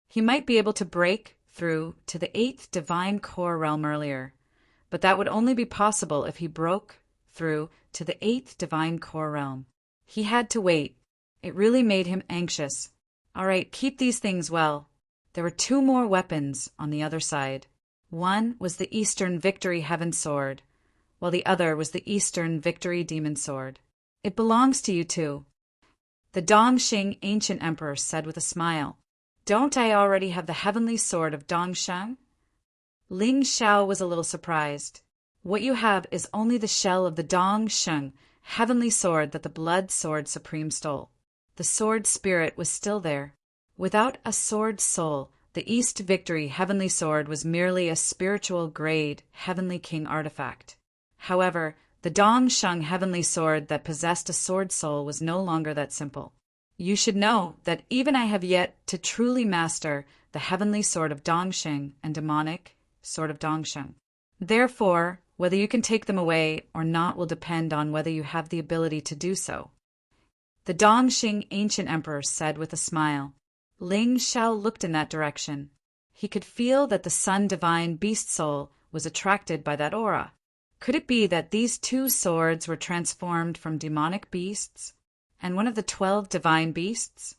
He might be able to break through to the 8th divine core realm earlier, but that would only be possible if he broke through to the 8th divine core realm. He had to wait. It really made him anxious. All right, keep these things well. There were 2 more weapons on the other side. One was the Eastern Victory Heaven Sword, while the other was the Eastern Victory Demon Sword. It belongs to you two. The Dongxing Ancient Emperor said with a smile. Don't I already have the Heavenly Sword of Dongsheng? Ling Xiao was a little surprised. What you have is only the shell of the Dongsheng Heavenly Sword that the Blood Sword Supreme stole. The sword spirit was still there. Without a sword soul, the East Victory Heavenly Sword was merely a spiritual grade Heavenly King artifact. However, the Dongsheng Heavenly Sword that possessed a sword soul was no longer that simple. You should know that even I have yet to truly master the Heavenly Sword of Dongxing and Demonic Sword of Dongsheng. Therefore, whether you can take them away or not will depend on whether you have the ability to do so. The Dongxing Ancient Emperor said with a smile. Ling Xiao looked in that direction. He could feel that the Sun Divine Beast Soul was attracted by that aura. Could it be that these 2 swords were transformed from demonic beasts and one of the 12 divine beasts?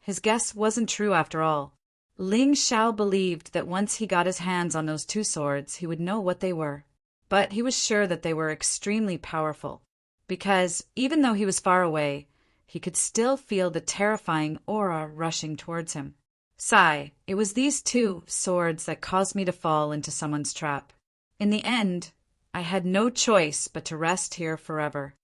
His guess wasn't true after all. Ling Xiao believed that once he got his hands on those 2 swords, he would know what they were. But he was sure that they were extremely powerful, because even though he was far away, he could still feel the terrifying aura rushing towards him. Sigh, it was these 2 swords that caused me to fall into someone's trap. In the end, I had no choice but to rest here forever.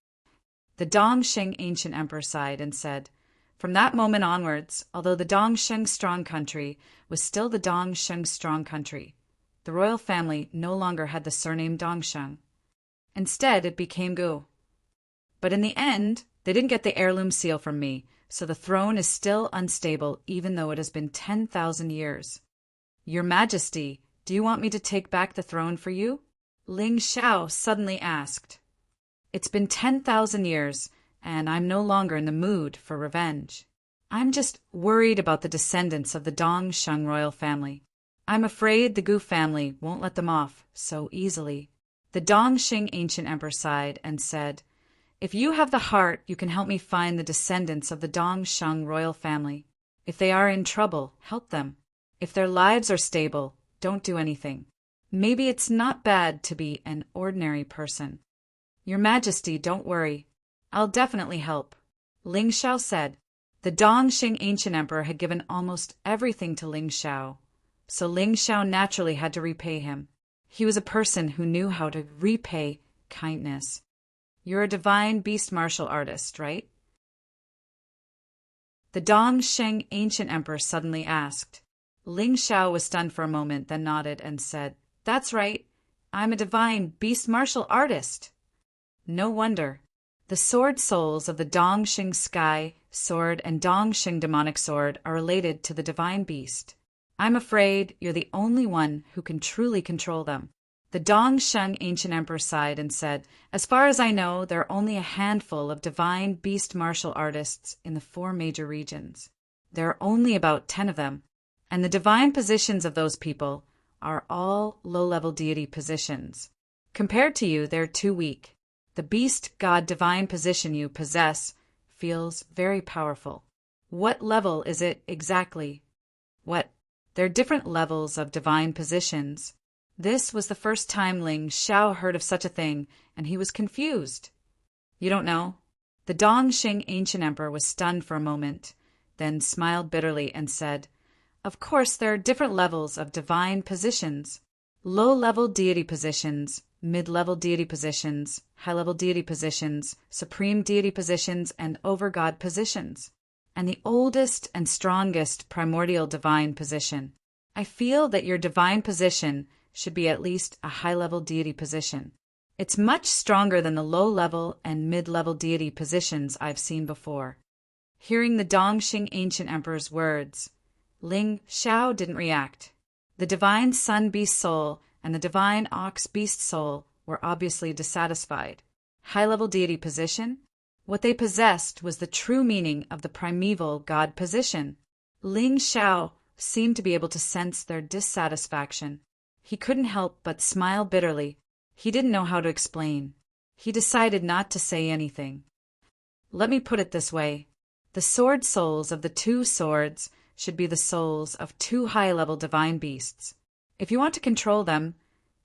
The Dongxing Ancient Emperor sighed and said, from that moment onwards, although the Dongsheng Strong Country was still the Dongsheng Strong Country, the royal family no longer had the surname Dongsheng. Instead, it became Gu. But in the end, they didn't get the heirloom seal from me, so the throne is still unstable even though it has been 10,000 years. Your Majesty, do you want me to take back the throne for you? Ling Xiao suddenly asked. It's been 10,000 years, and I'm no longer in the mood for revenge. I'm just worried about the descendants of the Dongsheng royal family. I'm afraid the Gu family won't let them off so easily. The Dongxing Ancient Emperor sighed and said, if you have the heart, you can help me find the descendants of the Dongsheng royal family. If they are in trouble, help them. If their lives are stable, don't do anything. Maybe it's not bad to be an ordinary person. Your Majesty, don't worry. I'll definitely help. Ling Xiao said. The Dongxing Ancient Emperor had given almost everything to Ling Xiao, so Ling Xiao naturally had to repay him. He was a person who knew how to repay kindness. You're a divine beast martial artist, right? The Dongsheng ancient emperor suddenly asked. Ling Xiao was stunned for a moment, then nodded and said, "That's right. I'm a divine beast martial artist." No wonder. The sword souls of the Dongxing Sky Sword and Dongxing Demonic Sword are related to the divine beast. I'm afraid you're the only one who can truly control them. The Dongsheng ancient emperor sighed and said, "As far as I know, there are only a handful of divine beast martial artists in the 4 major regions. There are only about 10 of them, and the divine positions of those people are all low-level deity positions. Compared to you, they're too weak. The beast god divine position you possess feels very powerful." "What level is it exactly?" "What? There are different levels of divine positions." This was the first time Ling Xiao heard of such a thing, and he was confused. "You don't know?" The Dongxing ancient emperor was stunned for a moment, then smiled bitterly and said, "Of course there are different levels of divine positions. Low-level deity positions, mid-level deity positions, high-level deity positions, supreme deity positions, and over-god positions. And the oldest and strongest primordial divine position. I feel that your divine position should be at least a high-level deity position. It's much stronger than the low-level and mid-level deity positions I've seen before." Hearing the Dongxing ancient emperor's words, Ling Xiao didn't react. The divine sun beast soul and the divine ox beast soul were obviously dissatisfied. High-level deity position? What they possessed was the true meaning of the primeval god position. Ling Xiao seemed to be able to sense their dissatisfaction. He couldn't help but smile bitterly. He didn't know how to explain. He decided not to say anything. "Let me put it this way. The sword souls of the 2 swords should be the souls of 2 high-level divine beasts. If you want to control them,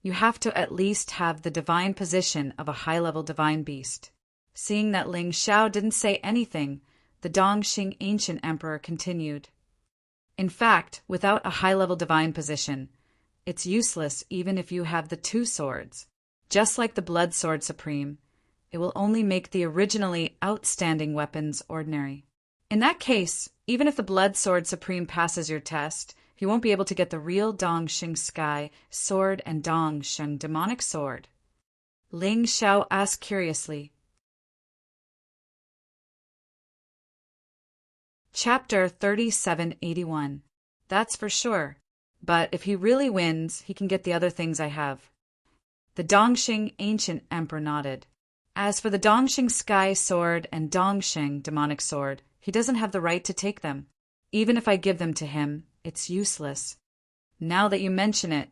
you have to at least have the divine position of a high-level divine beast." Seeing that Ling Xiao didn't say anything, the Dongxing ancient emperor continued. "In fact, without a high-level divine position, it's useless even if you have the 2 swords. Just like the Blood Sword Supreme, it will only make the originally outstanding weapons ordinary. In that case, even if the Blood Sword Supreme passes your test, you won't be able to get the real Dongxing Sky Sword and Dongsheng Demonic Sword." Ling Xiao asked curiously. Chapter 3781. "That's for sure. But if he really wins, he can get the other things I have." The Dongxing ancient emperor nodded. "As for the Dongxing Sky Sword and Dongsheng Demonic Sword, he doesn't have the right to take them. Even if I give them to him, it's useless. Now that you mention it,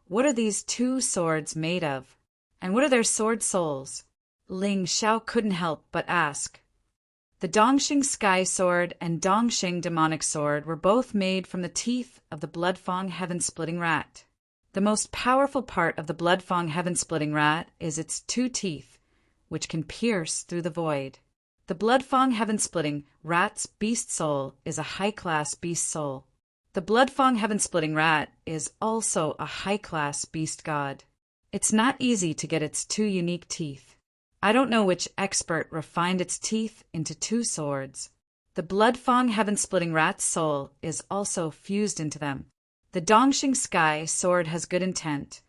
what are these 2 swords made of? And what are their sword souls?" Ling Xiao couldn't help but ask. The Dongxing Sky Sword and Dongxing Demonic Sword were both made from the teeth of the Bloodfang Heaven-Splitting Rat. The most powerful part of the Bloodfang Heaven-Splitting Rat is its 2 teeth, which can pierce through the void. The Bloodfang Heaven-Splitting Rat's beast soul is a high-class beast soul. The Bloodfang Heaven-Splitting Rat is also a high-class beast god. It's not easy to get its 2 unique teeth. I don't know which expert refined its teeth into 2 swords. The Bloodfang Heaven-Splitting Rat's soul is also fused into them. The Dongxing Sky Sword has good intent,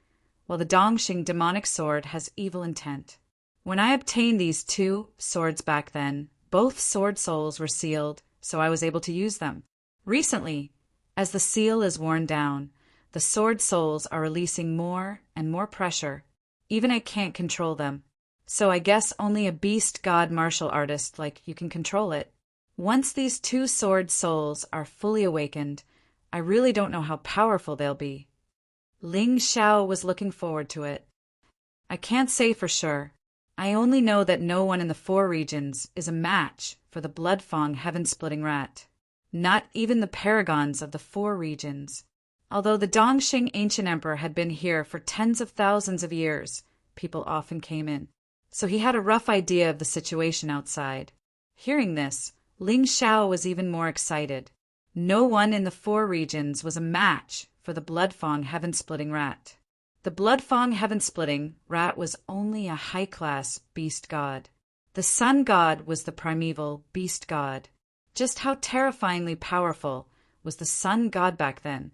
while the Dongxing Demonic Sword has evil intent. When I obtained these 2 swords back then, both sword souls were sealed, so I was able to use them. Recently, as the seal is worn down, the sword souls are releasing more and more pressure. Even I can't control them. So I guess only a beast god martial artist like you can control it. Once these 2 sword souls are fully awakened, I really don't know how powerful they'll be." Ling Xiao was looking forward to it. "I can't say for sure. I only know that no one in the 4 regions is a match for the Bloodfang Heaven-Splitting Rat. Not even the paragons of the 4 regions. Although the Dongxing ancient emperor had been here for tens of thousands of years, people often came in. So he had a rough idea of the situation outside. Hearing this, Ling Xiao was even more excited. No one in the 4 regions was a match for the Bloodfang Heaven-Splitting Rat. The Bloodfang Heaven-Splitting Rat was only a high-class beast god. The sun god was the primeval beast god. just how terrifyingly powerful was the sun god back then.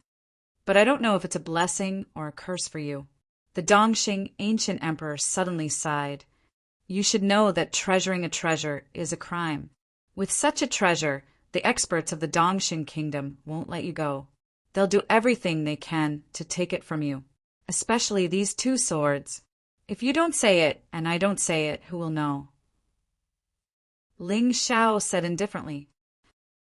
But I don't know if it's a blessing or a curse for you. The Dongxing ancient emperor suddenly sighed. You should know that treasuring a treasure is a crime. With such a treasure, the experts of the Dongxing kingdom won't let you go. They'll do everything they can to take it from you, especially these 2 swords. If you don't say it, and I don't say it, who will know? Ling Xiao said indifferently.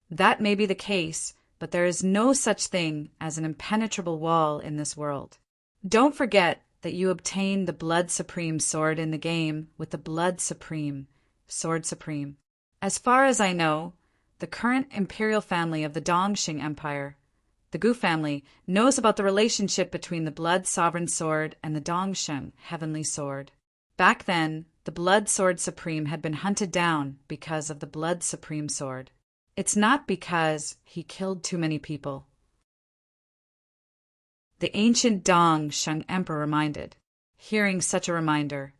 That may be the case, but there is no such thing as an impenetrable wall in this world. Don't forget that you obtained the Blood Supreme sword in the game with the Blood Supreme, Sword Supreme. As far as I know, the current imperial family of the Dongxing Empire, the Gu family, knows about the relationship between the Blood Sovereign Sword and the Dongsheng Heavenly Sword. Back then, the Blood Sword Supreme had been hunted down because of the Blood Supreme Sword. It's not because he killed too many people. The ancient Dongsheng Emperor reminded. Hearing such a reminder,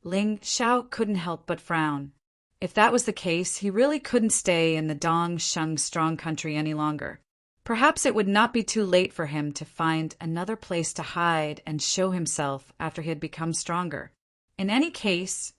Ling Xiao couldn't help but frown. If that was the case, he really couldn't stay in the Dongsheng strong country any longer. Perhaps it would not be too late for him to find another place to hide and show himself after he had become stronger. In any case,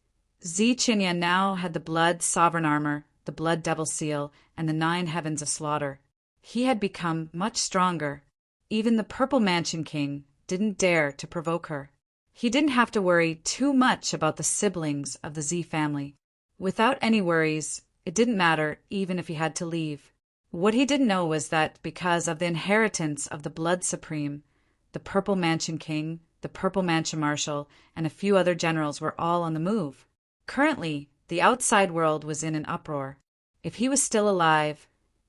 Zi Qinya now had the Blood Sovereign Armor, the Blood Devil Seal, and the 9 Heavens of Slaughter. He had become much stronger. Even the Purple Mansion King didn't dare to provoke her. He didn't have to worry too much about the siblings of the Zi family. Without any worries, it didn't matter even if he had to leave. What he didn't know was that because of the inheritance of the Blood Supreme, the Purple Mansion King, the Purple Mansion Marshal, and a few other generals were all on the move. Currently, the outside world was in an uproar. If he was still alive,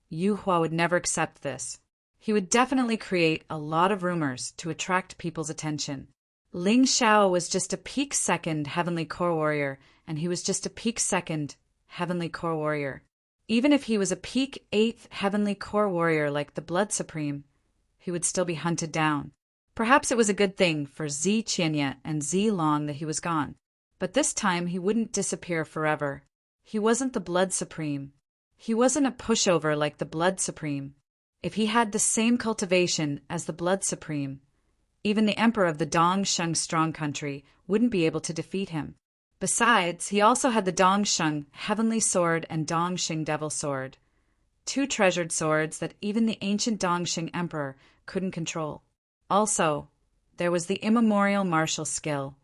Yu Hua would never accept this. He would definitely create a lot of rumors to attract people's attention. Ling Xiao was just a peak second Heavenly Core Warrior, and he was just a peak second Heavenly Core Warrior. Even if he was a peak 8th Heavenly Core Warrior like the Blood Supreme, he would still be hunted down. Perhaps it was a good thing for Zi Qinya and Zi Long that he was gone. But this time he wouldn't disappear forever. He wasn't the Blood Supreme. He wasn't a pushover like the Blood Supreme. If he had the same cultivation as the Blood Supreme, even the Emperor of the Dongsheng Strong Country wouldn't be able to defeat him. Besides, he also had the Dongsheng Heavenly Sword and Dongxing Devil Sword, 2 treasured swords that even the ancient Dongxing Emperor couldn't control. Also, there was the immemorial martial skill,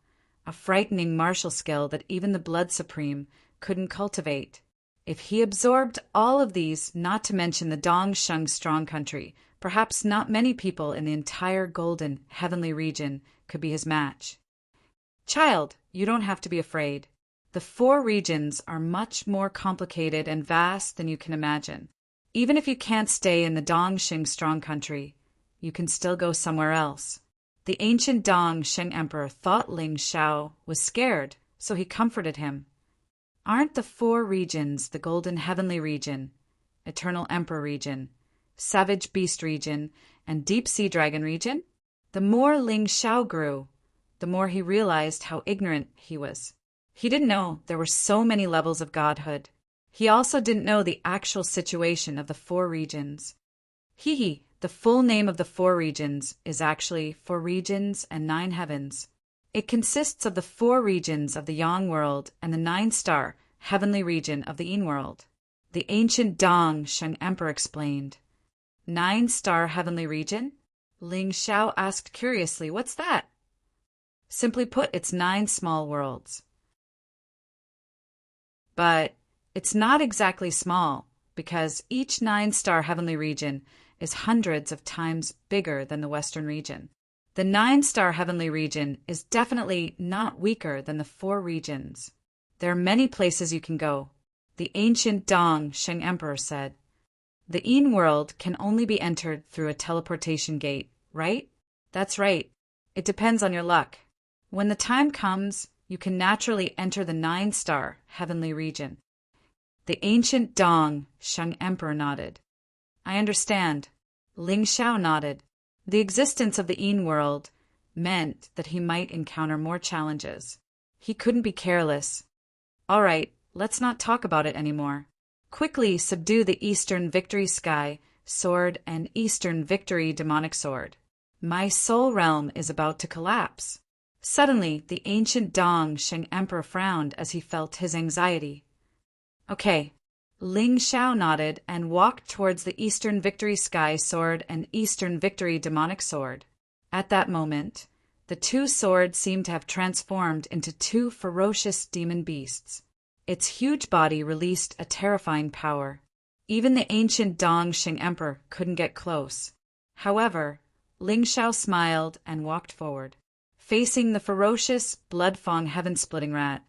a frightening martial skill that even the Blood Supreme couldn't cultivate. If he absorbed all of these, not to mention the Dongsheng Strong Country, perhaps not many people in the entire Golden Heavenly region could be his match. Child, you don't have to be afraid. The 4 regions are much more complicated and vast than you can imagine. Even if you can't stay in the Dongxing Strong Country, you can still go somewhere else. The ancient Dongxing Emperor thought Ling Xiao was scared, so he comforted him. Aren't the 4 regions the Golden Heavenly region, Eternal Emperor region, Savage Beast region, and Deep Sea Dragon region? The more Ling Xiao grew, the more he realized how ignorant he was. He didn't know there were so many levels of godhood. He also didn't know the actual situation of the 4 regions. The full name of the 4 regions is actually 4 regions and 9 heavens. It consists of the 4 regions of the Yang world and the 9-star heavenly region of the Yin world. The ancient Dongsheng Emperor explained. 9-star heavenly region? Ling Xiao asked curiously, what's that? Simply put, it's 9 small worlds. But it's not exactly small, because each 9-star heavenly region is hundreds of times bigger than the Western region. The 9-star heavenly region is definitely not weaker than the 4 regions. There are many places you can go, the ancient Dongsheng Emperor said. The Yin world can only be entered through a teleportation gate, right? That's right. It depends on your luck. When the time comes, you can naturally enter the 9-star heavenly region. The ancient Dongsheng Emperor nodded. I understand. Ling Xiao nodded. The existence of the Yin world meant that he might encounter more challenges. He couldn't be careless. All right, let's not talk about it anymore. Quickly subdue the Eastern Victory Sky Sword and Eastern Victory Demonic Sword. My soul realm is about to collapse. Suddenly, the ancient Dong Sheng Emperor frowned as he felt his anxiety. Okay. Ling Xiao nodded and walked towards the Eastern Victory Sky Sword and Eastern Victory Demonic Sword. At that moment, the two swords seemed to have transformed into two ferocious demon beasts. Its huge body released a terrifying power. Even the ancient Dong Sheng Emperor couldn't get close. However, Ling Xiao smiled and walked forward. Facing the ferocious, blood-fong heaven-splitting rat,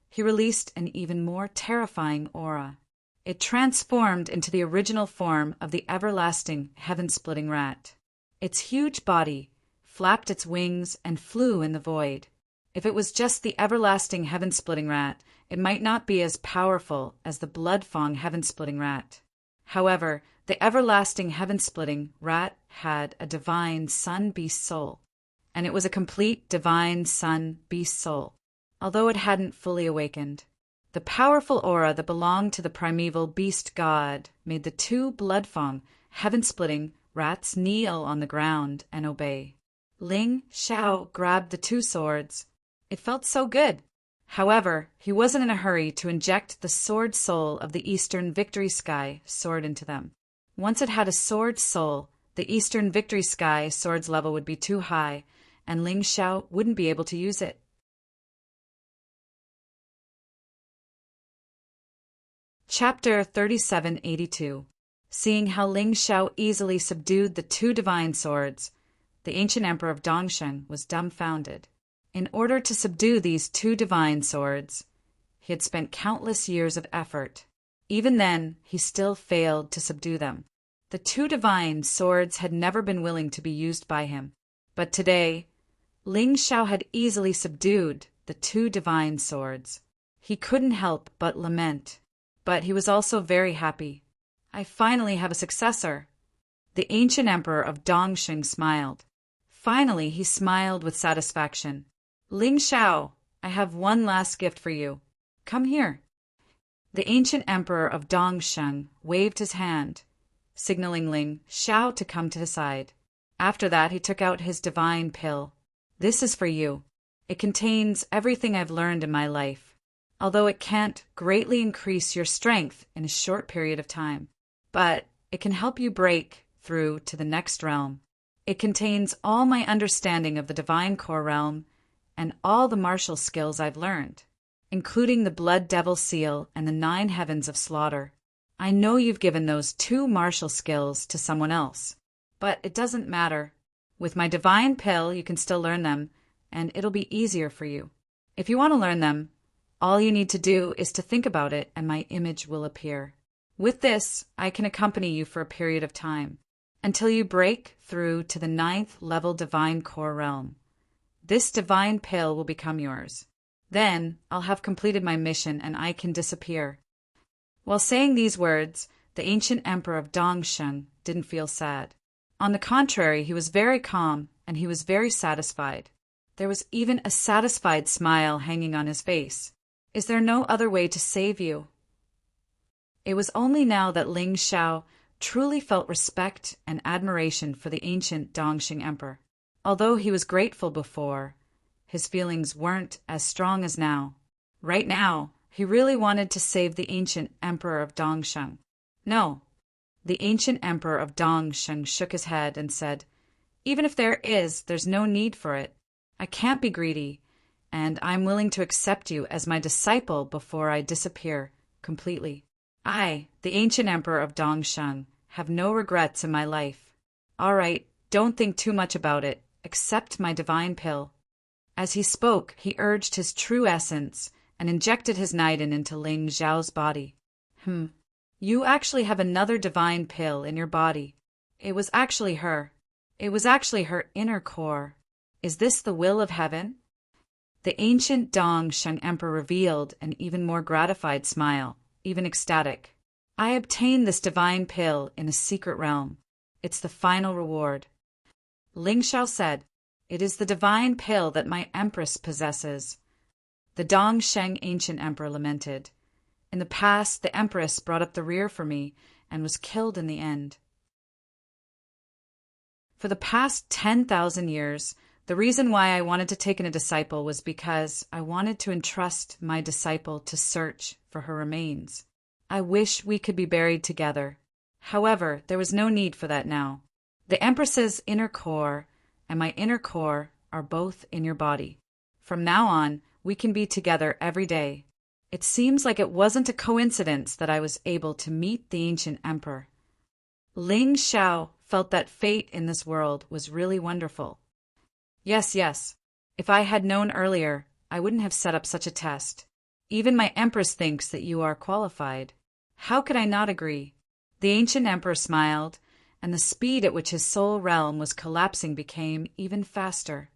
he released an even more terrifying aura. It transformed into the original form of the everlasting heaven-splitting rat. Its huge body flapped its wings and flew in the void. If it was just the everlasting heaven-splitting rat, it might not be as powerful as the blood-fong heaven-splitting rat. However, the everlasting heaven-splitting rat had a divine sun-beast soul, and it was a complete divine sun-beast soul, although it hadn't fully awakened. The powerful aura that belonged to the primeval beast god made the two blood-fong, heaven-splitting rats kneel on the ground and obey. Ling Xiao grabbed the two swords. It felt so good. However, he wasn't in a hurry to inject the sword soul of the Eastern Victory Sky sword into them. Once it had a sword soul, the Eastern Victory Sky sword's level would be too high, and Ling Xiao wouldn't be able to use it. Chapter 3782. Seeing how Ling Xiao easily subdued the two divine swords, the ancient emperor of Dongsheng was dumbfounded. In order to subdue these two divine swords, he had spent countless years of effort. Even then, he still failed to subdue them. The two divine swords had never been willing to be used by him. But today, Ling Xiao had easily subdued the two divine swords. He couldn't help but lament. But he was also very happy. I finally have a successor. The ancient emperor of Dongsheng smiled. Finally, he smiled with satisfaction. Ling Xiao, I have one last gift for you. Come here. The ancient emperor of Dongsheng waved his hand, signaling Ling Xiao to come to his side. After that, he took out his divine pill. This is for you. It contains everything I've learned in my life, although it can't greatly increase your strength in a short period of time. But it can help you break through to the next realm. It contains all my understanding of the divine core realm and all the martial skills I've learned, including the Blood Devil Seal and the 9 Heavens of Slaughter. I know you've given those 2 martial skills to someone else, but it doesn't matter. With my divine pill, you can still learn them, and it'll be easier for you. If you want to learn them, all you need to do is to think about it and my image will appear. With this, I can accompany you for a period of time, until you break through to the 9th level divine core realm. This divine pill will become yours. Then, I'll have completed my mission and I can disappear. While saying these words, the ancient emperor of Dongsheng didn't feel sad. On the contrary, he was very calm and he was very satisfied. There was even a satisfied smile hanging on his face. Is there no other way to save you? It was only now that Ling Xiao truly felt respect and admiration for the ancient Dongsheng emperor. Although he was grateful before, his feelings weren't as strong as now. Right now, he really wanted to save the ancient emperor of Dongsheng. No. The ancient emperor of Dongsheng shook his head and said, Even if there's no need for it. I can't be greedy, and I'm willing to accept you as my disciple before I disappear completely. I, the ancient emperor of Dongsheng, have no regrets in my life. All right, don't think too much about it. Accept my divine pill. As he spoke, he urged his true essence and injected his Naiden into Ling Xiao's body. You actually have another divine pill in your body. It was actually her. It was actually her inner core. Is this the will of heaven? The ancient Dongsheng emperor revealed an even more gratified smile, even ecstatic. I obtained this divine pill in a secret realm. It's the final reward. Ling Xiao said, It is the divine pill that my empress possesses. The Dongsheng ancient emperor lamented. In the past, the Empress brought up the rear for me and was killed in the end. For the past 10,000 years, the reason why I wanted to take in a disciple was because I wanted to entrust my disciple to search for her remains. I wish we could be buried together. However, there was no need for that now. The Empress's inner core and my inner core are both in your body. From now on, we can be together every day. It seems like it wasn't a coincidence that I was able to meet the ancient emperor. Ling Xiao felt that fate in this world was really wonderful. Yes. If I had known earlier, I wouldn't have set up such a test. Even my empress thinks that you are qualified. How could I not agree? The ancient emperor smiled, and the speed at which his soul realm was collapsing became even faster.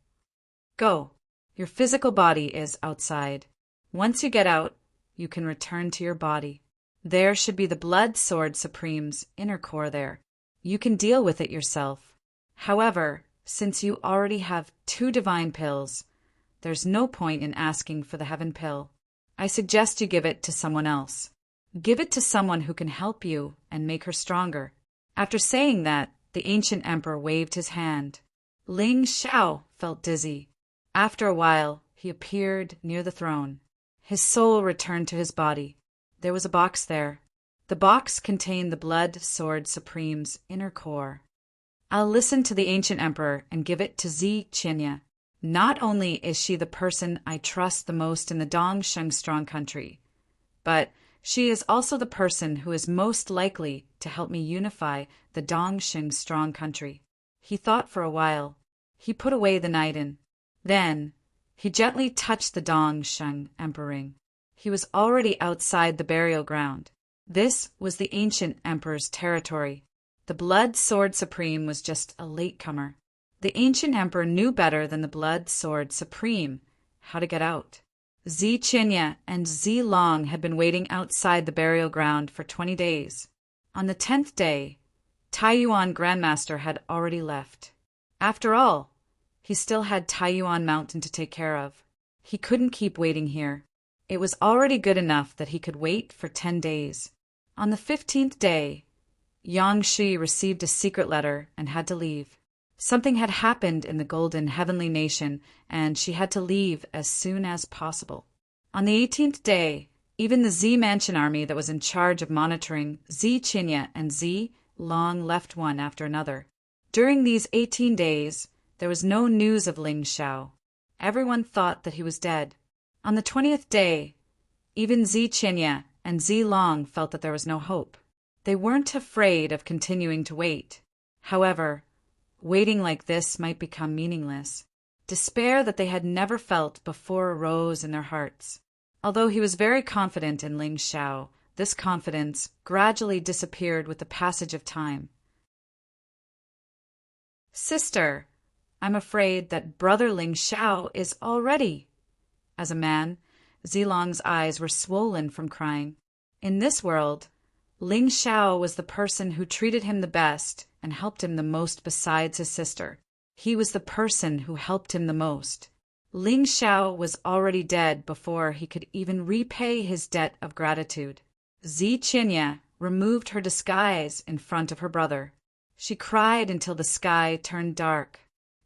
Go. Your physical body is outside. Once you get out, you can return to your body. There should be the Blood Sword Supreme's inner core there. You can deal with it yourself. However, since you already have 2 divine pills, there's no point in asking for the heaven pill. I suggest you give it to someone else. Give it to someone who can help you and make her stronger. After saying that, the ancient emperor waved his hand. Ling Xiao felt dizzy. After a while, he appeared near the throne. His soul returned to his body. There was a box there. The box contained the Blood Sword Supreme's inner core. I'll listen to the ancient emperor and give it to Zi Qinya. Not only is she the person I trust the most in the Dongsheng Strong Country, but she is also the person who is most likely to help me unify the Dongsheng Strong Country. He thought for a while. He put away the Naiden. Then, he gently touched the Dongsheng emperor ring. He was already outside the burial ground. This was the ancient emperor's territory. The Blood Sword Supreme was just a latecomer. The ancient emperor knew better than the Blood Sword Supreme how to get out. Zi Qinya and Zi Long had been waiting outside the burial ground for 20 days. On the 10th day, Taiyuan Grandmaster had already left. After all, he still had Taiyuan Mountain to take care of. He couldn't keep waiting here. It was already good enough that he could wait for 10 days. On the 15th day, Yang Shi received a secret letter and had to leave. Something had happened in the Golden Heavenly Nation, and she had to leave as soon as possible. On the 18th day, even the Zi Mansion army that was in charge of monitoring Zi Qinya and Zi Long left one after another. During these 18 days, there was no news of Ling Xiao. Everyone thought that he was dead. On the 20th day, even Zi Qinya and Zi Long felt that there was no hope. They weren't afraid of continuing to wait. However, waiting like this might become meaningless. Despair that they had never felt before arose in their hearts. Although he was very confident in Ling Xiao, this confidence gradually disappeared with the passage of time. Sister, I'm afraid that brother Ling Xiao is all ready. As a man, Zilong's eyes were swollen from crying. In this world, Ling Xiao was the person who treated him the best and helped him the most besides his sister. He was the person who helped him the most. Ling Xiao was already dead before he could even repay his debt of gratitude. Zi Qinya removed her disguise in front of her brother. She cried until the sky turned dark.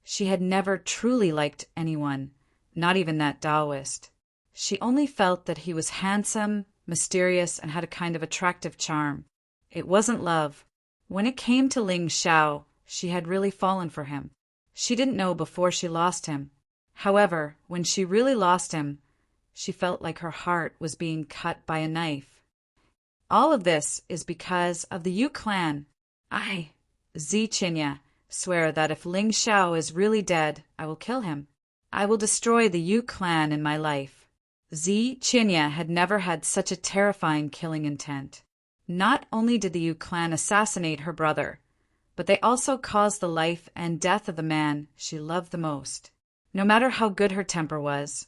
She had never truly liked anyone, not even that Taoist. She only felt that he was handsome, mysterious, and had a kind of attractive charm. It wasn't love. When it came to Ling Xiao, she had really fallen for him. She didn't know before she lost him. However, when she really lost him, she felt like her heart was being cut by a knife. All of this is because of the Yu clan. I, Zi Qinya, swear that if Ling Xiao is really dead, I will kill him. I will destroy the Yu clan in my life. Zi Qinya had never had such a terrifying killing intent. Not only did the Yu clan assassinate her brother, but they also caused the life and death of the man she loved the most. No matter how good her temper was,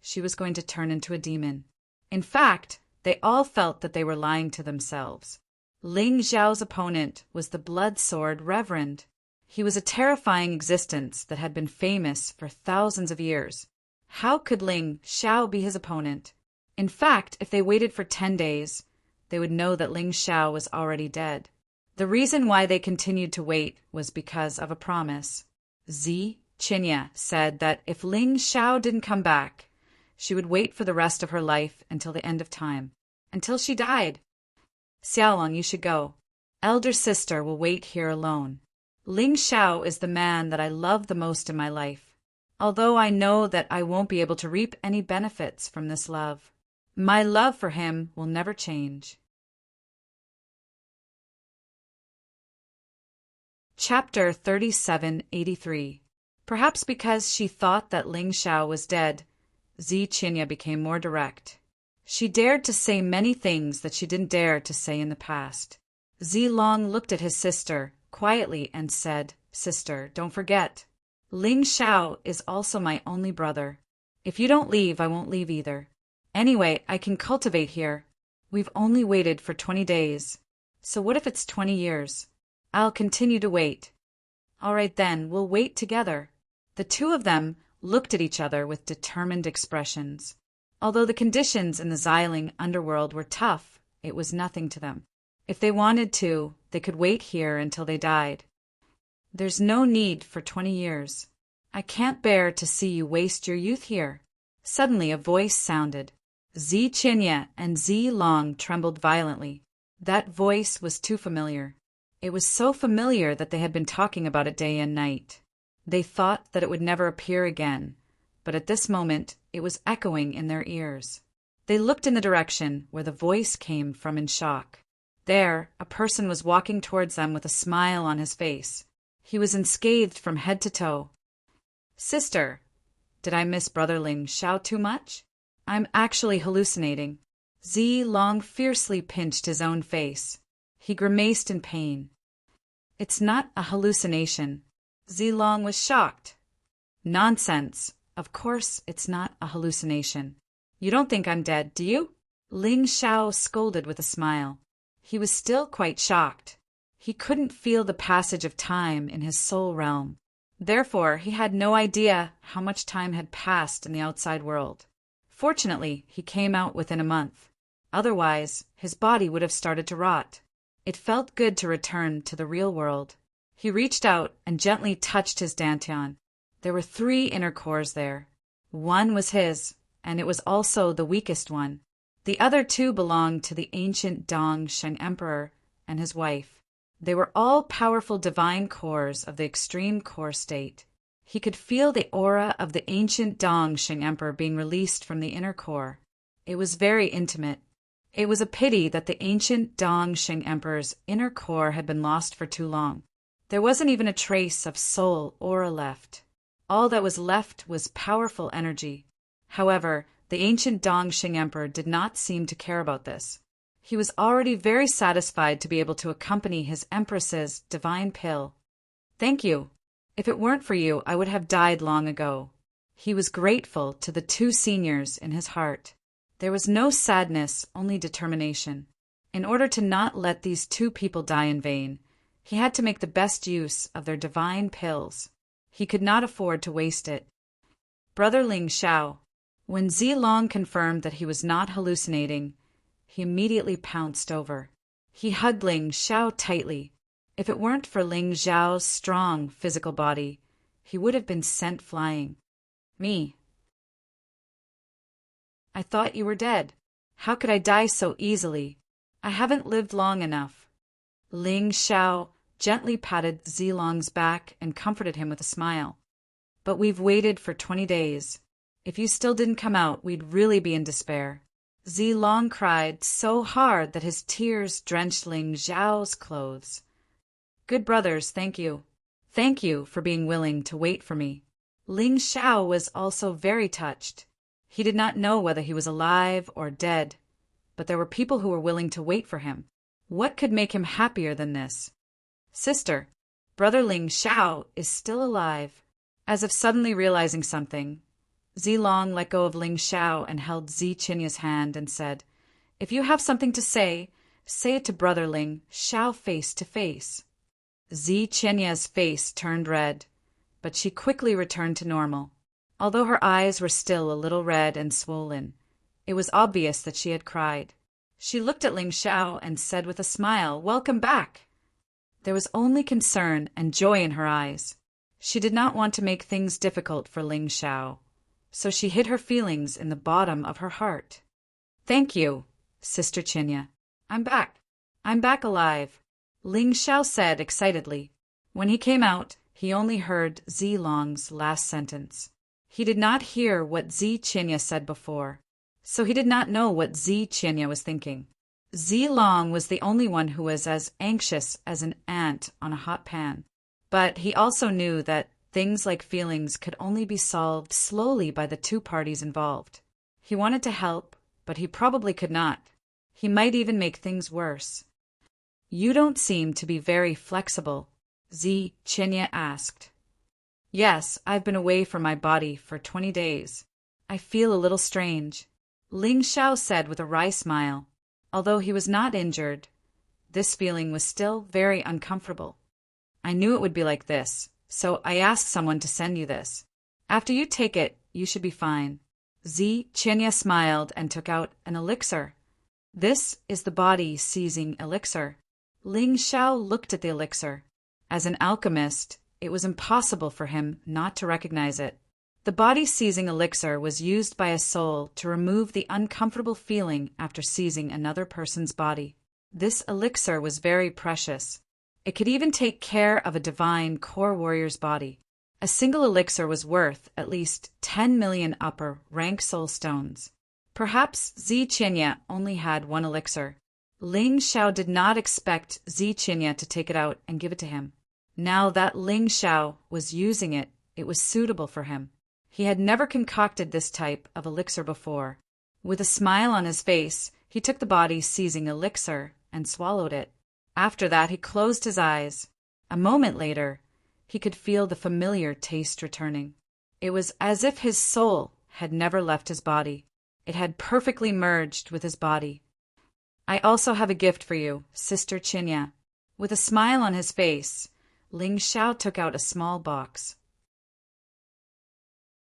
she was going to turn into a demon. In fact, they all felt that they were lying to themselves. Ling Xiao's opponent was the Blood Sword Reverend. He was a terrifying existence that had been famous for thousands of years. How could Ling Xiao be his opponent? In fact, if they waited for 10 days, they would know that Ling Xiao was already dead. The reason why they continued to wait was because of a promise. Zi Qinya said that if Ling Xiao didn't come back, she would wait for the rest of her life until the end of time, until she died. Xiaolong, you should go. Elder sister will wait here alone. Ling Xiao is the man that I love the most in my life, although I know that I won't be able to reap any benefits from this love. My love for him will never change. Chapter 3783. Perhaps because she thought that Ling Xiao was dead, Zi Qinya became more direct. She dared to say many things that she didn't dare to say in the past. Zi Long looked at his sister quietly and said, "Sister, don't forget. Ling Xiao is also my only brother. If you don't leave, I won't leave either. Anyway, I can cultivate here. We've only waited for 20 days. So what if it's 20 years? I'll continue to wait." "All right then, we'll wait together." The two of them looked at each other with determined expressions. Although the conditions in the Xiling underworld were tough, it was nothing to them. If they wanted to, they could wait here until they died. "There's no need for 20 years. I can't bear to see you waste your youth here." Suddenly a voice sounded. Zi Qinya and Zi Long trembled violently. That voice was too familiar. It was so familiar that they had been talking about it day and night. They thought that it would never appear again, but at this moment it was echoing in their ears. They looked in the direction where the voice came from in shock. There, a person was walking towards them with a smile on his face. He was unscathed from head to toe. "Sister, did I miss Brother Ling Xiao too much? I'm actually hallucinating." Zi Long fiercely pinched his own face. He grimaced in pain. "It's not a hallucination." Zi Long was shocked. "Nonsense. Of course it's not a hallucination. You don't think I'm dead, do you?" Ling Xiao scolded with a smile. He was still quite shocked. He couldn't feel the passage of time in his soul realm. Therefore, he had no idea how much time had passed in the outside world. Fortunately, he came out within a month. Otherwise, his body would have started to rot. It felt good to return to the real world. He reached out and gently touched his dantian. There were 3 inner cores there. One was his, and it was also the weakest one. The other 2 belonged to the ancient Dong Sheng Emperor and his wife. They were all powerful divine cores of the extreme core state. He could feel the aura of the ancient Dong Sheng Emperor being released from the inner core. It was very intimate. It was a pity that the ancient Dong Sheng Emperor's inner core had been lost for too long. There wasn't even a trace of soul aura left. All that was left was powerful energy. However, the ancient Dong Sheng Emperor did not seem to care about this. He was already very satisfied to be able to accompany his Empress's divine pill. "Thank you. If it weren't for you, I would have died long ago." He was grateful to the 2 seniors in his heart. There was no sadness, only determination. In order to not let these 2 people die in vain, he had to make the best use of their divine pills. He could not afford to waste it. Brother Ling Xiao. When Zi Long confirmed that he was not hallucinating, he immediately pounced over. He hugged Ling Xiao tightly. If it weren't for Ling Xiao's strong physical body, he would have been sent flying. "Me. I thought you were dead. How could I die so easily? I haven't lived long enough." Ling Xiao gently patted Zi Long's back and comforted him with a smile. "But we've waited for 20 days. If you still didn't come out, we'd really be in despair." Zi Long cried so hard that his tears drenched Ling Xiao's clothes. "Good brothers, thank you. Thank you for being willing to wait for me." Ling Xiao was also very touched. He did not know whether he was alive or dead, but there were people who were willing to wait for him. What could make him happier than this? "Sister, Brother Ling Xiao is still alive." As if suddenly realizing something, Zi Long let go of Ling Xiao and held Zi Qinya's hand and said, "If you have something to say, say it to Brother Ling Xiao face to face." Zi Qinya's face turned red, but she quickly returned to normal. Although her eyes were still a little red and swollen, It was obvious that she had cried. She looked at Ling Xiao and said with a smile, "Welcome back." There was only concern and joy in her eyes. She did not want to make things difficult for Ling Xiao, so she hid her feelings in the bottom of her heart. "Thank you, Sister Chinya. I'm back. I'm back alive," Ling Xiao said excitedly. When he came out, he only heard Zi Long's last sentence. He did not hear what Zi Chinya said before, so he did not know what Zi Chinya was thinking. Zi Long was the only one who was as anxious as an ant on a hot pan. But he also knew that things like feelings could only be solved slowly by the two parties involved. He wanted to help, but he probably could not. He might even make things worse. "You don't seem to be very flexible," Zi Chinya asked. "Yes, I've been away from my body for 20 days. I feel a little strange," Ling Xiao said with a wry smile. Although he was not injured, this feeling was still very uncomfortable. "I knew it would be like this, so I asked someone to send you this. After you take it, you should be fine." Zi Chinya smiled and took out an elixir. "This is the body-seizing elixir." Ling Xiao looked at the elixir. As an alchemist, it was impossible for him not to recognize it. The body-seizing elixir was used by a soul to remove the uncomfortable feeling after seizing another person's body. This elixir was very precious. It could even take care of a divine core warrior's body. A single elixir was worth at least 10 million upper-rank soul stones. Perhaps Zi Chinya only had one elixir. Ling Xiao did not expect Zi Chinya to take it out and give it to him. Now that Ling Xiao was using it, it was suitable for him. He had never concocted this type of elixir before. With a smile on his face, he took the body-seizing elixir and swallowed it. After that, he closed his eyes. A moment later, he could feel the familiar taste returning. It was as if his soul had never left his body. It had perfectly merged with his body. "I also have a gift for you, Sister Chinya." With a smile on his face, Ling Xiao took out a small box.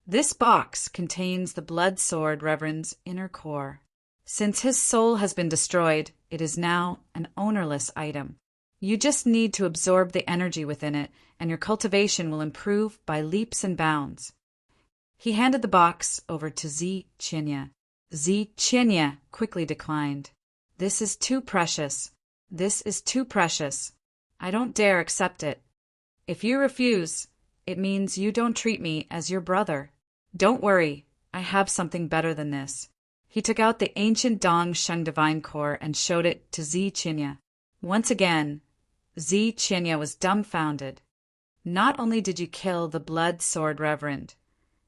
This box contains the blood sword Reverend's inner core. Since his soul has been destroyed, it is now an ownerless item. You just need to absorb the energy within it, and your cultivation will improve by leaps and bounds. He handed the box over to Zi Chinya. Zi Chinya quickly declined. "This is too precious. This is too precious. I don't dare accept it. If you refuse, it means you don't treat me as your brother. Don't worry, I have something better than this." He took out the ancient Dong Sheng divine core and showed it to Zi Chinya. Once again, Zi Chinya was dumbfounded. "Not only did you kill the blood sword reverend,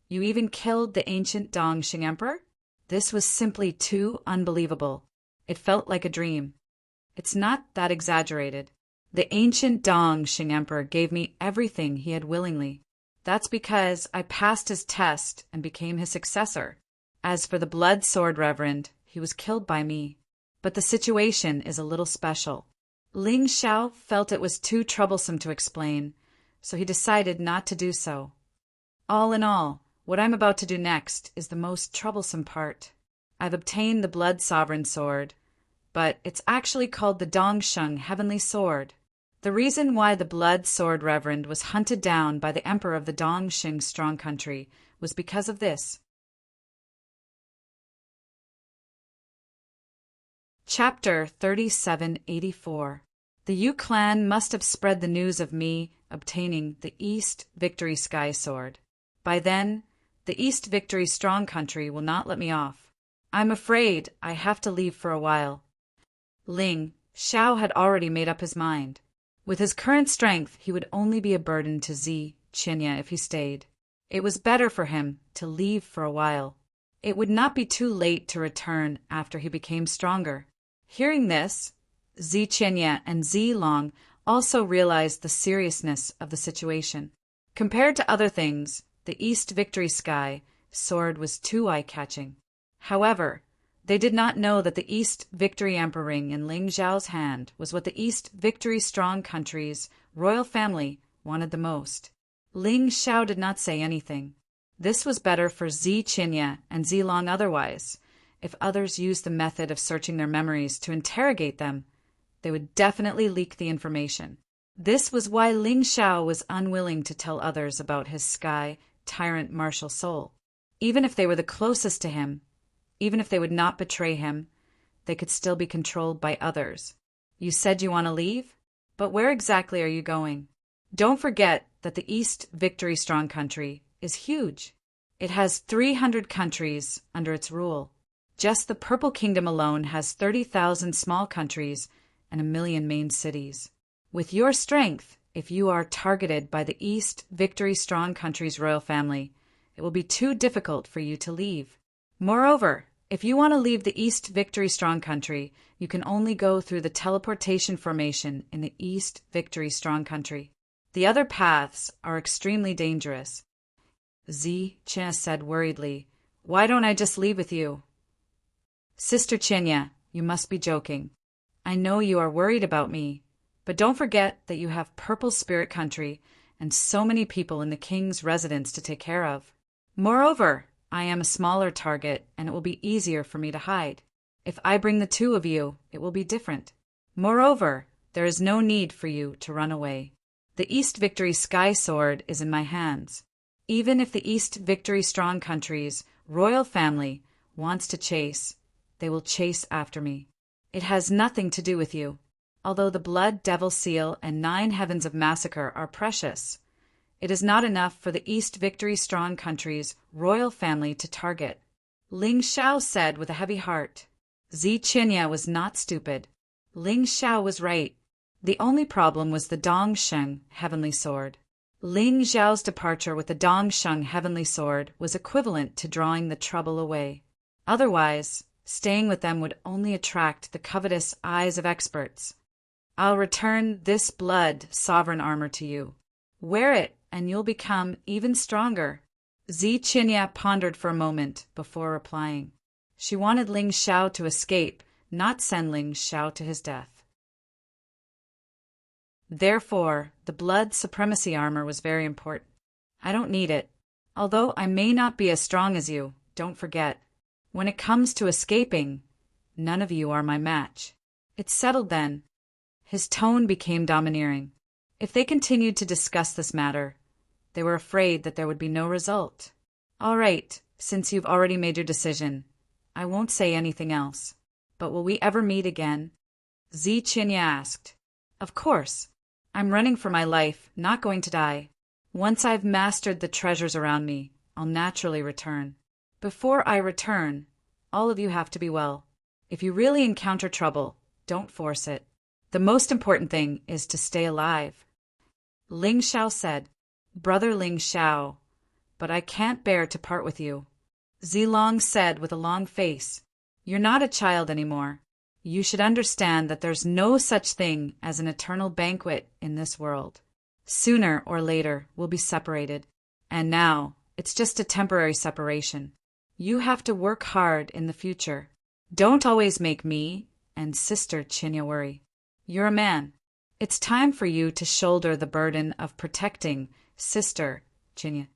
you even killed the ancient Dong Sheng emperor? This was simply too unbelievable. It felt like a dream." "It's not that exaggerated. The ancient Dong Sheng emperor gave me everything he had willingly. That's because I passed his test and became his successor. As for the blood sword reverend, he was killed by me. But the situation is a little special." Ling Xiao felt it was too troublesome to explain, so he decided not to do so. "All in all, what I'm about to do next is the most troublesome part. I've obtained the blood sovereign sword, but it's actually called the Dongsheng Heavenly Sword. The reason why the blood sword reverend was hunted down by the emperor of the Dongsheng strong country was because of this." Chapter 3784. The Yu clan must have spread the news of me obtaining the East Victory Sky Sword. By then, the East Victory strong country will not let me off. I'm afraid I have to leave for a while. Ling Xiao had already made up his mind. With his current strength, he would only be a burden to Zi Chinya if he stayed. It was better for him to leave for a while. It would not be too late to return after he became stronger. Hearing this, Zi Chinya and Zi Long also realized the seriousness of the situation. Compared to other things, the East Victory Sky sword was too eye-catching. However, they did not know that the East Victory Emperor ring in Ling Xiao's hand was what the East Victory strong country's royal family wanted the most. Ling Xiao did not say anything. This was better for Zi Chinya and Zi Long otherwise. If others used the method of searching their memories to interrogate them, they would definitely leak the information. This was why Ling Xiao was unwilling to tell others about his sky tyrant martial soul. Even if they were the closest to him, even if they would not betray him, they could still be controlled by others. You said you want to leave? But where exactly are you going? Don't forget that the East Victory Strong country is huge. It has 300 countries under its rule. Just the Purple Kingdom alone has 30,000 small countries and 1 million main cities. With your strength, if you are targeted by the East Victory Strong country's royal family, it will be too difficult for you to leave. Moreover, if you want to leave the East Victory Strong country, you can only go through the teleportation formation in the East Victory Strong country. The other paths are extremely dangerous. Zi Qinya said worriedly, "Why don't I just leave with you?" Sister Qinya, you must be joking. I know you are worried about me, but don't forget that you have Purple Spirit Country and so many people in the king's residence to take care of. Moreover, I am a smaller target and it will be easier for me to hide. If I bring the two of you, it will be different. Moreover, there is no need for you to run away. The East Victory Sky Sword is in my hands. Even if the East Victory Strong country's royal family wants to chase, they will chase after me. It has nothing to do with you. Although the Blood Devil Seal and 9 Heavens of Massacre are precious, it is not enough for the East Victory Strong country's royal family to target. Ling Xiao said with a heavy heart. Zi Qinya was not stupid. Ling Xiao was right. The only problem was the Dongsheng Heavenly Sword. Ling Xiao's departure with the Dongsheng Heavenly Sword was equivalent to drawing the trouble away. Otherwise, staying with them would only attract the covetous eyes of experts. I'll return this blood sovereign armor to you. Wear it, and you'll become even stronger. Zi Qinya pondered for a moment before replying. She wanted Ling Xiao to escape, not send Ling Xiao to his death. Therefore, the blood supremacy armor was very important. I don't need it. Although I may not be as strong as you, don't forget. When it comes to escaping, none of you are my match. It's settled then. His tone became domineering. If they continued to discuss this matter, they were afraid that there would be no result. All right, since you've already made your decision, I won't say anything else. But will we ever meet again? Zi Qinya asked. Of course. I'm running for my life, not going to die. Once I've mastered the treasures around me, I'll naturally return. Before I return, all of you have to be well. If you really encounter trouble, don't force it. The most important thing is to stay alive. Ling Xiao said, Brother Ling Xiao, but I can't bear to part with you. Zilong said with a long face, You're not a child anymore. You should understand that there's no such thing as an eternal banquet in this world. Sooner or later, we'll be separated. And now, it's just a temporary separation. You have to work hard in the future. Don't always make me and Sister Qinya worry. You're a man. It's time for you to shoulder the burden of protecting Sister Qinya.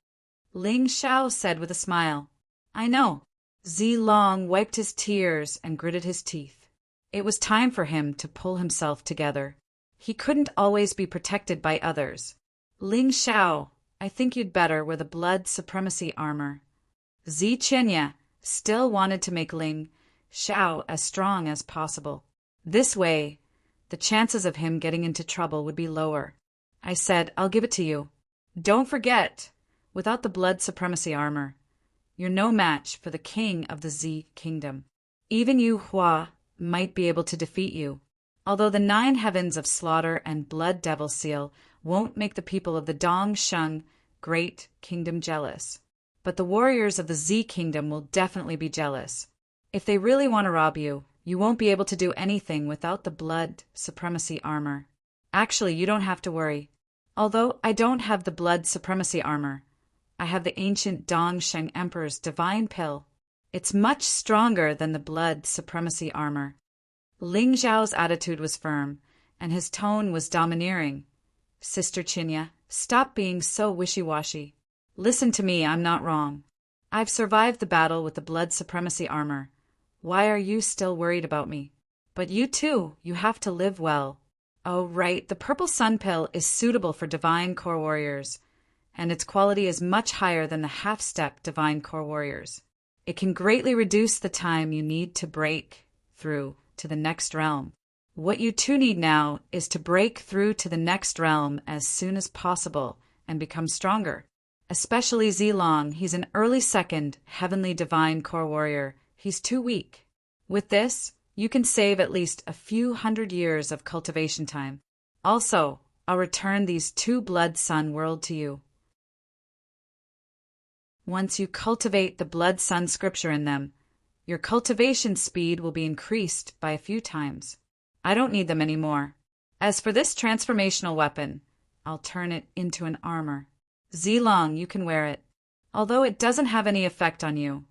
Ling Xiao said with a smile. I know. Zilong wiped his tears and gritted his teeth. It was time for him to pull himself together. He couldn't always be protected by others. Ling Xiao, I think you'd better wear the blood supremacy armor. Zi Qinya still wanted to make Ling Xiao as strong as possible. This way, the chances of him getting into trouble would be lower. I said, I'll give it to you. Don't forget, without the blood supremacy armor, you're no match for the king of the Zi kingdom. Even Yu Hua might be able to defeat you, although the 9 heavens of slaughter and blood devil seal won't make the people of the Dongsheng great kingdom jealous. But the warriors of the Zi kingdom will definitely be jealous. If they really want to rob you, you won't be able to do anything without the blood supremacy armor. Actually, you don't have to worry. Although I don't have the blood supremacy armor, I have the ancient Dongsheng Emperor's divine pill. It's much stronger than the blood supremacy armor. Ling Xiao's attitude was firm, and his tone was domineering. Sister Qinya, stop being so wishy-washy. Listen to me, I'm not wrong. I've survived the battle with the blood supremacy armor. Why are you still worried about me? But you too, you have to live well. Oh, right, the purple sun pill is suitable for divine core warriors, and its quality is much higher than the half-step divine core warriors. It can greatly reduce the time you need to break through to the next realm. What you two need now is to break through to the next realm as soon as possible and become stronger. Especially Zilong, he's an early second heavenly divine core warrior. He's too weak. With this, you can save at least a few hundred years of cultivation time. Also, I'll return these 2 blood sun world to you. Once you cultivate the blood sun scripture in them, your cultivation speed will be increased by a few times. I don't need them anymore. As for this transformational weapon, I'll turn it into an armor. Zilong, you can wear it. Although it doesn't have any effect on you,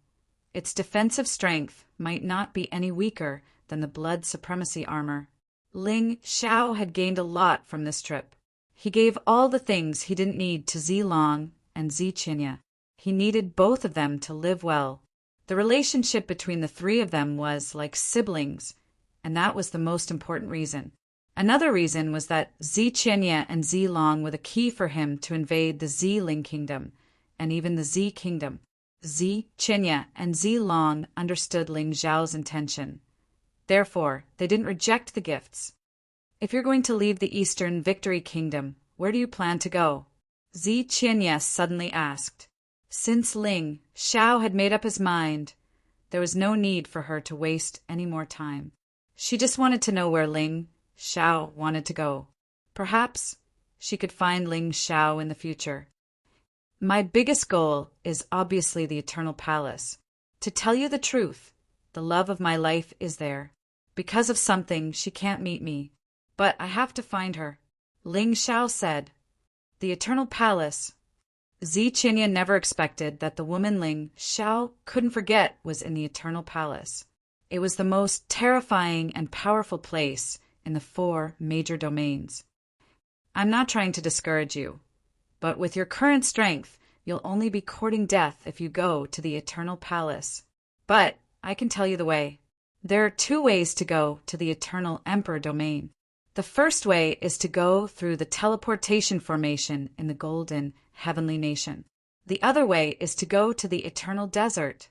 its defensive strength might not be any weaker than the blood supremacy armor. Ling Xiao had gained a lot from this trip. He gave all the things he didn't need to Zilong and Ziqinya. He needed both of them to live well. The relationship between the 3 of them was like siblings, and that was the most important reason. Another reason was that Ziqinya and Zilong were the key for him to invade the Ziling kingdom, and even the Z kingdom. Ziqinya and Zilong understood Ling Xiao's intention. Therefore, they didn't reject the gifts. If you're going to leave the Eastern Victory Kingdom, where do you plan to go? Ziqinya suddenly asked. Since Ling Xiao had made up his mind, there was no need for her to waste any more time. She just wanted to know where Ling Xiao wanted to go. Perhaps she could find Ling Xiao in the future. My biggest goal is obviously the Eternal Palace. To tell you the truth, the love of my life is there. Because of something, she can't meet me. But I have to find her. Ling Xiao said. The Eternal Palace. Ziqinya never expected that the woman Ling Xiao couldn't forget was in the Eternal Palace. It was the most terrifying and powerful place in the 4 major domains. I'm not trying to discourage you, but with your current strength, you'll only be courting death if you go to the Eternal Palace. But I can tell you the way. There are 2 ways to go to the Eternal Emperor domain. The first way is to go through the teleportation formation in the Golden Heavenly Nation. The other way is to go to the Eternal Desert.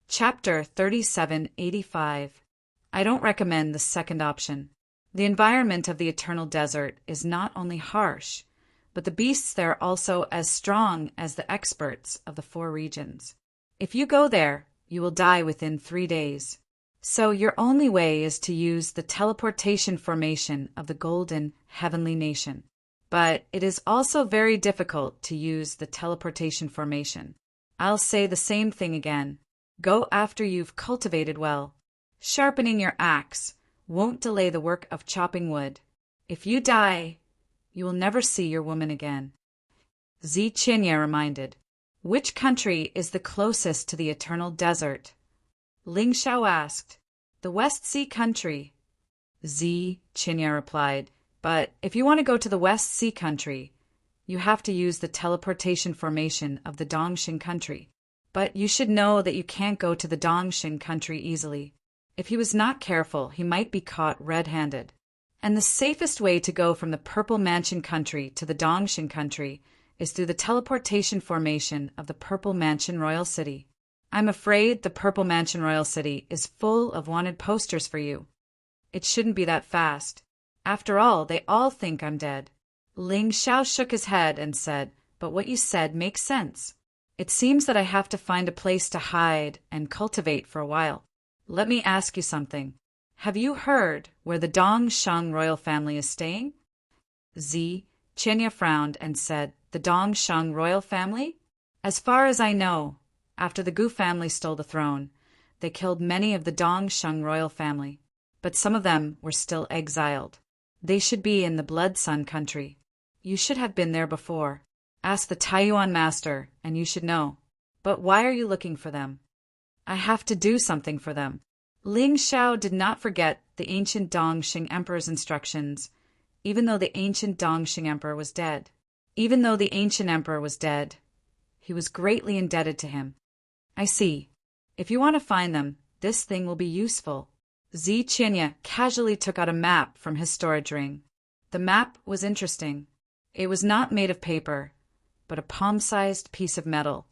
Chapter 3785. I don't recommend the second option. The environment of the Eternal Desert is not only harsh, but the beasts there are also as strong as the experts of the 4 regions. If you go there, you will die within 3 days. So your only way is to use the teleportation formation of the Golden Heavenly Nation. But it is also very difficult to use the teleportation formation. I'll say the same thing again. Go after you've cultivated well. Sharpening your axe won't delay the work of chopping wood. If you die, you will never see your woman again. Ziqinya reminded. Which country is the closest to the Eternal Desert? Ling Xiao asked. The West Sea country. Ziqinya replied. But if you want to go to the West Sea country, you have to use the teleportation formation of the Dongxing country. But you should know that you can't go to the Dongxing country easily. If he was not careful, he might be caught red-handed. And the safest way to go from the Purple Mansion country to the Dongxing country is through the teleportation formation of the Purple Mansion Royal City. I'm afraid the Purple Mansion Royal City is full of wanted posters for you. It shouldn't be that fast. After all, they all think I'm dead. Ling Xiao shook his head and said, but what you said makes sense. It seems that I have to find a place to hide and cultivate for a while. Let me ask you something. Have you heard where the Dongsheng royal family is staying? Ziqinya frowned and said, the Dongsheng royal family? As far as I know, after the Gu family stole the throne, they killed many of the Dongsheng royal family, but some of them were still exiled. They should be in the Blood Sun country. You should have been there before. Ask the Taiyuan master, and you should know. But why are you looking for them? I have to do something for them. Ling Xiao did not forget the ancient Dongxing emperor's instructions, even though the ancient Dongxing emperor was dead. Even though the ancient emperor was dead, He was greatly indebted to him. I see. If you want to find them, this thing will be useful. Zi Qinya casually took out a map from his storage ring. The map was interesting. It was not made of paper, but a palm-sized piece of metal.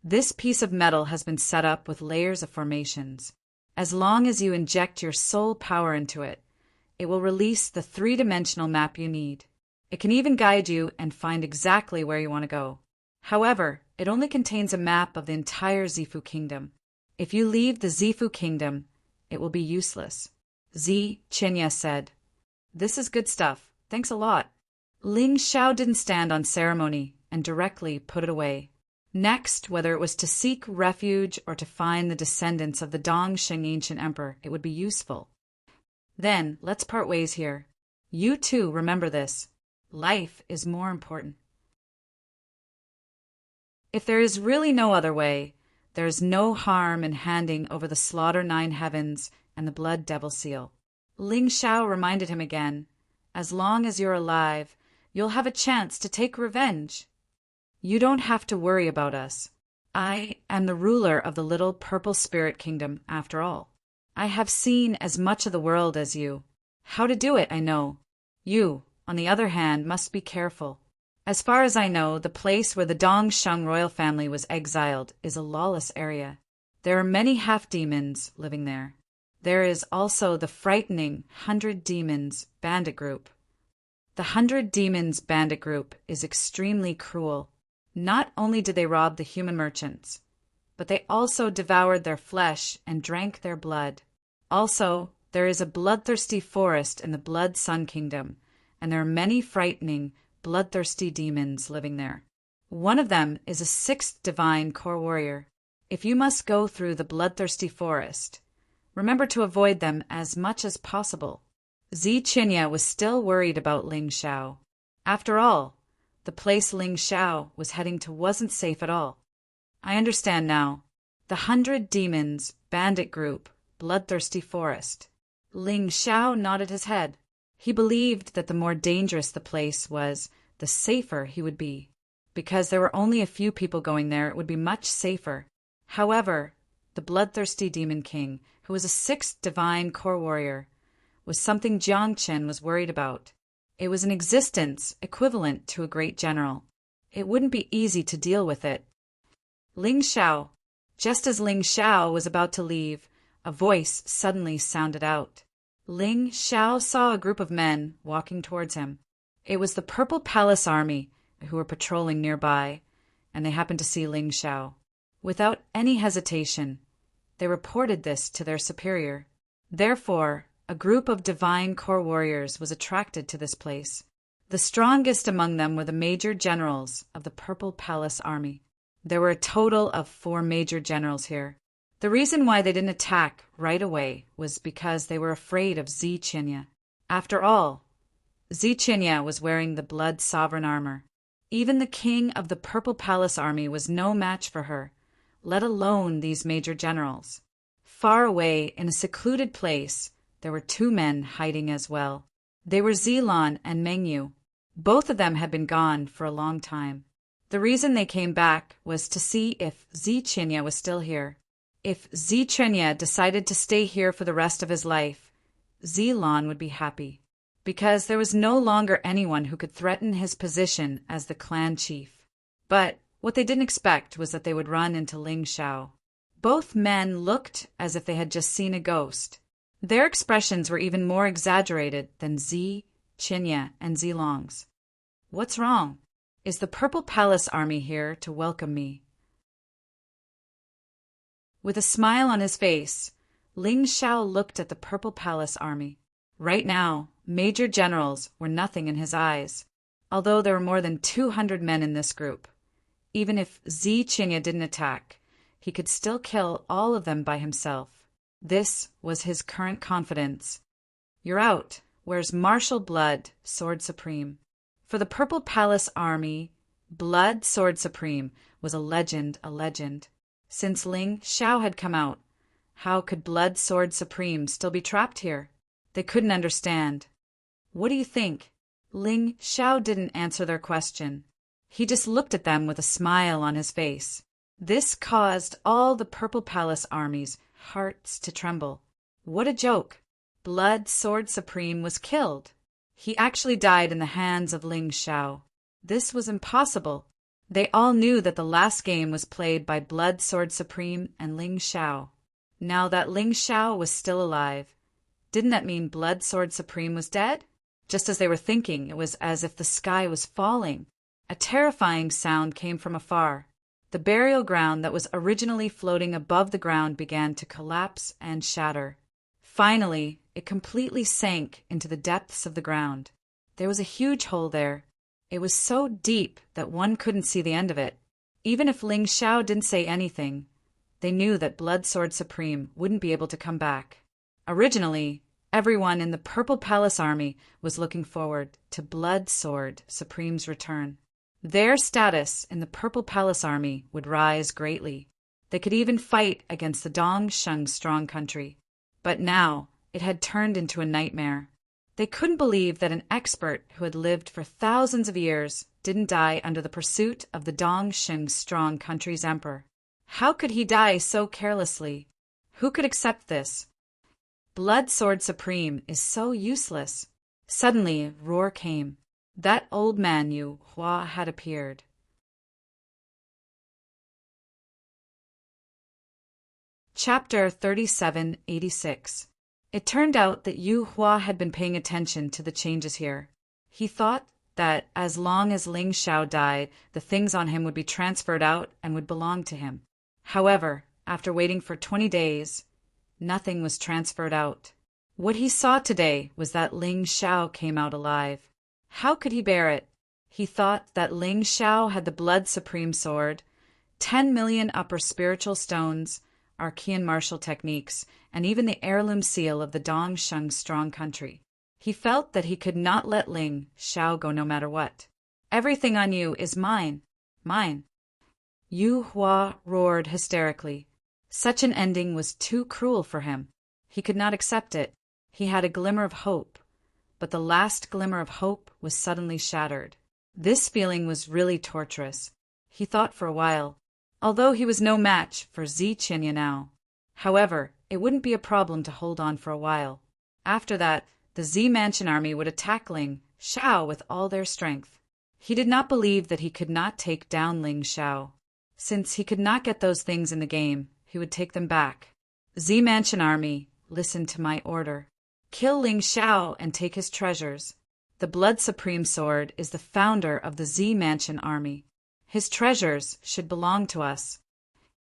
This piece of metal has been set up with layers of formations. As long as you inject your soul power into it, it will release the three-dimensional map you need. It can even guide you and find exactly where you want to go. However, it only contains a map of the entire Zifu Kingdom. If you leave the Zifu Kingdom, it will be useless. Zi Qinya said. This is good stuff. Thanks a lot. Ling Xiao didn't stand on ceremony and directly put it away. Next, whether it was to seek refuge or to find the descendants of the Dongxing ancient emperor, it would be useful. Then, let's part ways here. You too remember this. Life is more important. If there is really no other way, there is no harm in handing over the Slaughter Nine Heavens and the Blood Devil Seal. Ling Xiao reminded him again, as long as you're alive, you'll have a chance to take revenge. You don't have to worry about us. I am the ruler of the little purple spirit kingdom, after all. I have seen as much of the world as you. How to do it, I know. You, on the other hand, must be careful. As far as I know, the place where the Dongsheng royal family was exiled is a lawless area. There are many half-demons living there. There is also the frightening 100 Demons bandit group. The 100 Demons bandit group is extremely cruel. Not only did they rob the human merchants, but they also devoured their flesh and drank their blood. Also, there is a bloodthirsty forest in the Blood Sun Kingdom, and there are many frightening, bloodthirsty demons living there. One of them is a 6th divine core warrior. If you must go through the bloodthirsty forest, remember to avoid them as much as possible. Zi Qinya was still worried about Ling Xiao. After all, the place Ling Xiao was heading to wasn't safe at all. I understand now. The 100 Demons bandit group, bloodthirsty forest. Ling Xiao nodded his head. He believed that the more dangerous the place was, the safer he would be. Because there were only a few people going there, it would be much safer. However, the bloodthirsty demon king, who was a 6th divine core warrior, was something Jiang Chen was worried about. It was an existence equivalent to a great general. It wouldn't be easy to deal with it. Ling Xiao. Just as Ling Xiao was about to leave, a voice suddenly sounded out. Ling Xiao saw a group of men walking towards him. It was the Purple Palace Army who were patrolling nearby, and they happened to see Ling Xiao. Without any hesitation, they reported this to their superior. Therefore, a group of divine core warriors was attracted to this place. The strongest among them were the major generals of the Purple Palace Army. There were a total of 4 major generals here. The reason why they didn't attack right away was because they were afraid of Zi Qinya. After all, Zi Qinya was wearing the Blood Sovereign armor. Even the king of the Purple Palace Army was no match for her, let alone these major generals. Far away, in a secluded place, there were 2 men hiding as well. They were Zilan and Mengyu. Both of them had been gone for a long time. The reason they came back was to see if Zi Qinya was still here. If Zi Qinya decided to stay here for the rest of his life, Zilan would be happy, because there was no longer anyone who could threaten his position as the clan chief. But what they didn't expect was that they would run into Ling Xiao. Both men looked as if they had just seen a ghost. Their expressions were even more exaggerated than Zi Qinya and Zilong's. What's wrong? Is the Purple Palace Army here to welcome me? With a smile on his face, Ling Xiao looked at the Purple Palace Army. Right now, major generals were nothing in his eyes, although there were more than 200 men in this group. Even if Zi Qinya didn't attack, he could still kill all of them by himself. This was his current confidence. You're out. Where's Martial Blood, Sword Supreme? For the Purple Palace Army, Blood Sword Supreme was a legend. Since Ling Xiao had come out, how could Blood Sword Supreme still be trapped here? They couldn't understand. What do you think? Ling Xiao didn't answer their question. He just looked at them with a smile on his face. This caused all the Purple Palace army's hearts to tremble. What a joke! Blood Sword Supreme was killed. He actually died in the hands of Ling Xiao. This was impossible. They all knew that the last game was played by Blood Sword Supreme and Ling Xiao. Now that Ling Xiao was still alive, didn't that mean Blood Sword Supreme was dead? Just as they were thinking, it was as if the sky was falling. A terrifying sound came from afar. The burial ground that was originally floating above the ground began to collapse and shatter. Finally, it completely sank into the depths of the ground. There was a huge hole there. It was so deep that one couldn't see the end of it. Even if Ling Xiao didn't say anything, they knew that Blood Sword Supreme wouldn't be able to come back. Originally, everyone in the Purple Palace army was looking forward to Blood Sword Supreme's return. Their status in the Purple Palace army would rise greatly. They could even fight against the Dongsheng Strong Country. But now, it had turned into a nightmare. They couldn't believe that an expert who had lived for thousands of years didn't die under the pursuit of the Dongsheng Strong Country's emperor. How could he die so carelessly? Who could accept this? Blood Sword Supreme is so useless. Suddenly, a roar came. That old man Yu Hua had appeared. Chapter 3786. It turned out that Yu Hua had been paying attention to the changes here. He thought that as long as Ling Xiao died, the things on him would be transferred out and would belong to him. However, after waiting for 20 days, nothing was transferred out. What he saw today was that Ling Xiao came out alive. How could he bear it? He thought that Ling Xiao had the Blood Supreme Sword, 10 million upper spiritual stones, Archean martial techniques, and even the heirloom seal of the Dongsheng Strong Country. He felt that he could not let Ling Xiao go no matter what. Everything on you is mine. Mine. Yu Hua roared hysterically. Such an ending was too cruel for him. He could not accept it. He had a glimmer of hope. But the last glimmer of hope was suddenly shattered. This feeling was really torturous. He thought for a while, although he was no match for Zi Qinya now. However, it wouldn't be a problem to hold on for a while. After that, the Zi Mansion army would attack Ling Xiao with all their strength. He did not believe that he could not take down Ling Xiao. Since he could not get those things in the game, he would take them back. Zi Mansion army, listen to my order. Kill Ling Xiao and take his treasures. The Blood Supreme Sword is the founder of the Zi Mansion army. His treasures should belong to us.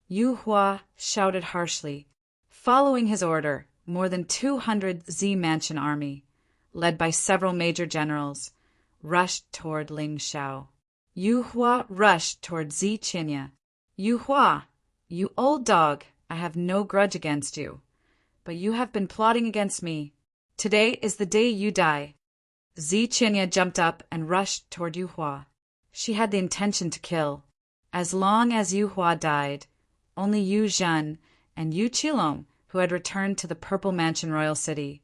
Yu Hua shouted harshly. Following his order, more than 200 Zi Mansion army, led by several major generals, rushed toward Ling Xiao. Yu Hua rushed toward Zi Qinya. Yu Hua, you old dog, I have no grudge against you. But you have been plotting against me. Today is the day you die. Zi Qinya jumped up and rushed toward Yu Hua. She had the intention to kill. As long as Yu Hua died, only Yu Zhen and Yu Qilong, who had returned to the Purple Mansion Royal City,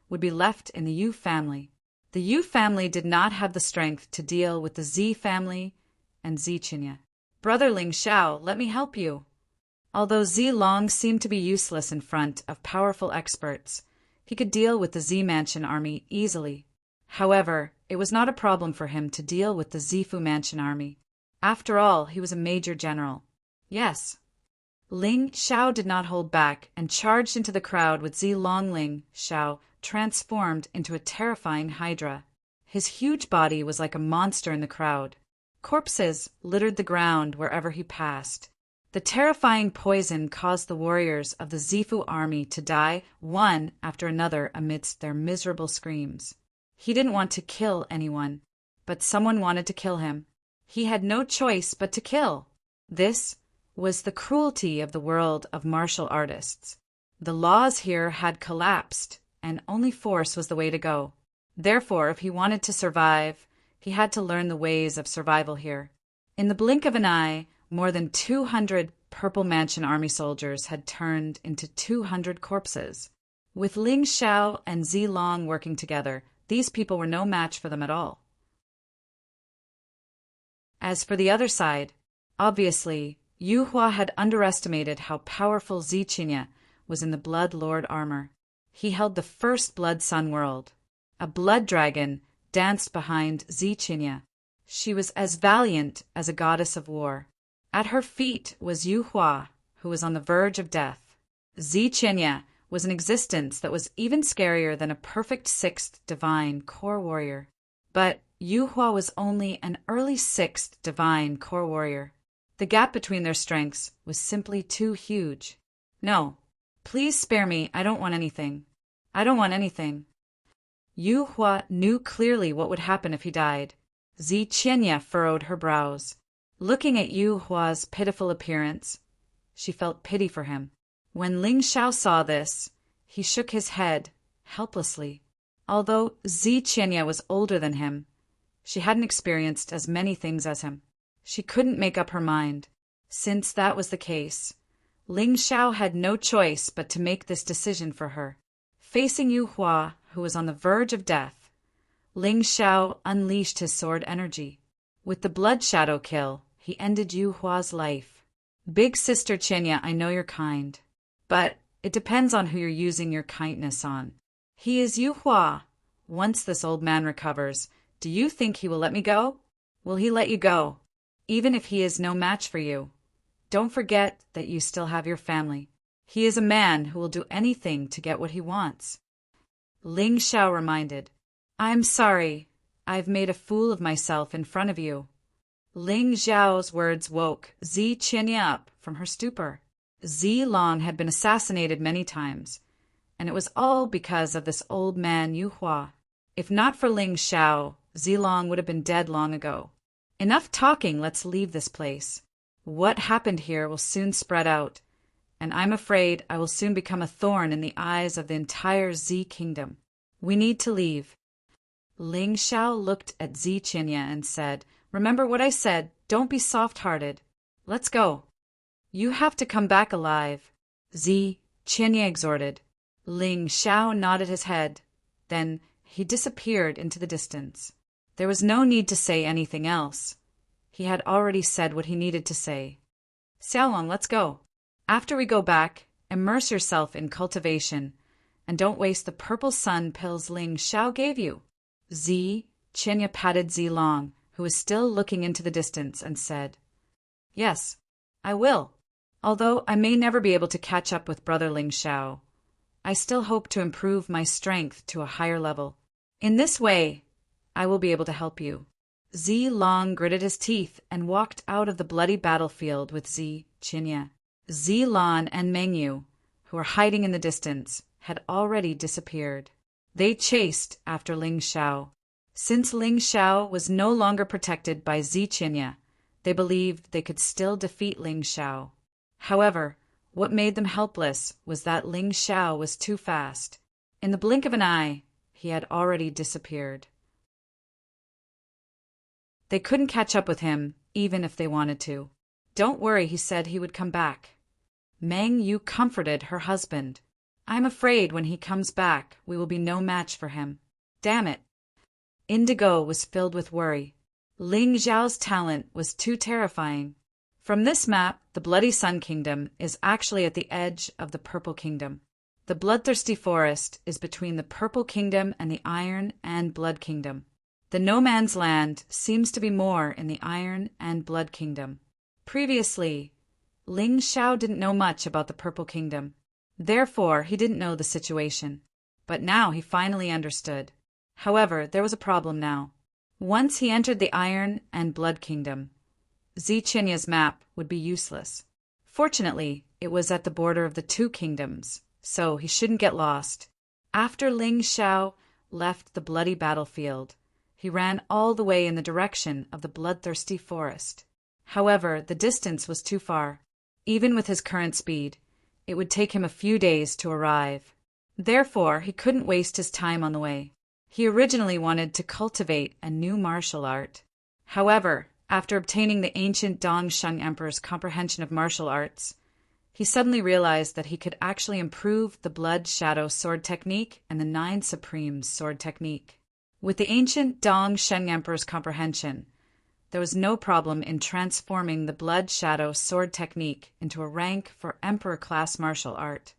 would be left in the Yu family. The Yu family did not have the strength to deal with the Zi family and Zi Qinya. Brother Ling Xiao, let me help you. Although Zi Long seemed to be useless in front of powerful experts, he could deal with the Zi Mansion army easily. However, it was not a problem for him to deal with the Zifu Mansion army. After all, he was a major general. Yes. Ling Xiao did not hold back and charged into the crowd with Zi Long. Ling Xiao transformed into a terrifying hydra. His huge body was like a monster in the crowd. Corpses littered the ground wherever he passed. The terrifying poison caused the warriors of the Zifu army to die one after another amidst their miserable screams. He didn't want to kill anyone, but someone wanted to kill him. He had no choice but to kill. This was the cruelty of the world of martial artists. The laws here had collapsed, and only force was the way to go. Therefore, if he wanted to survive, he had to learn the ways of survival here. In the blink of an eye, more than 200 Purple Mansion army soldiers had turned into 200 corpses. With Ling Xiao and Zi Long working together, these people were no match for them at all. As for the other side, obviously, Yu Hua had underestimated how powerful Ziqinya was in the Blood Lord armor. He held the first Blood Sun world. A blood dragon danced behind Ziqinya. She was as valiant as a goddess of war. At her feet was Yu Hua, who was on the verge of death. Ziqinya was an existence that was even scarier than a perfect sixth divine core warrior. But Yu Hua was only an early sixth divine core warrior. The gap between their strengths was simply too huge. No, please spare me, I don't want anything. I don't want anything. Yu Hua knew clearly what would happen if he died. Ziqinya furrowed her brows. Looking at Yu Hua's pitiful appearance, she felt pity for him. When Ling Xiao saw this, he shook his head, helplessly. Although Ziqinya was older than him, she hadn't experienced as many things as him. She couldn't make up her mind. Since that was the case, Ling Xiao had no choice but to make this decision for her. Facing Yu Hua, who was on the verge of death, Ling Xiao unleashed his sword energy. With the blood shadow kill, he ended Yu Hua's life. Big Sister Qinya, I know you're kind, but it depends on who you're using your kindness on. He is Yu Hua. Once this old man recovers, do you think he will let me go? Will he let you go, even if he is no match for you? Don't forget that you still have your family. He is a man who will do anything to get what he wants. Ling Xiao reminded. I'm sorry. I've made a fool of myself in front of you. Ling Xiao's words woke Ziqinya up from her stupor. Long had been assassinated many times, and it was all because of this old man Yu Hua. If not for Ling Xiao, Long would have been dead long ago. Enough talking, let's leave this place. What happened here will soon spread out, and I'm afraid I will soon become a thorn in the eyes of the entire Z kingdom. We need to leave. Ling Xiao looked at Ziqinya and said, Remember what I said, don't be soft-hearted. Let's go. You have to come back alive, Ziqinya exhorted. Ling Xiao nodded his head. Then he disappeared into the distance. There was no need to say anything else. He had already said what he needed to say. Xiaolong, let's go. After we go back, immerse yourself in cultivation, and don't waste the purple sun pills Ling Xiao gave you. Ziqinya patted Zilong, who was still looking into the distance, and said, Yes, I will. Although I may never be able to catch up with Brother Ling Xiao, I still hope to improve my strength to a higher level. In this way, I will be able to help you. Zilong gritted his teeth and walked out of the bloody battlefield with Ziqinya. Zilong and Mengyu, who were hiding in the distance, had already disappeared. They chased after Ling Xiao. Since Ling Xiao was no longer protected by Ziqinya, they believed they could still defeat Ling Xiao. However, what made them helpless was that Ling Xiao was too fast. In the blink of an eye, he had already disappeared. They couldn't catch up with him, even if they wanted to. Don't worry, he said he would come back. Meng Yu comforted her husband. I'm afraid when he comes back, we will be no match for him. Damn it. Indigo was filled with worry. Ling Xiao's talent was too terrifying. From this map, the Bloody Sun Kingdom is actually at the edge of the Purple Kingdom. The Bloodthirsty Forest is between the Purple Kingdom and the Iron and Blood Kingdom. The No Man's Land seems to be more in the Iron and Blood Kingdom. Previously, Ling Xiao didn't know much about the Purple Kingdom. Therefore, he didn't know the situation. But now he finally understood. However, there was a problem now. Once he entered the Iron and Blood Kingdom, Ziqinya's map would be useless. Fortunately, it was at the border of the two kingdoms, so he shouldn't get lost. After Ling Xiao left the bloody battlefield, he ran all the way in the direction of the bloodthirsty forest. However, the distance was too far. Even with his current speed, it would take him a few days to arrive. Therefore, he couldn't waste his time on the way. He originally wanted to cultivate a new martial art. However, after obtaining the ancient Dongsheng Emperor's comprehension of martial arts, he suddenly realized that he could actually improve the Blood Shadow sword technique and the Nine Supremes sword technique. With the ancient Dongsheng Emperor's comprehension, there was no problem in transforming the blood shadow sword technique into a rank for emperor-class martial art.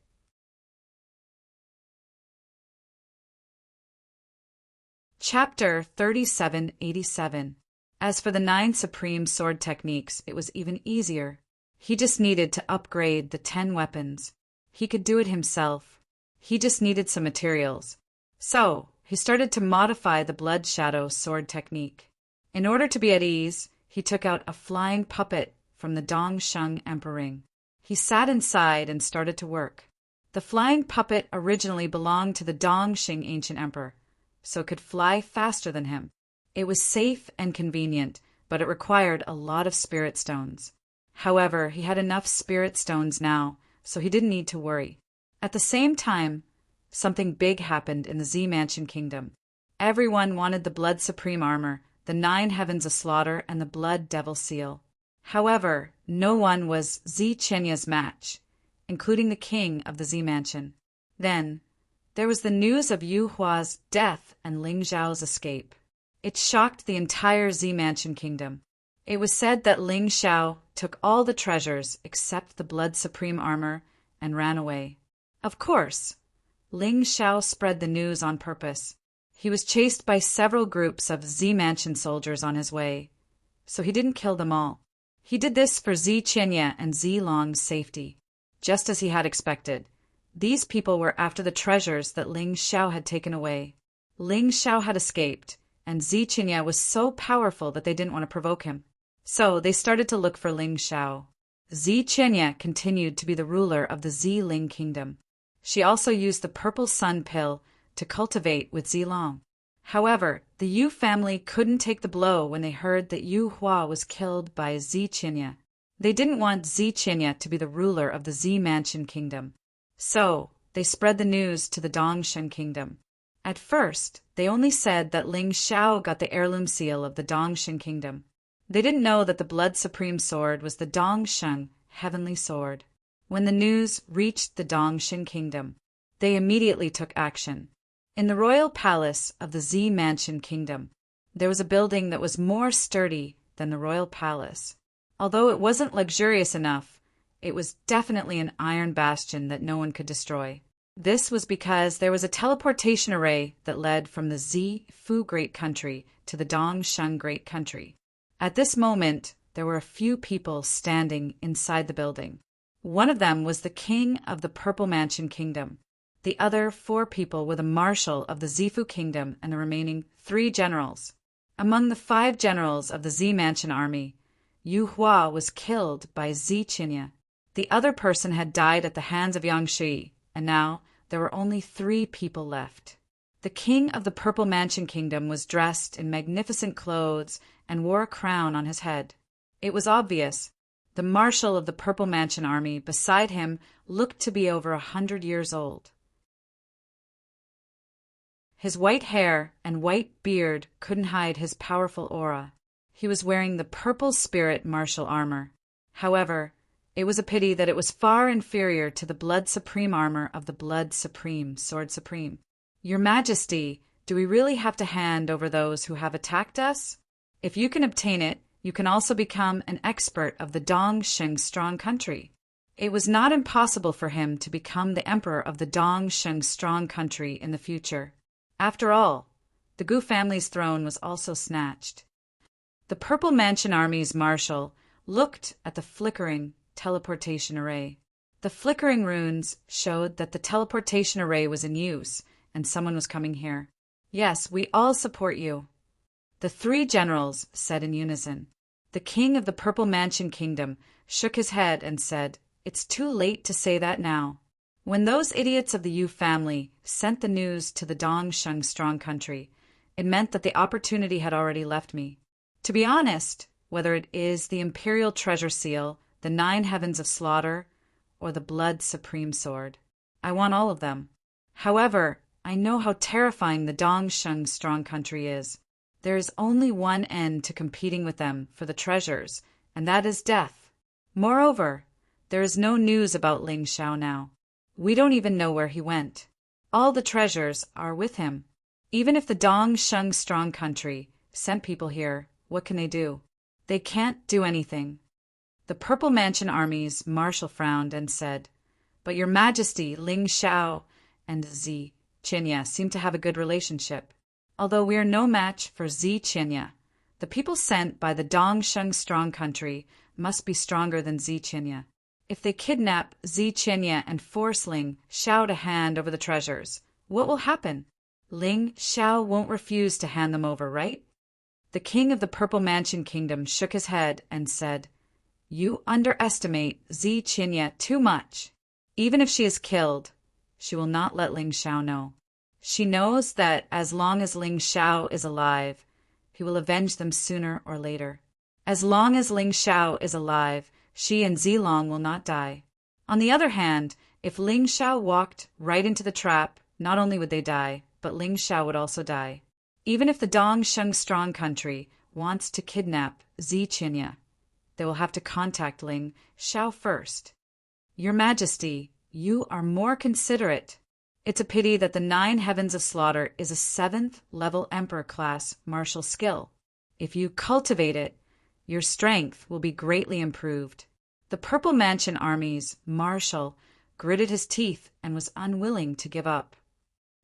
Chapter 3787. As for the 9 supreme sword techniques, it was even easier. He just needed to upgrade the 10 weapons. He could do it himself. He just needed some materials. So, he started to modify the blood shadow sword technique. In order to be at ease, he took out a flying puppet from the Dongsheng Emperor Ring. He sat inside and started to work. The flying puppet originally belonged to the Dongxing ancient emperor, so it could fly faster than him. It was safe and convenient, but it required a lot of spirit stones. However, he had enough spirit stones now, so he didn't need to worry. At the same time, something big happened in the Z Mansion Kingdom. Everyone wanted the Blood Supreme armor, the 9 Heavens of Slaughter, and the Blood Devil Seal. However, no one was Zi Chenya's match, including the king of the Z Mansion. Then, there was the news of Yu Hua's death and Ling Xiao's escape. It shocked the entire Z Mansion Kingdom. It was said that Ling Xiao took all the treasures except the Blood Supreme armor and ran away. Of course, Ling Xiao spread the news on purpose. He was chased by several groups of Z Mansion soldiers on his way, so he didn't kill them all. He did this for Zi Chenya and Zi Long's safety, just as he had expected. These people were after the treasures that Ling Xiao had taken away. Ling Xiao had escaped, and Zi Chenya was so powerful that they didn't want to provoke him. So they started to look for Ling Xiao. Zi Chenya continued to be the ruler of the Zi Ling Kingdom. She also used the Purple Sun Pill to cultivate with Zi Long. However, the Yu family couldn't take the blow when they heard that Yu Hua was killed by Zi Chenya. They didn't want Zi Chenya to be the ruler of the Z Mansion Kingdom. So, they spread the news to the Dongsheng Kingdom. At first, they only said that Ling Xiao got the heirloom seal of the Dongsheng Kingdom. They didn't know that the Blood Supreme Sword was the Dongsheng Heavenly Sword. When the news reached the Dongsheng Kingdom, they immediately took action. In the royal palace of the Z Mansion Kingdom, there was a building that was more sturdy than the royal palace. Although it wasn't luxurious enough, it was definitely an iron bastion that no one could destroy. This was because there was a teleportation array that led from the Zi Fu Great Country to the Dongsheng Great Country. At this moment, there were a few people standing inside the building. One of them was the king of the Purple Mansion Kingdom. The other 4 people were the marshal of the Zifu Kingdom and the remaining 3 generals. Among the 5 generals of the Z Mansion army, Yu Hua was killed by Zi Chenya. The other person had died at the hands of Yang Shi, and now there were only 3 people left. The king of the Purple Mansion Kingdom was dressed in magnificent clothes and wore a crown on his head. It was obvious. The marshal of the Purple Mansion army beside him looked to be over 100 years old. His white hair and white beard couldn't hide his powerful aura. He was wearing the Purple Spirit martial armor. However, it was a pity that it was far inferior to the Blood Supreme armor of the Blood Supreme Sword Supreme. Your Majesty, do we really have to hand over those who have attacked us? If you can obtain it, you can also become an expert of the Dongsheng Strong Country. It was not impossible for him to become the emperor of the Dongsheng Strong Country in the future. After all, the Gu family's throne was also snatched. The Purple Mansion Army's marshal looked at the flickering teleportation array. The flickering runes showed that the teleportation array was in use, and someone was coming here. Yes, we all support you. The 3 generals said in unison. The king of the Purple Mansion Kingdom shook his head and said, "It's too late to say that now." When those idiots of the Yu family sent the news to the Dongsheng Strong Country, it meant that the opportunity had already left me. To be honest, whether it is the Imperial Treasure Seal, the 9 Heavens of Slaughter, or the Blood Supreme Sword, I want all of them. However, I know how terrifying the Dongsheng Strong Country is. There is only one end to competing with them for the treasures, and that is death. Moreover, there is no news about Ling Xiao now. We don't even know where he went. All the treasures are with him. Even if the Dongsheng Strong Country sent people here, what can they do? They can't do anything. The Purple Mansion Army's marshal frowned and said, "But your Majesty, Ling Xiao and Zi Qinya seem to have a good relationship. Although we are no match for Zi Qinya, the people sent by the Dongsheng Strong Country must be stronger than Zi Qinya. If they kidnap Zi Qinya and force Ling Xiao to hand over the treasures, what will happen? Ling Xiao won't refuse to hand them over, right?" The king of the Purple Mansion Kingdom shook his head and said, "You underestimate Zi Qinya too much. Even if she is killed, she will not let Ling Xiao know. She knows that as long as Ling Xiao is alive, he will avenge them sooner or later. As long as Ling Xiao is alive, she and Zilong will not die. On the other hand, if Ling Xiao walked right into the trap, not only would they die, but Ling Xiao would also die. Even if the Dongsheng Strong Country wants to kidnap Zi Qinya, they will have to contact Ling Xiao first. Your Majesty, you are more considerate. It's a pity that the 9 Heavens of Slaughter is a 7th level Emperor class martial skill. If you cultivate it, your strength will be greatly improved." The Purple Mansion Army's marshal gritted his teeth and was unwilling to give up.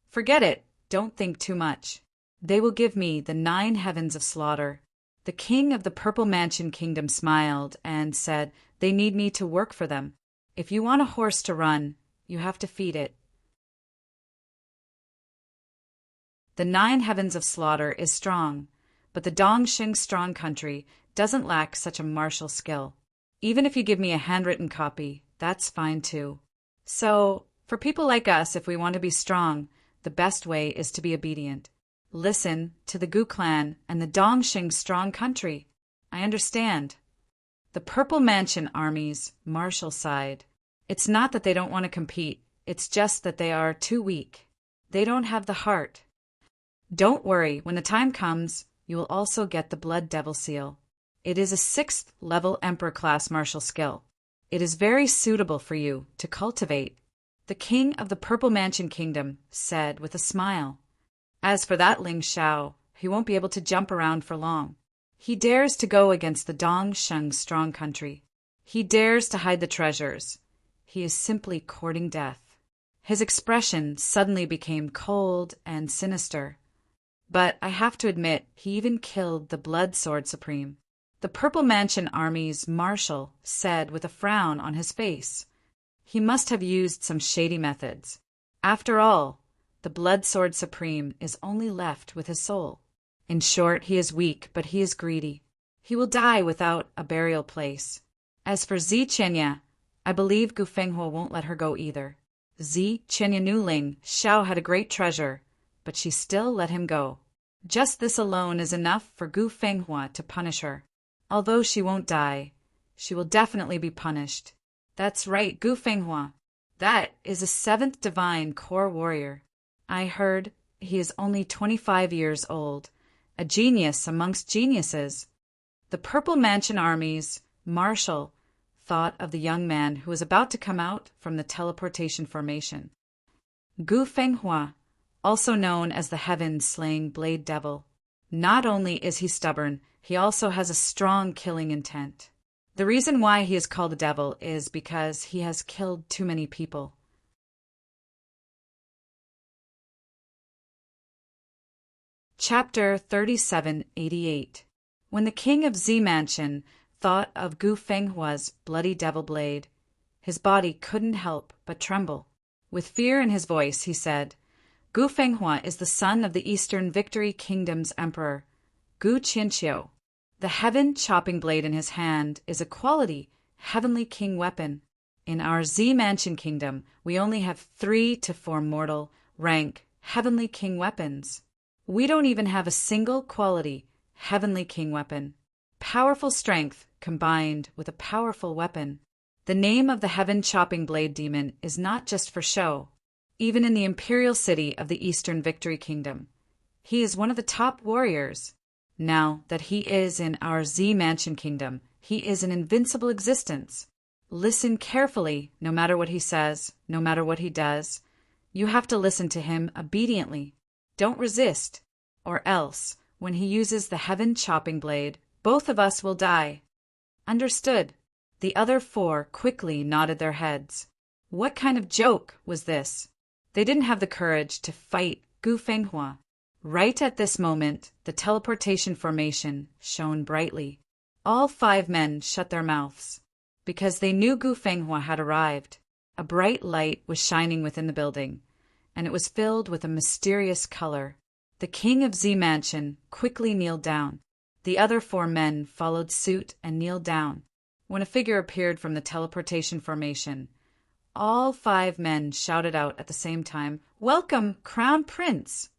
"Forget it. Don't think too much. They will give me the 9 Heavens of Slaughter." The king of the Purple Mansion Kingdom smiled and said, "They need me to work for them. If you want a horse to run, you have to feed it." The 9 Heavens of Slaughter is strong, but the Dongsheng Strong Country doesn't lack such a martial skill. Even if you give me a handwritten copy, that's fine too. So, for people like us, if we want to be strong, the best way is to be obedient. Listen to the Gu clan and the Dongsheng Strong Country. I understand. The Purple Mansion Army's martial sighed. It's not that they don't want to compete, it's just that they are too weak. They don't have the heart. Don't worry, when the time comes, you will also get the Blood Devil Seal. It is a 6th level Emperor class martial skill. It is very suitable for you to cultivate. The king of the Purple Mansion Kingdom said with a smile. As for that Ling Xiao, he won't be able to jump around for long. He dares to go against the Dongsheng Strong Country. He dares to hide the treasures. He is simply courting death. His expression suddenly became cold and sinister. But I have to admit, he even killed the Blood Sword Supreme. The Purple Mansion Army's marshal said with a frown on his face. He must have used some shady methods. After all, the Blood Sword Supreme is only left with his soul. In short, he is weak, but he is greedy. He will die without a burial place. As for Zi Qinya, I believe Gu Fenghua won't let her go either. Zi Qinya knew Ling Xiao had a great treasure, but she still let him go. Just this alone is enough for Gu Fenghua to punish her. Although she won't die, she will definitely be punished. That's right, Gu Fenghua. That is a 7th divine core warrior. I heard he is only 25 years old, a genius amongst geniuses. The Purple Mansion Army's marshal thought of the young man who was about to come out from the teleportation formation. Gu Fenghua, also known as the Heaven-slaying Blade Devil. Not only is he stubborn, he also has a strong killing intent. The reason why he is called a devil is because he has killed too many people. Chapter 3788. When the king of Z Mansion thought of Gu Fenghua's bloody devil blade, his body couldn't help but tremble. With fear in his voice, he said, Gu Fenghua is the son of the Eastern Victory Kingdom's emperor, Gu Qianqiu. The heaven chopping blade in his hand is a quality heavenly king weapon. In our Z Mansion Kingdom, we only have 3 to 4 mortal rank heavenly king weapons. We don't even have a single quality heavenly king weapon. Powerful strength combined with a powerful weapon. The name of the heaven chopping blade demon is not just for show. Even in the imperial city of the Eastern Victory Kingdom, he is one of the top warriors. Now that he is in our Z Mansion Kingdom, he is an invincible existence. Listen carefully, no matter what he says, no matter what he does. You have to listen to him obediently. Don't resist, or else, when he uses the heaven chopping blade, Both of us will die." "Understood." The other four quickly nodded their heads. What kind of joke was this? They didn't have the courage to fight Gu Fenghua. Right at this moment, the teleportation formation shone brightly. All 5 men shut their mouths, because they knew Gu Fenghua had arrived. A bright light was shining within the building, and it was filled with a mysterious color. The king of Z Mansion quickly kneeled down. The other 4 men followed suit and kneeled down. When a figure appeared from the teleportation formation, all 5 men shouted out at the same time, "Welcome, Crown Prince!"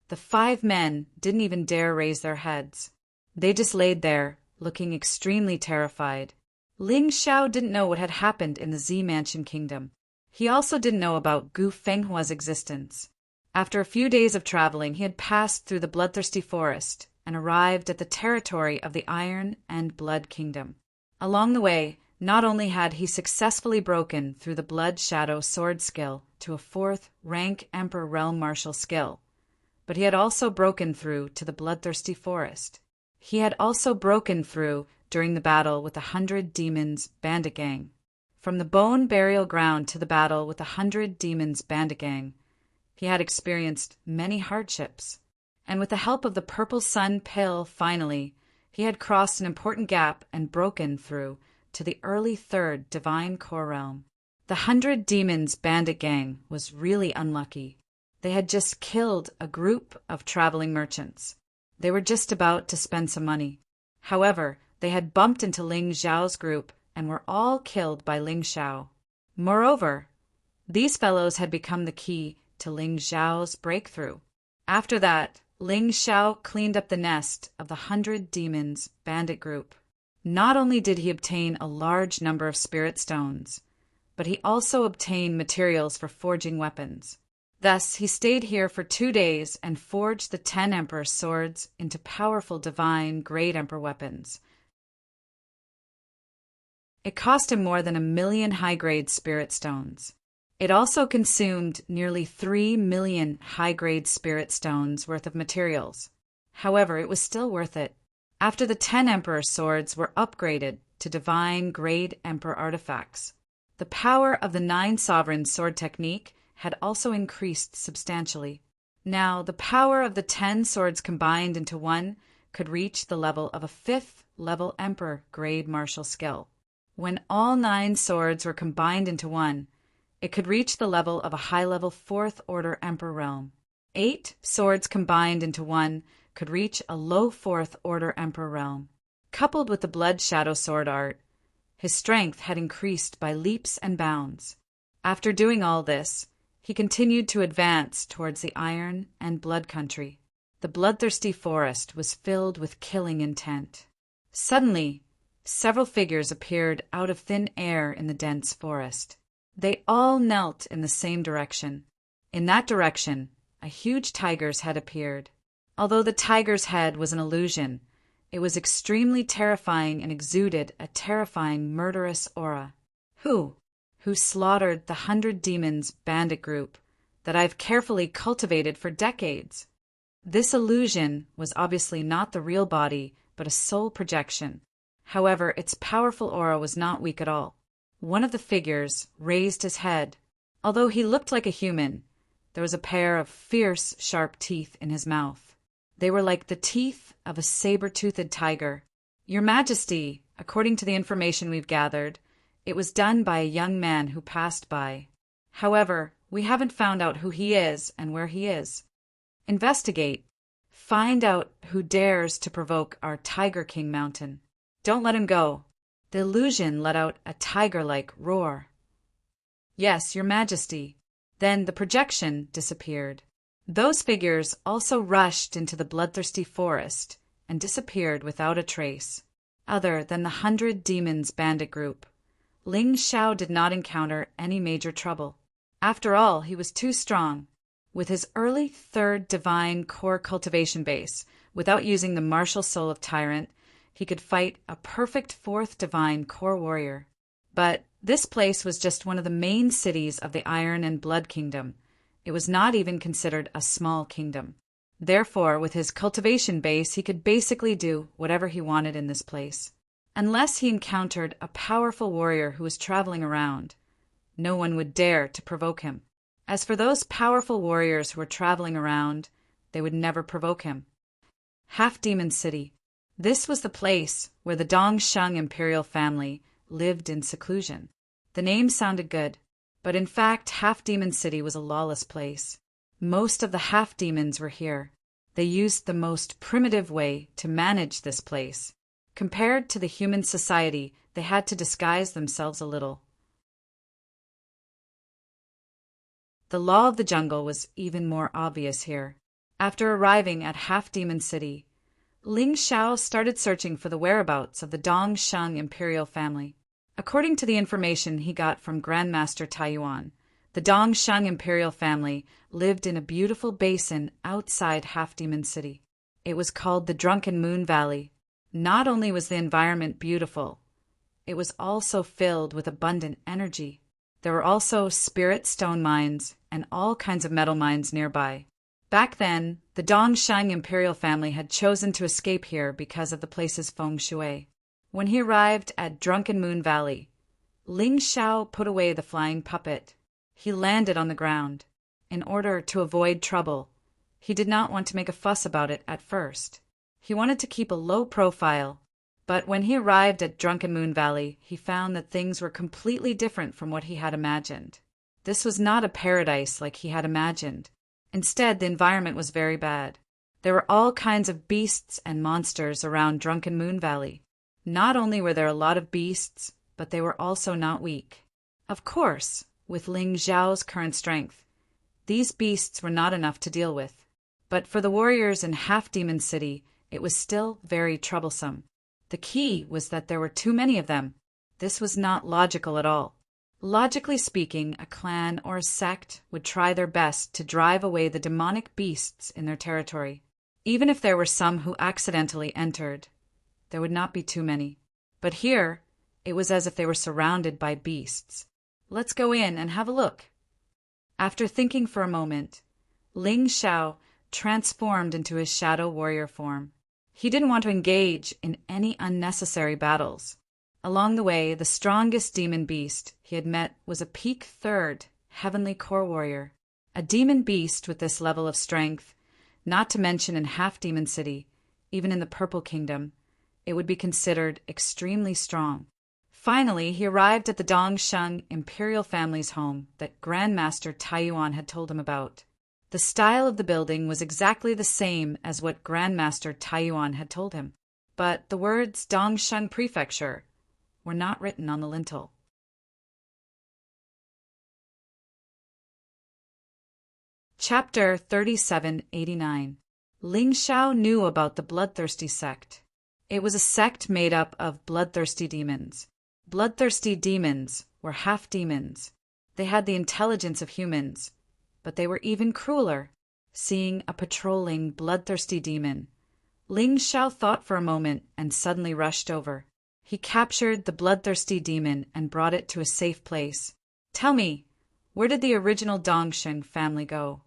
The 5 men didn't even dare raise their heads. They just laid there, looking extremely terrified. Ling Xiao didn't know what had happened in the Z Mansion Kingdom. He also didn't know about Gu Fenghua's existence. After a few days of traveling, he had passed through the bloodthirsty forest and arrived at the territory of the Iron and Blood Kingdom. Along the way, not only had he successfully broken through the Blood Shadow sword skill to a 4th rank Emperor Realm Marshal skill, but he had also broken through to the bloodthirsty forest. He had also broken through during the battle with the 100 Demons bandit gang. From the Bone Burial Ground to the battle with the 100 Demons bandit gang, he had experienced many hardships. And with the help of the Purple Sun pill, finally, he had crossed an important gap and broken through to the early 3rd Divine Core Realm. The 100 Demons bandit gang was really unlucky. They had just killed a group of traveling merchants. They were just about to spend some money. However, they had bumped into Ling Xiao's group and were all killed by Ling Xiao. Moreover, these fellows had become the key to Ling Xiao's breakthrough. After that, Ling Xiao cleaned up the nest of the 100 Demons bandit group. Not only did he obtain a large number of spirit stones, but he also obtained materials for forging weapons. Thus, he stayed here for 2 days and forged the 10 Emperor swords into powerful divine Great Emperor weapons. It cost him more than 1 million high-grade spirit stones. It also consumed nearly 3 million high-grade spirit stones worth of materials. However, it was still worth it. After the 10 Emperor swords were upgraded to divine Great Emperor artifacts, the power of the 9 Sovereign sword technique had also increased substantially. Now, the power of the 10 swords combined into one could reach the level of a 5th level Emperor grade martial skill. When all 9 swords were combined into one, it could reach the level of a high-level 4th order Emperor realm. 8 swords combined into one could reach a low 4th order Emperor realm. Coupled with the Blood Shadow sword art, his strength had increased by leaps and bounds. After doing all this, he continued to advance towards the Iron and Blood country. The bloodthirsty forest was filled with killing intent. Suddenly, several figures appeared out of thin air in the dense forest. They all knelt in the same direction. In that direction, a huge tiger's head appeared. Although the tiger's head was an illusion, it was extremely terrifying and exuded a terrifying murderous aura. Who slaughtered the 100 Demons bandit group that I've carefully cultivated for decades? This illusion was obviously not the real body, but a soul projection. However, its powerful aura was not weak at all. One of the figures raised his head. Although he looked like a human, there was a pair of fierce, sharp teeth in his mouth. They were like the teeth of a saber-toothed tiger. Your Majesty, according to the information we've gathered, it was done by a young man who passed by. However, we haven't found out who he is and where he is. Investigate. Find out who dares to provoke our Tiger King mountain. Don't let him go. The illusion let out a tiger-like roar. Yes, Your Majesty. Then the projection disappeared. Those figures also rushed into the bloodthirsty forest and disappeared without a trace, other than the 100 Demons bandit group. Ling Xiao did not encounter any major trouble. After all, he was too strong. With his early 3rd divine core cultivation base, without using the martial soul of Tyrant, he could fight a perfect 4th divine core warrior. But this place was just one of the main cities of the Iron and Blood Kingdom. It was not even considered a small kingdom. Therefore, with his cultivation base, he could basically do whatever he wanted in this place. Unless he encountered a powerful warrior who was traveling around, no one would dare to provoke him. As for those powerful warriors who were traveling around, they would never provoke him. Half-Demon City. This was the place where the Dongsheng imperial family lived in seclusion. The name sounded good, but in fact, Half-Demon City was a lawless place. Most of the half-demons were here. They used the most primitive way to manage this place. Compared to the human society, they had to disguise themselves a little. The law of the jungle was even more obvious here. After arriving at Half-Demon City, Ling Xiao started searching for the whereabouts of the Dongsheng imperial family. According to the information he got from Grandmaster Taiyuan, the Dongsheng imperial family lived in a beautiful basin outside Half-Demon City. It was called the Drunken Moon Valley. Not only was the environment beautiful, it was also filled with abundant energy. There were also spirit stone mines and all kinds of metal mines nearby. Back then, the Dongsheng imperial family had chosen to escape here because of the place's feng shui. When he arrived at Drunken Moon Valley, Ling Xiao put away the flying puppet. He landed on the ground. In order to avoid trouble, he did not want to make a fuss about it at first. He wanted to keep a low profile, but when he arrived at Drunken Moon Valley, he found that things were completely different from what he had imagined. This was not a paradise like he had imagined. Instead, the environment was very bad. There were all kinds of beasts and monsters around Drunken Moon Valley. Not only were there a lot of beasts, but they were also not weak. Of course, with Ling Xiao's current strength, these beasts were not enough to deal with. But for the warriors in Half-Demon City, it was still very troublesome. The key was that there were too many of them. This was not logical at all. Logically speaking, a clan or a sect would try their best to drive away the demonic beasts in their territory. Even if there were some who accidentally entered, there would not be too many. But here, it was as if they were surrounded by beasts. Let's go in and have a look. After thinking for a moment, Ling Xiao transformed into his shadow warrior form. He didn't want to engage in any unnecessary battles. Along the way, the strongest demon beast he had met was a peak third heavenly core warrior. A demon beast with this level of strength, not to mention in Half-Demon City, even in the Purple Kingdom, it would be considered extremely strong. Finally, he arrived at the Dongsheng imperial family's home that Grandmaster Taiyuan had told him about. The style of the building was exactly the same as what Grandmaster Taiyuan had told him, but the words Dongsheng Prefecture were not written on the lintel. Chapter 3789. Ling Xiao knew about the bloodthirsty sect. It was a sect made up of bloodthirsty demons. Bloodthirsty demons were half-demons. They had the intelligence of humans, but they were even crueler. Seeing a patrolling, bloodthirsty demon, Ling Xiao thought for a moment and suddenly rushed over. He captured the bloodthirsty demon and brought it to a safe place. Tell me, where did the original Dongsheng family go?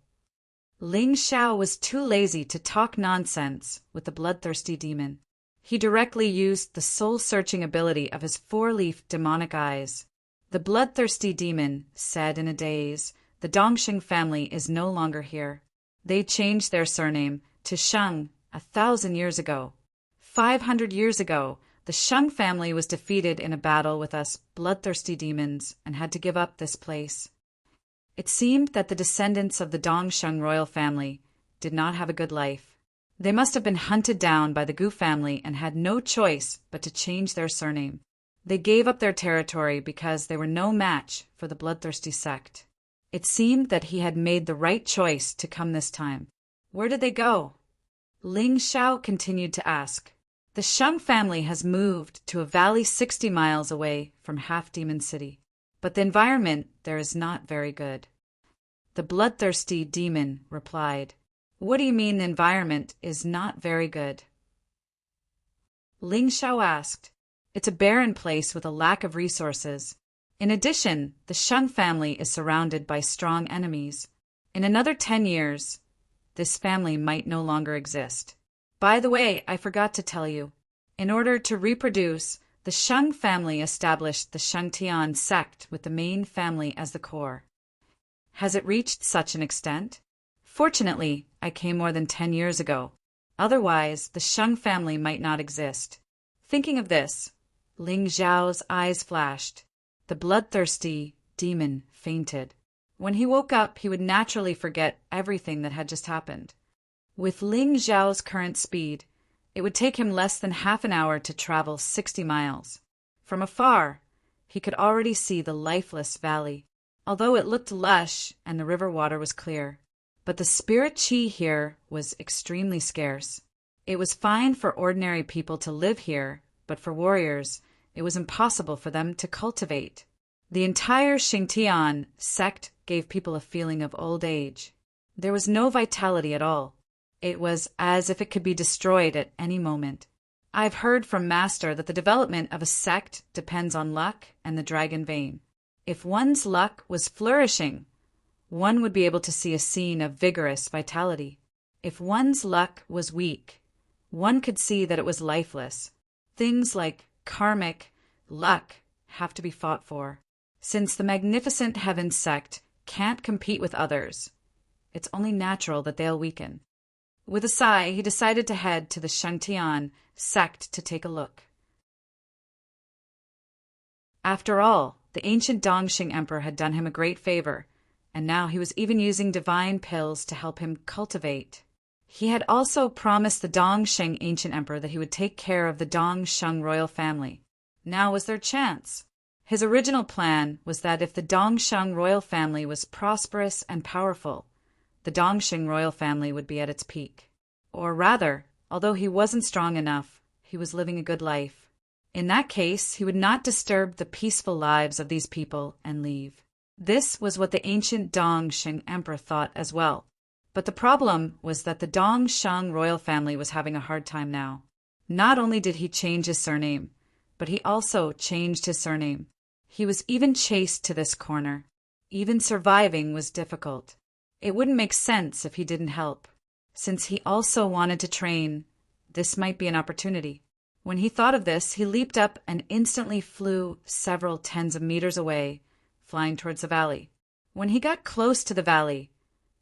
Ling Xiao was too lazy to talk nonsense with the bloodthirsty demon. He directly used the soul-searching ability of his four-leaf demonic eyes. The bloodthirsty demon said in a daze, "The Dongsheng family is no longer here. They changed their surname to Sheng 1,000 years ago. 500 years ago, the Sheng family was defeated in a battle with us bloodthirsty demons and had to give up this place." It seemed that the descendants of the Dongsheng royal family did not have a good life. They must have been hunted down by the Gu family and had no choice but to change their surname. They gave up their territory because they were no match for the bloodthirsty sect. It seemed that he had made the right choice to come this time. Where did they go? Ling Xiao continued to ask. The Sheng family has moved to a valley 60 miles away from Half-Demon City, but the environment there is not very good. The bloodthirsty demon replied, "What do you mean the environment is not very good?" Ling Xiao asked, "It's a barren place with a lack of resources. In addition, the Sheng family is surrounded by strong enemies. In another 10 years, this family might no longer exist. By the way, I forgot to tell you. In order to reproduce, the Shang family established the Shangtian sect with the main family as the core. Has it reached such an extent? Fortunately, I came more than 10 years ago. Otherwise, the Shang family might not exist. Thinking of this, Ling Zhao's eyes flashed. The bloodthirsty demon fainted. When he woke up, he would naturally forget everything that had just happened. With Ling Zhao's current speed, it would take him less than half an hour to travel 60 miles. From afar, he could already see the lifeless valley, although it looked lush and the river water was clear. But the spirit qi here was extremely scarce. It was fine for ordinary people to live here, but for warriors, it was impossible for them to cultivate. The entire Shangtian sect gave people a feeling of old age. There was no vitality at all. It was as if it could be destroyed at any moment. I've heard from Master that the development of a sect depends on luck and the dragon vein. If one's luck was flourishing, one would be able to see a scene of vigorous vitality. If one's luck was weak, one could see that it was lifeless. Things like karmic luck have to be fought for. Since the Magnificent Heaven sect can't compete with others, it's only natural that they'll weaken. With a sigh, he decided to head to the Shangtian sect to take a look. After all, the ancient Dongxing Emperor had done him a great favor, and now he was even using divine pills to help him cultivate. He had also promised the Dongxing ancient emperor that he would take care of the Dongsheng royal family. Now was their chance. His original plan was that if the Dongsheng royal family was prosperous and powerful, the Dongxing royal family would be at its peak. Or rather, although he wasn't strong enough, he was living a good life. In that case, he would not disturb the peaceful lives of these people and leave. This was what the ancient Dongxing emperor thought as well. But the problem was that the Dongsheng royal family was having a hard time now. Not only did he change his surname, but he also changed his surname. He was even chased to this corner. Even surviving was difficult. It wouldn't make sense if he didn't help. Since he also wanted to train, this might be an opportunity. When he thought of this, he leaped up and instantly flew several tens of meters away, flying towards the valley. When he got close to the valley,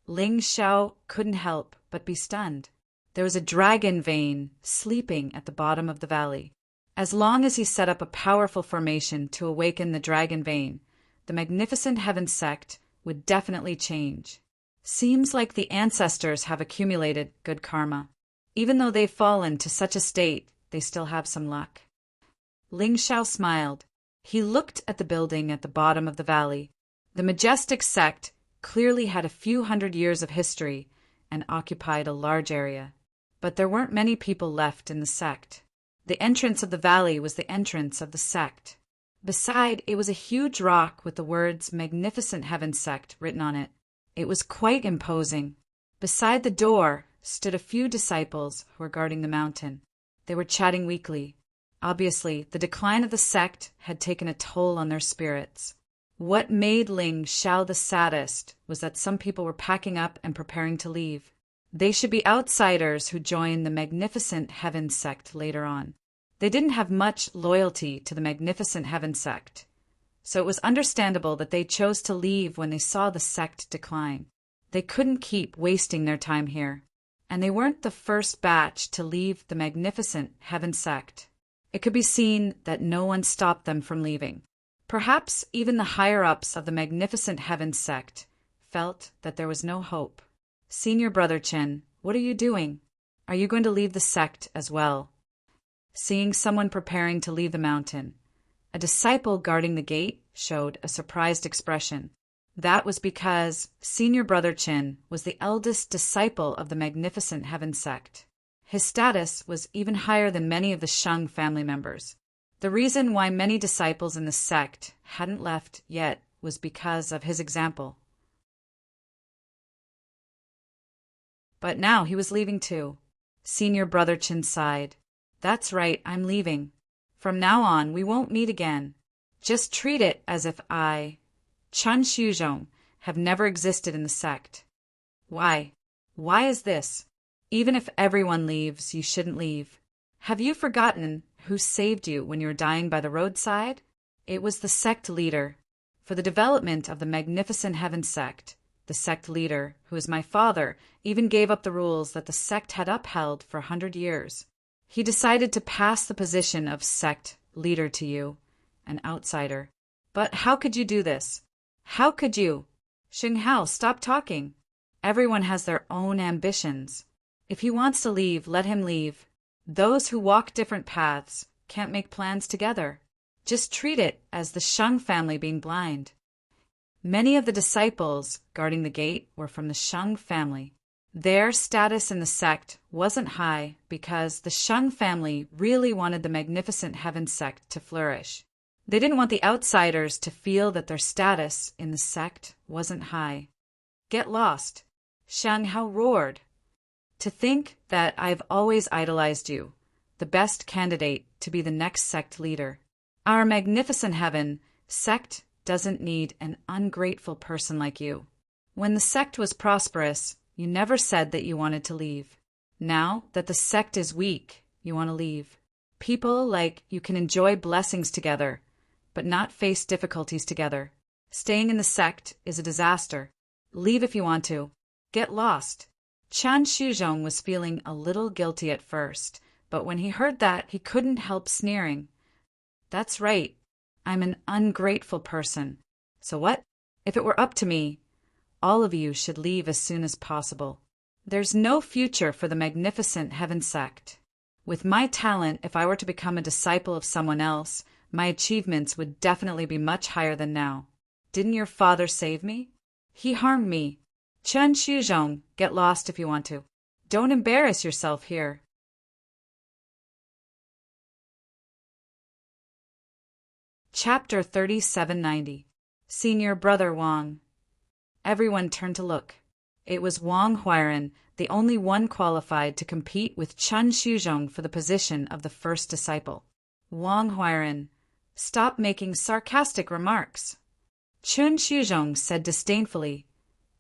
Ling Xiao couldn't help but be stunned. There was a dragon vein sleeping at the bottom of the valley. As long as he set up a powerful formation to awaken the dragon vein, the Magnificent Heaven sect would definitely change. Seems like the ancestors have accumulated good karma. Even though they've fallen to such a state, they still have some luck. Ling Xiao smiled. He looked at the building at the bottom of the valley. The majestic sect clearly had a few hundred years of history and occupied a large area. But there weren't many people left in the sect. The entrance of the valley was the entrance of the sect. Beside, it was a huge rock with the words Magnificent Heaven Sect written on it. It was quite imposing. Beside the door stood a few disciples who were guarding the mountain. They were chatting weakly. Obviously, the decline of the sect had taken a toll on their spirits. What made Ling Xiao the saddest was that some people were packing up and preparing to leave. They should be outsiders who join the Magnificent Heaven sect later on. They didn't have much loyalty to the Magnificent Heaven sect, so it was understandable that they chose to leave when they saw the sect decline. They couldn't keep wasting their time here, and they weren't the first batch to leave the Magnificent Heaven sect. It could be seen that no one stopped them from leaving. Perhaps even the higher-ups of the Magnificent Heaven sect felt that there was no hope. Senior Brother Chen, what are you doing? Are you going to leave the sect as well? Seeing someone preparing to leave the mountain, a disciple guarding the gate showed a surprised expression. That was because Senior Brother Chen was the eldest disciple of the Magnificent Heaven sect. His status was even higher than many of the Shang family members. The reason why many disciples in the sect hadn't left yet was because of his example. But now he was leaving too. Senior Brother Chen sighed. That's right, I'm leaving. From now on, we won't meet again. Just treat it as if I, Chen Shuzhong, have never existed in the sect. Why? Why is this? Even if everyone leaves, you shouldn't leave. Have you forgotten who saved you when you were dying by the roadside? It was the sect leader. For the development of the magnificent heaven sect, the sect leader, who is my father, even gave up the rules that the sect had upheld for 100 years. He decided to pass the position of sect leader to you, an outsider. But how could you do this? How could you? Xinghao, stop talking. Everyone has their own ambitions. If he wants to leave, let him leave. Those who walk different paths can't make plans together. Just treat it as the Sheng family being blind. Many of the disciples guarding the gate were from the Sheng family. Their status in the sect wasn't high because the Sheng family really wanted the magnificent heaven sect to flourish. They didn't want the outsiders to feel that their status in the sect wasn't high. Get lost. Shang Hao roared. To think that I've always idolized you, the best candidate to be the next sect leader. Our magnificent heaven sect doesn't need an ungrateful person like you. When the sect was prosperous, you never said that you wanted to leave. Now that the sect is weak, you want to leave. People like you can enjoy blessings together, but not face difficulties together. Staying in the sect is a disaster. Leave if you want to. Get lost. Chan Shuzhong was feeling a little guilty at first, but when he heard that, he couldn't help sneering. That's right. I'm an ungrateful person. So what? If it were up to me, all of you should leave as soon as possible. There's no future for the magnificent heaven sect. With my talent, if I were to become a disciple of someone else, my achievements would definitely be much higher than now. Didn't your father save me? He harmed me. Chen Shuzhong, get lost if you want to. Don't embarrass yourself here. Chapter 3790. Senior Brother Wang. Everyone turned to look. It was Wang Huairan, the only one qualified to compete with Chen Shuzhong for the position of the first disciple. Wang Huairan, stop making sarcastic remarks. Chen Shuzhong said disdainfully,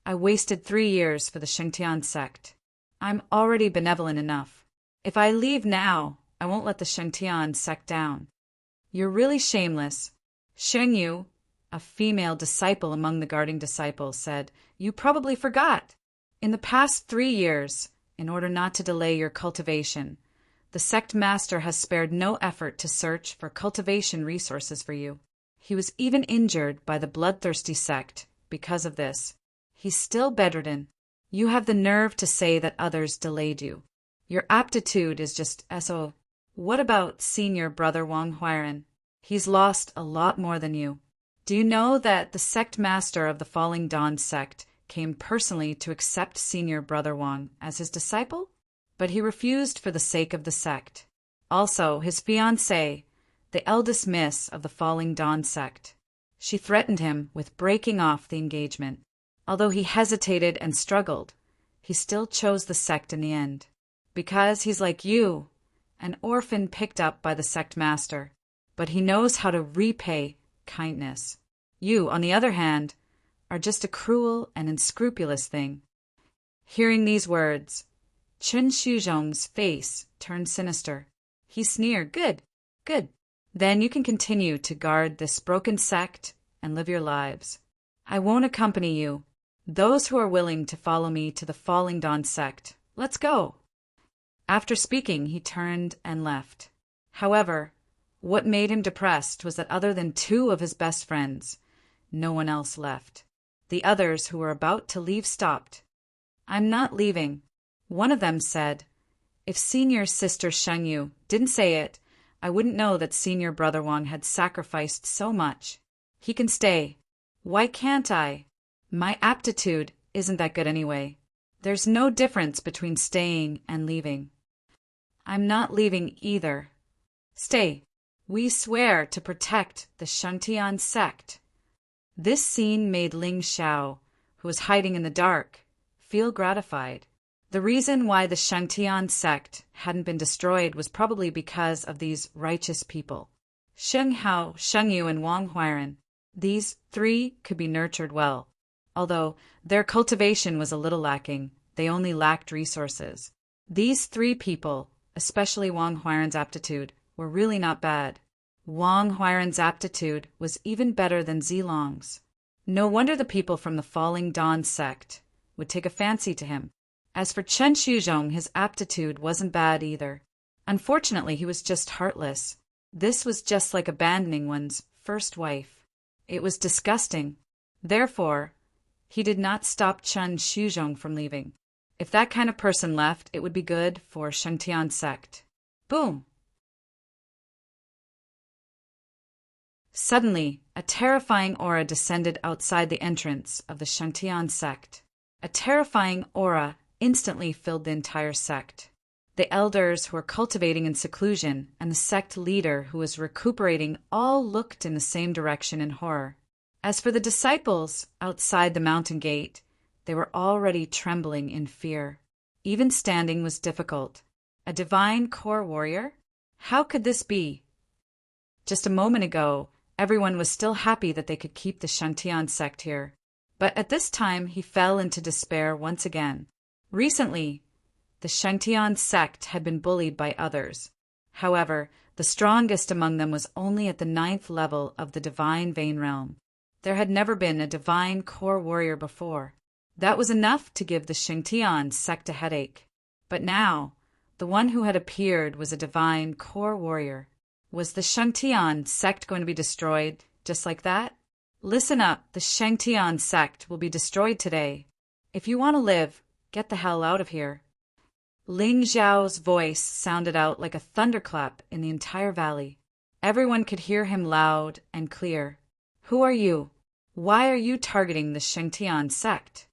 I wasted 3 years for the Shengtian sect. I'm already benevolent enough. If I leave now, I won't let the Shengtian sect down. You're really shameless. Sheng Yu, a female disciple among the guarding disciples, said, You probably forgot. In the past 3 years, in order not to delay your cultivation, the sect master has spared no effort to search for cultivation resources for you. He was even injured by the bloodthirsty sect because of this. He's still bedridden. You have the nerve to say that others delayed you. Your aptitude is just so. What about senior brother Wang Huairan? He's lost a lot more than you. Do you know that the sect master of the Falling Dawn sect came personally to accept senior brother Wang as his disciple? But he refused for the sake of the sect. Also, his fiancée, the eldest miss of the Falling Dawn sect. She threatened him with breaking off the engagement. Although he hesitated and struggled, he still chose the sect in the end. Because he's like you, an orphan picked up by the sect master, but he knows how to repay kindness. You, on the other hand, are just a cruel and unscrupulous thing. Hearing these words, Chen Shuzhong's face turned sinister. He sneered, Good, good. Then you can continue to guard this broken sect and live your lives. I won't accompany you. Those who are willing to follow me to the Falling Dawn sect, let's go. After speaking, he turned and left. However, what made him depressed was that other than 2 of his best friends, no one else left. The others who were about to leave stopped. I'm not leaving. One of them said, If senior sister Sheng Yu didn't say it, I wouldn't know that senior brother Wang had sacrificed so much. He can stay. Why can't I? My aptitude isn't that good anyway. There's no difference between staying and leaving. I'm not leaving either. Stay. We swear to protect the Shengtian sect. This scene made Ling Xiao, who was hiding in the dark, feel gratified. The reason why the Shengtian sect hadn't been destroyed was probably because of these righteous people. Sheng Hao, Sheng Yu, and Wang Huairan. These 3 could be nurtured well. Although their cultivation was a little lacking, they only lacked resources. These three people, especially Wang Huairan's aptitude, were really not bad. Wang Huairan's aptitude was even better than Zilong's. No wonder the people from the Falling Dawn sect would take a fancy to him. As for Chen Shuzhong, his aptitude wasn't bad either. Unfortunately, he was just heartless. This was just like abandoning one's first wife. It was disgusting. Therefore, he did not stop Chen Shuzhong from leaving. If that kind of person left, it would be good for Shengtian sect. Boom! Suddenly, a terrifying aura descended outside the entrance of the Shengtian sect. A terrifying aura instantly filled the entire sect. The elders who were cultivating in seclusion and the sect leader who was recuperating all looked in the same direction in horror. As for the disciples outside the mountain gate, they were already trembling in fear. Even standing was difficult. A divine core warrior? How could this be? Just a moment ago, everyone was still happy that they could keep the Shengtian sect here. But at this time, he fell into despair once again. Recently, the Shengtian sect had been bullied by others. However, the strongest among them was only at the 9th level of the divine vein realm. There had never been a divine core warrior before. That was enough to give the Shengtian sect a headache. But now, the one who had appeared was a divine core warrior. Was the Shengtian sect going to be destroyed just like that? Listen up, the Shengtian sect will be destroyed today. If you want to live, get the hell out of here. Ling Zhao's voice sounded out like a thunderclap in the entire valley. Everyone could hear him loud and clear. Who are you? Why are you targeting the Shengtian sect?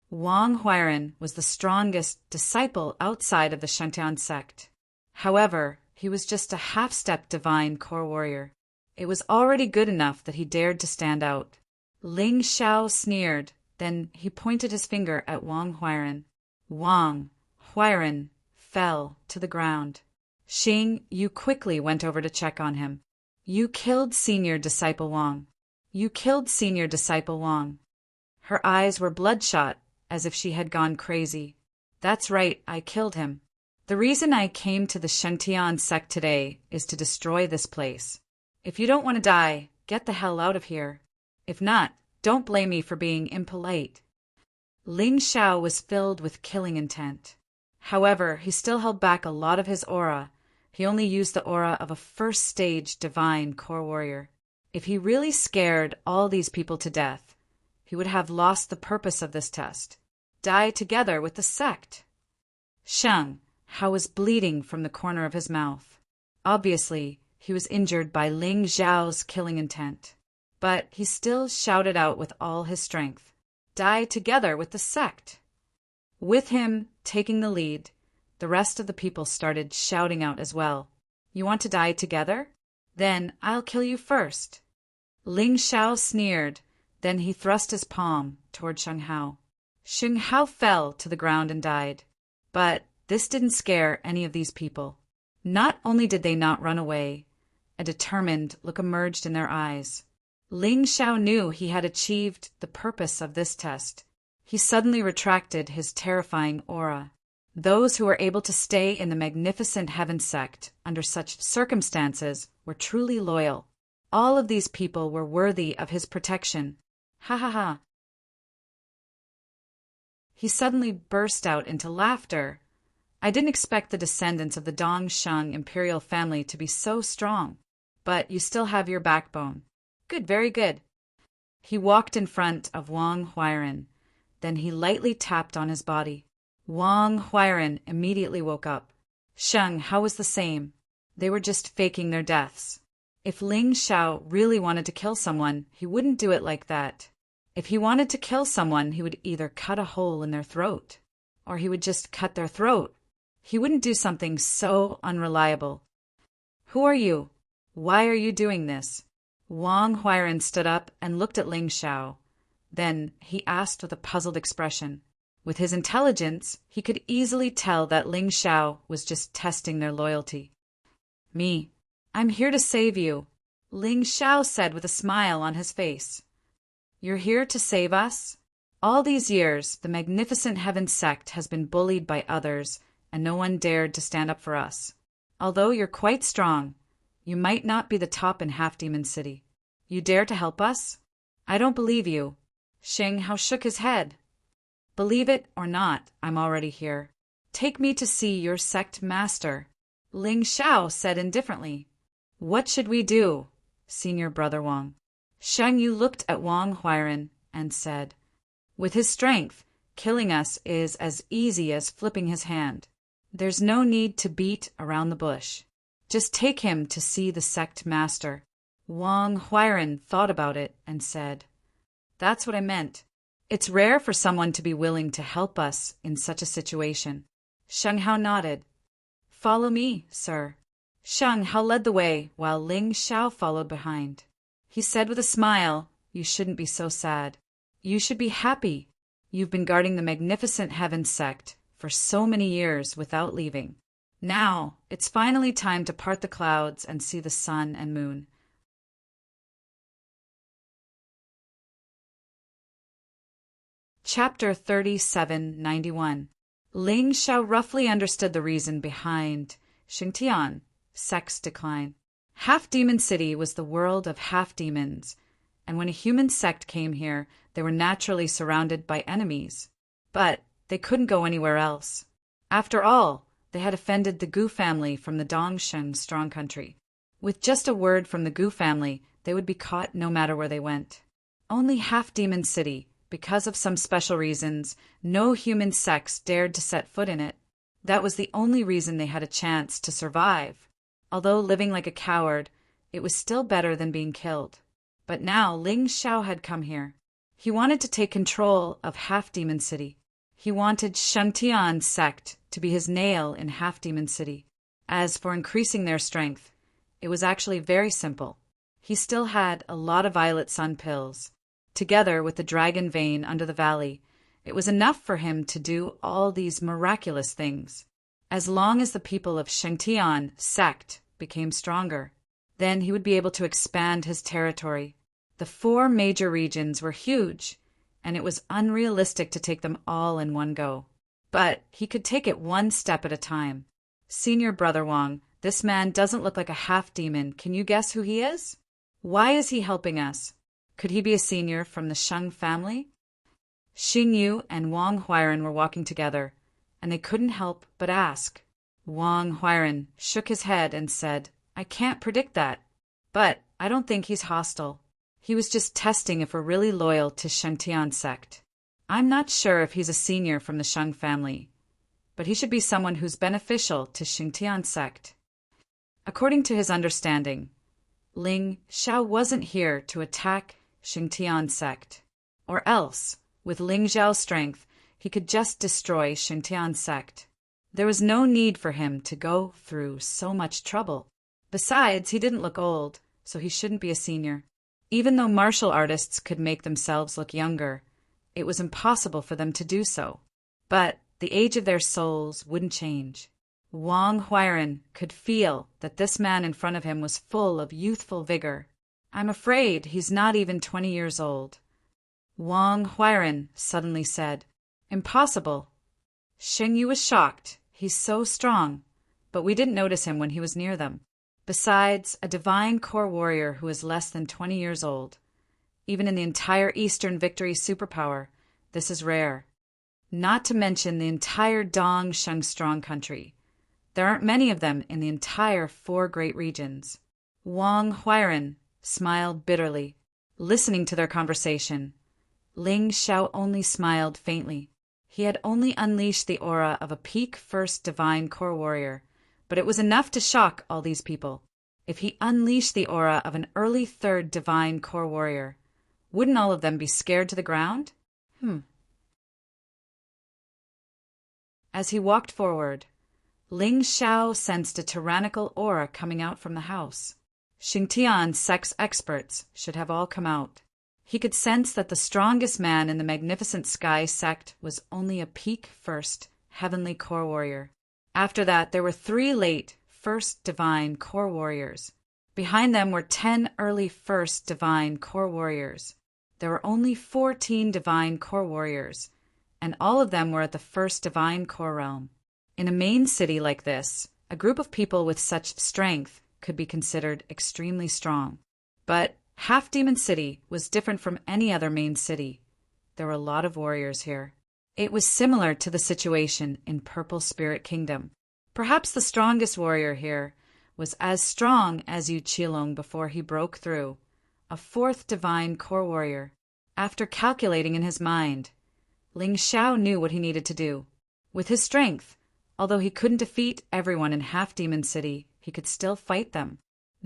Wang Huairan was the strongest disciple outside of the Shengtian sect. However, he was just a half-step divine core warrior. It was already good enough that he dared to stand out. Ling Xiao sneered, then he pointed his finger at Wang Huairan. Wang Huairan fell to the ground. Xing, you quickly went over to check on him. You killed senior disciple Wang. You killed senior disciple Wang. Her eyes were bloodshot, as if she had gone crazy. That's right, I killed him. The reason I came to the Shengtian sect today is to destroy this place. If you don't want to die, get the hell out of here. If not, don't blame me for being impolite. Ling Xiao was filled with killing intent. However, he still held back a lot of his aura. He only used the aura of a first-stage divine core warrior. If he really scared all these people to death, he would have lost the purpose of this test. Die together with the sect. Sheng Hao was bleeding from the corner of his mouth. Obviously, he was injured by Ling Zhao's killing intent. But he still shouted out with all his strength. Die together with the sect. With him taking the lead, the rest of the people started shouting out as well. You want to die together? Then I'll kill you first. Ling Xiao sneered, then he thrust his palm toward Sheng Hao. Sheng Hao fell to the ground and died. But this didn't scare any of these people. Not only did they not run away, a determined look emerged in their eyes. Ling Xiao knew he had achieved the purpose of this test. He suddenly retracted his terrifying aura. Those who were able to stay in the magnificent heaven sect under such circumstances were truly loyal. All of these people were worthy of his protection. Ha ha ha. He suddenly burst out into laughter. I didn't expect the descendants of the Dongsheng imperial family to be so strong. But you still have your backbone. Good, very good. He walked in front of Wang Huairan. Then he lightly tapped on his body. Wang Huairan immediately woke up. Sheng Hao was the same. They were just faking their deaths. If Ling Xiao really wanted to kill someone, he wouldn't do it like that. If he wanted to kill someone, he would either cut a hole in their throat, or he would just cut their throat. He wouldn't do something so unreliable. Who are you? Why are you doing this? Wang Huairan stood up and looked at Ling Xiao. Then he asked with a puzzled expression. With his intelligence, he could easily tell that Ling Xiao was just testing their loyalty. Me. I'm here to save you, Ling Xiao said with a smile on his face. You're here to save us? All these years, the magnificent heaven sect has been bullied by others, and no one dared to stand up for us. Although you're quite strong, you might not be the top in Half-Demon City. You dare to help us? I don't believe you. Xing Hao shook his head. Believe it or not, I'm already here. Take me to see your sect master. Ling Xiao said indifferently. What should we do, Senior Brother Wang? Shang Yu looked at Wang Huairan and said, with his strength, killing us is as easy as flipping his hand. There's no need to beat around the bush. Just take him to see the sect master. Wang Huairan thought about it and said, That's what I meant. It's rare for someone to be willing to help us in such a situation. Sheng Hao nodded. Follow me, sir. Sheng Hao led the way while Ling Xiao followed behind. He said with a smile, You shouldn't be so sad. You should be happy. You've been guarding the magnificent heaven sect for so many years without leaving. Now, it's finally time to part the clouds and see the sun and moon. Chapter 3791. Ling Xiao roughly understood the reason behind Xingtian sect's decline. Half-Demon City was the world of half-demons, and when a human sect came here, they were naturally surrounded by enemies. But they couldn't go anywhere else. After all, they had offended the Gu family from the Dongsheng strong country. With just a word from the Gu family, they would be caught no matter where they went. Only Half-Demon City, because of some special reasons, no human sects dared to set foot in it. That was the only reason they had a chance to survive. Although living like a coward, it was still better than being killed. But now Ling Xiao had come here. He wanted to take control of Half-Demon City. He wanted Shangtian sect to be his nail in Half-Demon City. As for increasing their strength, it was actually very simple. He still had a lot of Violet Sun pills. Together with the dragon vein under the valley, it was enough for him to do all these miraculous things. As long as the people of Shangtian sect became stronger, then he would be able to expand his territory. The 4 major regions were huge, and it was unrealistic to take them all in one go. But he could take it one step at a time. Senior Brother Wang, this man doesn't look like a half-demon. Can you guess who he is? Why is he helping us? Could he be a senior from the Sheng family? Xing Yu and Wang Huairan were walking together, and they couldn't help but ask. Wang Huairan shook his head and said, I can't predict that, but I don't think he's hostile. He was just testing if we're really loyal to Shangtian sect. I'm not sure if he's a senior from the Sheng family, but he should be someone who's beneficial to Shangtian sect. According to his understanding, Ling Xiao wasn't here to attack Shangtian sect, or else, with Ling Xiao's strength, he could just destroy Shangtian sect. There was no need for him to go through so much trouble. Besides, he didn't look old, so he shouldn't be a senior. Even though martial artists could make themselves look younger, it was impossible for them to do so. But the age of their souls wouldn't change. Wang Huairan could feel that this man in front of him was full of youthful vigor. I'm afraid he's not even 20 years old. Wang Huairan suddenly said, Impossible. Sheng Yu was shocked. He's so strong, but we didn't notice him when he was near them. Besides, a divine core warrior who is less than 20 years old. Even in the entire Eastern Victory superpower, this is rare. Not to mention the entire Dongsheng strong country. There aren't many of them in the entire 4 great regions. Wang Huairan smiled bitterly, listening to their conversation. Ling Xiao only smiled faintly. He had only unleashed the aura of a peak first divine core warrior, but it was enough to shock all these people. If he unleashed the aura of an early 3rd divine core warrior, wouldn't all of them be scared to the ground? As he walked forward, Ling Xiao sensed a tyrannical aura coming out from the house. Xingtian sect's experts should have all come out. He could sense that the strongest man in the magnificent Sky sect was only a peak first heavenly core warrior. After that, there were 3 late first divine core warriors. Behind them were 10 early first divine core warriors. There were only 14 divine core warriors, and all of them were at the first divine core realm. In a main city like this, a group of people with such strength could be considered extremely strong. But Half Demon City was different from any other main city. There were a lot of warriors here. It was similar to the situation in Purple Spirit Kingdom. Perhaps the strongest warrior here was as strong as Yu Qilong before he broke through, a fourth divine core warrior. After calculating in his mind, Ling Xiao knew what he needed to do. With his strength, although he couldn't defeat everyone in Half Demon City, he could still fight them.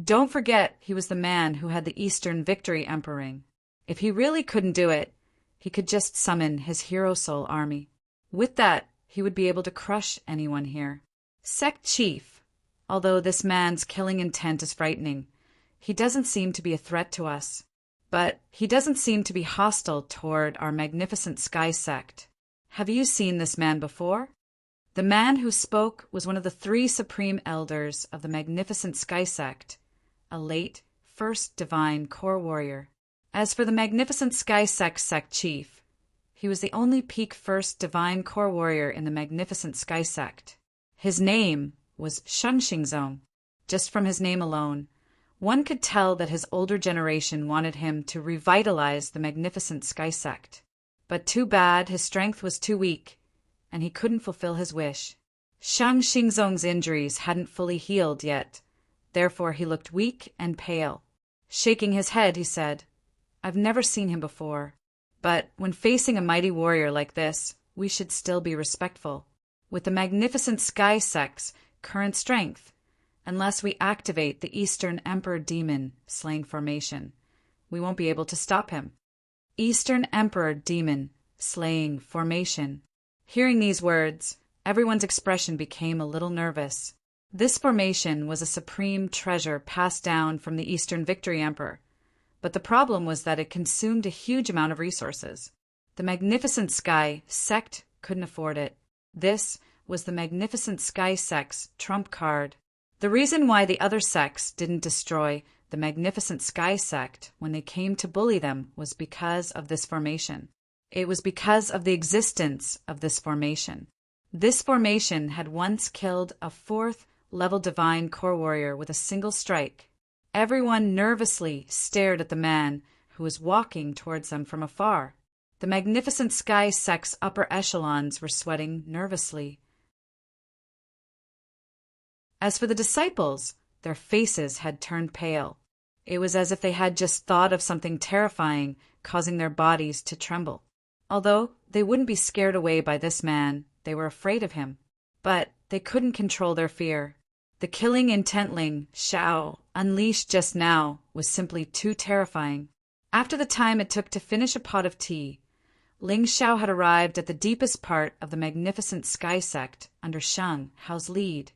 Don't forget, he was the man who had the Eastern Victory Emperor ring. If he really couldn't do it, he could just summon his Hero Soul army. With that, he would be able to crush anyone here. Sect Chief, although this man's killing intent is frightening, he doesn't seem to be a threat to us. But he doesn't seem to be hostile toward our magnificent Sky Sect. Have you seen this man before? The man who spoke was one of the 3 supreme elders of the magnificent Sky Sect, a late first divine core warrior. As for the magnificent Sky Sect chief, he was the only peak first divine core warrior in the magnificent Sky Sect. His name was Shang Xingzong. Just from his name alone, one could tell that his older generation wanted him to revitalize the magnificent Sky Sect. But too bad his strength was too weak, and he couldn't fulfill his wish. Shang Xingzong's injuries hadn't fully healed yet, therefore he looked weak and pale. Shaking his head, he said, "I've never seen him before, but when facing a mighty warrior like this, we should still be respectful. With the magnificent Sky Sect's current strength, unless we activate the Eastern Emperor Demon slaying formation, we won't be able to stop him." Eastern Emperor Demon slaying formation. Hearing these words, everyone's expression became a little nervous. This formation was a supreme treasure passed down from the Eastern Victory Emperor, but the problem was that it consumed a huge amount of resources. The magnificent Sky Sect couldn't afford it. This was the magnificent Sky Sect's trump card. The reason why the other sects didn't destroy the magnificent Sky Sect when they came to bully them was because of this formation. It was because of the existence of this formation. This formation had once killed a 4th level divine core warrior with a single strike. Everyone nervously stared at the man who was walking towards them from afar. The magnificent Sky Sect's upper echelons were sweating nervously. As for the disciples, their faces had turned pale. It was as if they had just thought of something terrifying, causing their bodies to tremble. Although they wouldn't be scared away by this man, they were afraid of him. But they couldn't control their fear. The killing intent Ling Xiao unleashed just now was simply too terrifying. After the time it took to finish a pot of tea, Ling Xiao had arrived at the deepest part of the magnificent Sky Sect under Shang Hao's lead,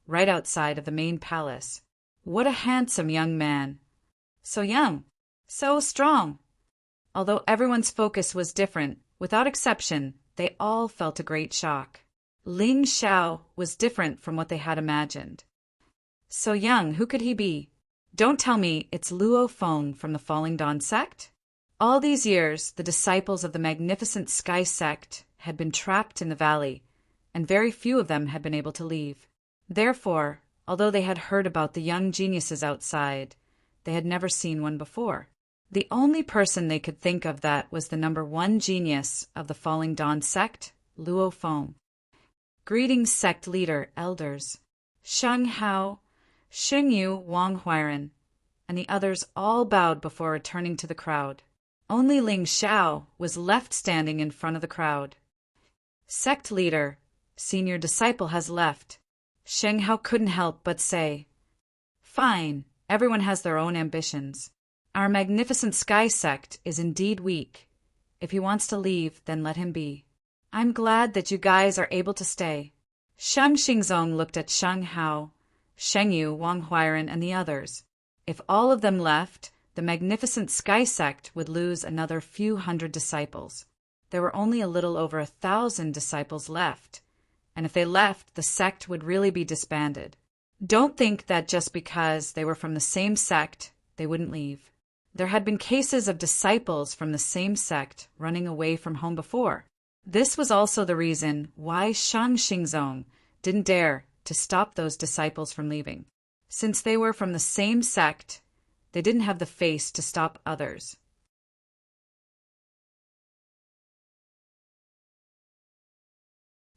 right outside of the main palace. What a handsome young man! So young, so strong. Although everyone's focus was different, without exception, they all felt a great shock. Ling Xiao was different from what they had imagined. So young, who could he be? Don't tell me it's Luo Feng from the Falling Dawn sect? All these years, the disciples of the magnificent Sky Sect had been trapped in the valley, and very few of them had been able to leave. Therefore, although they had heard about the young geniuses outside, they had never seen one before. The only person they could think of that was the number 1 genius of the Falling Dawn sect, Luo Feng. Greetings, sect leader, elders. Shang Hao, Xingyu Wang Huairen, and the others all bowed before returning to the crowd. Only Ling Xiao was left standing in front of the crowd. Sect leader, senior disciple has left. Sheng Hao couldn't help but say, "Fine, everyone has their own ambitions. Our magnificent Sky Sect is indeed weak. If he wants to leave, then let him be. I'm glad that you guys are able to stay." Shang Xingzong looked at Shang Hao, Shengyu, Wang Huairen, and the others. If all of them left, the magnificent Sky Sect would lose another few hundred disciples. There were only a little over 1,000 disciples left, and if they left, the sect would really be disbanded. Don't think that just because they were from the same sect, they wouldn't leave. There had been cases of disciples from the same sect running away from home before. This was also the reason why Shang Xingzong didn't dare to stop those disciples from leaving. Since they were from the same sect, they didn't have the face to stop others.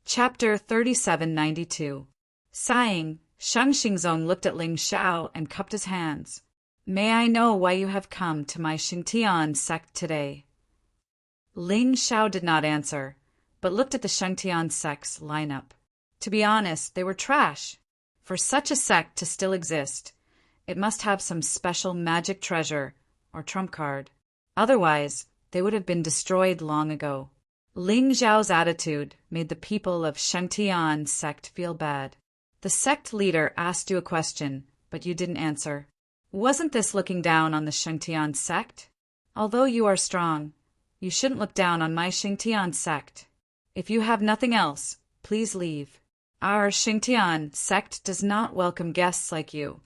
Chapter 3792. Sighing, Shang Xingzong looked at Ling Xiao and cupped his hands. May I know why you have come to my Xingtian sect today? Ling Xiao did not answer, but looked at the Xingtian sect's lineup. To be honest, they were trash. For such a sect to still exist, it must have some special magic treasure or trump card. Otherwise, they would have been destroyed long ago. Ling Xiao's attitude made the people of Xingtian sect feel bad. The sect leader asked you a question, but you didn't answer. Wasn't this looking down on the Xingtian sect? Although you are strong, you shouldn't look down on my Xingtian sect. If you have nothing else, please leave. Our Xingtian sect does not welcome guests like you.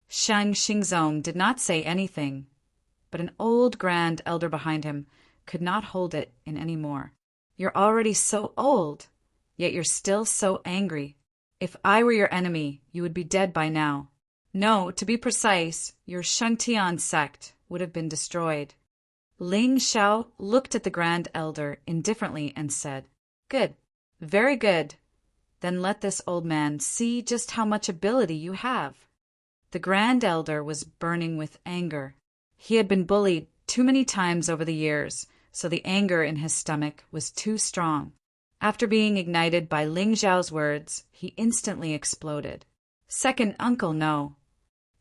Shang Xingzong did not say anything, but an old grand elder behind him could not hold it in any more. You're already so old, yet you're still so angry. If I were your enemy, you would be dead by now. No, to be precise, your Xingtian sect would have been destroyed. Ling Xiao looked at the grand elder indifferently and said, Good, very good. Then let this old man see just how much ability you have. The grand elder was burning with anger. He had been bullied too many times over the years, so the anger in his stomach was too strong. After being ignited by Ling Xiao's words, he instantly exploded. Second uncle, no.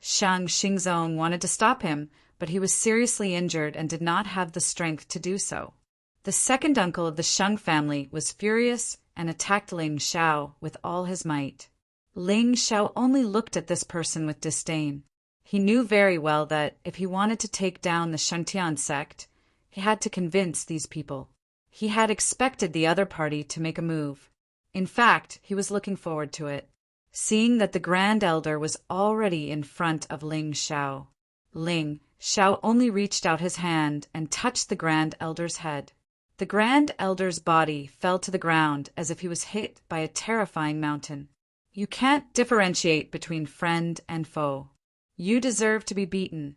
Shang Xingzong wanted to stop him, but he was seriously injured and did not have the strength to do so. The second uncle of the Shang family was furious and attacked Ling Xiao with all his might. Ling Xiao only looked at this person with disdain. He knew very well that if he wanted to take down the Xingtian sect, he had to convince these people. He had expected the other party to make a move. In fact, he was looking forward to it. Seeing that the grand elder was already in front of Ling Xiao, Ling Xiao only reached out his hand and touched the grand elder's head. The grand elder's body fell to the ground as if he was hit by a terrifying mountain. You can't differentiate between friend and foe. You deserve to be beaten.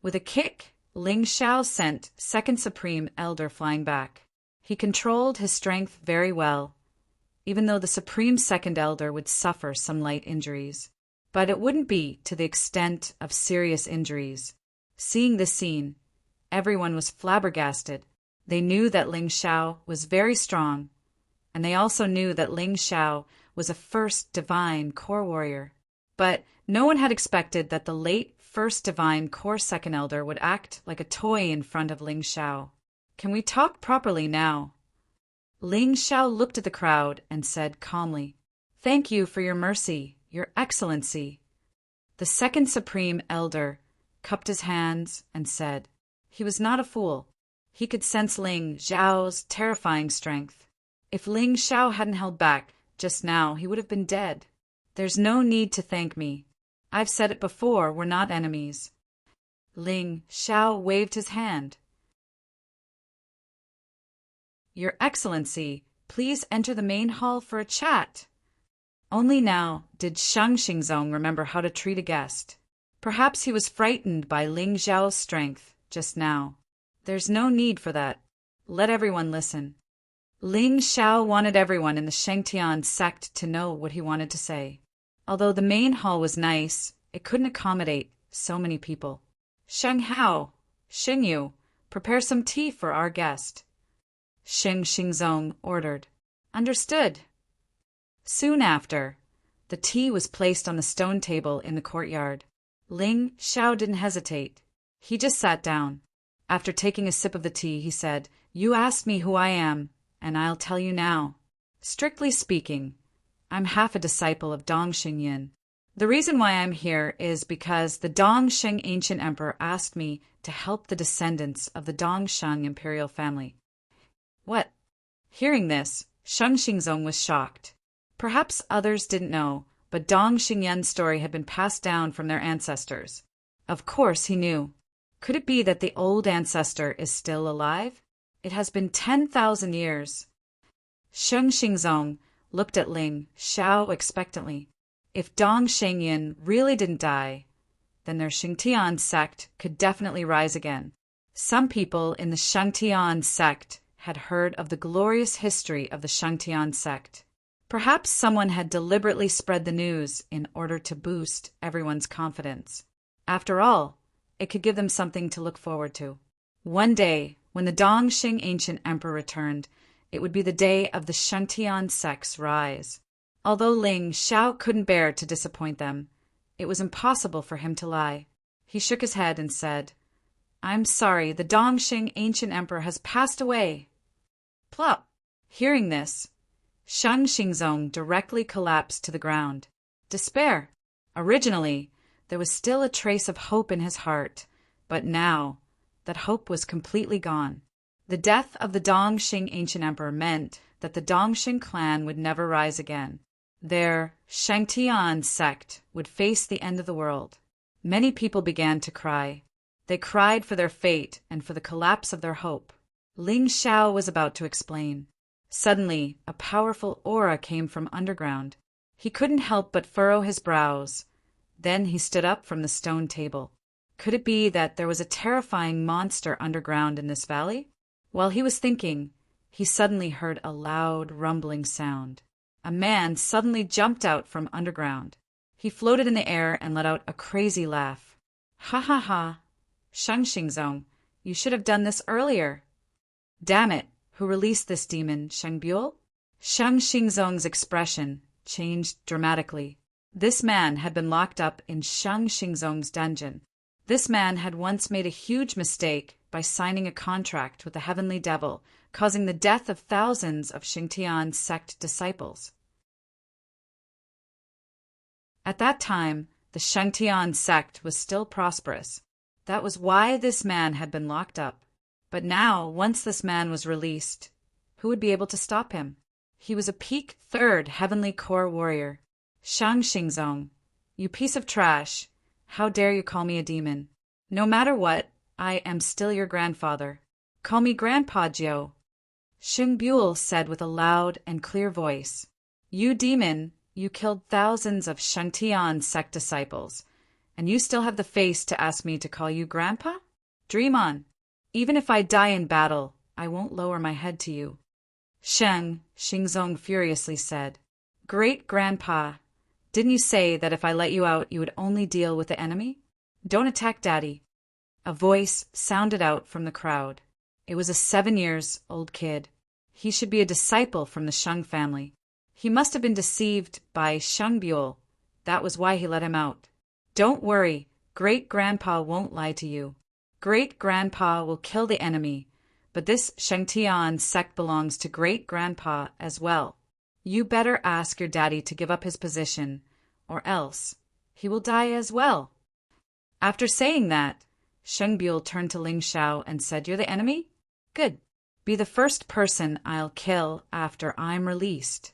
With a kick, Ling Xiao sent Second Supreme Elder flying back. He controlled his strength very well, even though the Supreme Second Elder would suffer some light injuries. But it wouldn't be to the extent of serious injuries. Seeing this scene, everyone was flabbergasted. They knew that Ling Xiao was very strong, and they also knew that Ling Xiao was a first divine core warrior. But no one had expected that the late first divine core second elder would act like a toy in front of Ling Xiao. Can we talk properly now? Ling Xiao looked at the crowd and said calmly, Thank you for your mercy, your excellency. The second supreme elder cupped his hands and said, He was not a fool. He could sense Ling Xiao's terrifying strength. If Ling Xiao hadn't held back just now, he would have been dead. There's no need to thank me. I've said it before, we're not enemies. Ling Xiao waved his hand. Your Excellency, please enter the main hall for a chat. Only now did Shang Xingzong remember how to treat a guest. Perhaps he was frightened by Ling Xiao's strength just now. There's no need for that. Let everyone listen. Ling Xiao wanted everyone in the Xingtian sect to know what he wanted to say. Although the main hall was nice, it couldn't accommodate so many people. Sheng Hao, Xing Yu, prepare some tea for our guest. Shang Xingzong ordered. Understood. Soon after, the tea was placed on the stone table in the courtyard. Ling Xiao didn't hesitate. He just sat down. After taking a sip of the tea, he said, You asked me who I am, and I'll tell you now. Strictly speaking, I'm half a disciple of Dong Xingyin. The reason why I'm here is because the Dongsheng ancient emperor asked me to help the descendants of the Dongsheng imperial family. What? Hearing this, Shang Xingzong was shocked. Perhaps others didn't know, but Dong Xinyan's story had been passed down from their ancestors. Of course he knew. Could it be that the old ancestor is still alive? It has been 10,000 years. Sheng Xingzong looked at Ling Xiao expectantly. If Dong Shengyin really didn't die, then their Xingtian sect could definitely rise again. Some people in the Shangtian sect had heard of the glorious history of the Shangtian sect. Perhaps someone had deliberately spread the news in order to boost everyone's confidence. After all, it could give them something to look forward to. One day, when the Dongxing ancient emperor returned, it would be the day of the Shangtian sect's rise. Although Ling Xiao couldn't bear to disappoint them, it was impossible for him to lie. He shook his head and said, "I'm sorry, the Dongxing ancient emperor has passed away." Plop! Hearing this, Sheng Xingzong directly collapsed to the ground. Despair! Originally, there was still a trace of hope in his heart, but now that hope was completely gone. The death of the Dongxing ancient emperor meant that the Dongxing clan would never rise again. Their Shangtian sect would face the end of the world. Many people began to cry. They cried for their fate and for the collapse of their hope. Ling Xiao was about to explain. Suddenly, a powerful aura came from underground. He couldn't help but furrow his brows. Then he stood up from the stone table. Could it be that there was a terrifying monster underground in this valley? While he was thinking, he suddenly heard a loud, rumbling sound. A man suddenly jumped out from underground. He floated in the air and let out a crazy laugh. "Ha ha ha! Sheng Xingzong, you should have done this earlier." "Damn it! Who released this demon, Sheng Buell?" Sheng Xingzong's expression changed dramatically. This man had been locked up in Sheng Xingzong's dungeon. This man had once made a huge mistake by signing a contract with the heavenly devil, causing the death of thousands of Xingtian sect disciples. At that time, the Shangtian sect was still prosperous. That was why this man had been locked up. But now, once this man was released, who would be able to stop him? He was a peak third heavenly core warrior. "Shang Xingzong, you piece of trash, how dare you call me a demon? No matter what, I am still your grandfather. Call me Grandpa Jiu." Sheng Buell said with a loud and clear voice, "You demon, you killed thousands of Shangtian sect disciples, and you still have the face to ask me to call you Grandpa? Dream on. Even if I die in battle, I won't lower my head to you." Sheng Xingzong furiously said, "Great Grandpa, didn't you say that if I let you out you would only deal with the enemy? Don't attack Daddy." A voice sounded out from the crowd. It was a 7-year-old kid. He should be a disciple from the Sheng family. He must have been deceived by Sheng Buell. That was why he let him out. "Don't worry, Great Grandpa won't lie to you. Great Grandpa will kill the enemy, but this Shangtian sect belongs to Great Grandpa as well. You better ask your daddy to give up his position, or else he will die as well." After saying that, Sheng Buell turned to Ling Xiao and said, "You're the enemy? Good. Be the first person I'll kill after I'm released."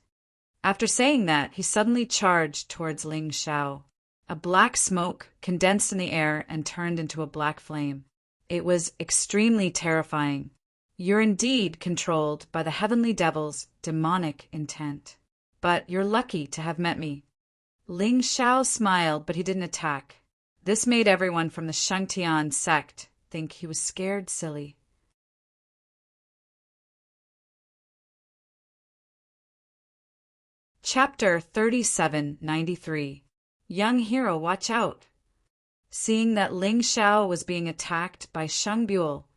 After saying that, he suddenly charged towards Ling Xiao. A black smoke condensed in the air and turned into a black flame. It was extremely terrifying. You're indeed controlled by the heavenly devil's demonic intent. But you're lucky to have met me. Ling Xiao smiled, but he didn't attack. This made everyone from the Shangtian sect think he was scared silly. Chapter 3793. Young Hero, Watch Out! Seeing that Ling Xiao was being attacked by Sheng Buell,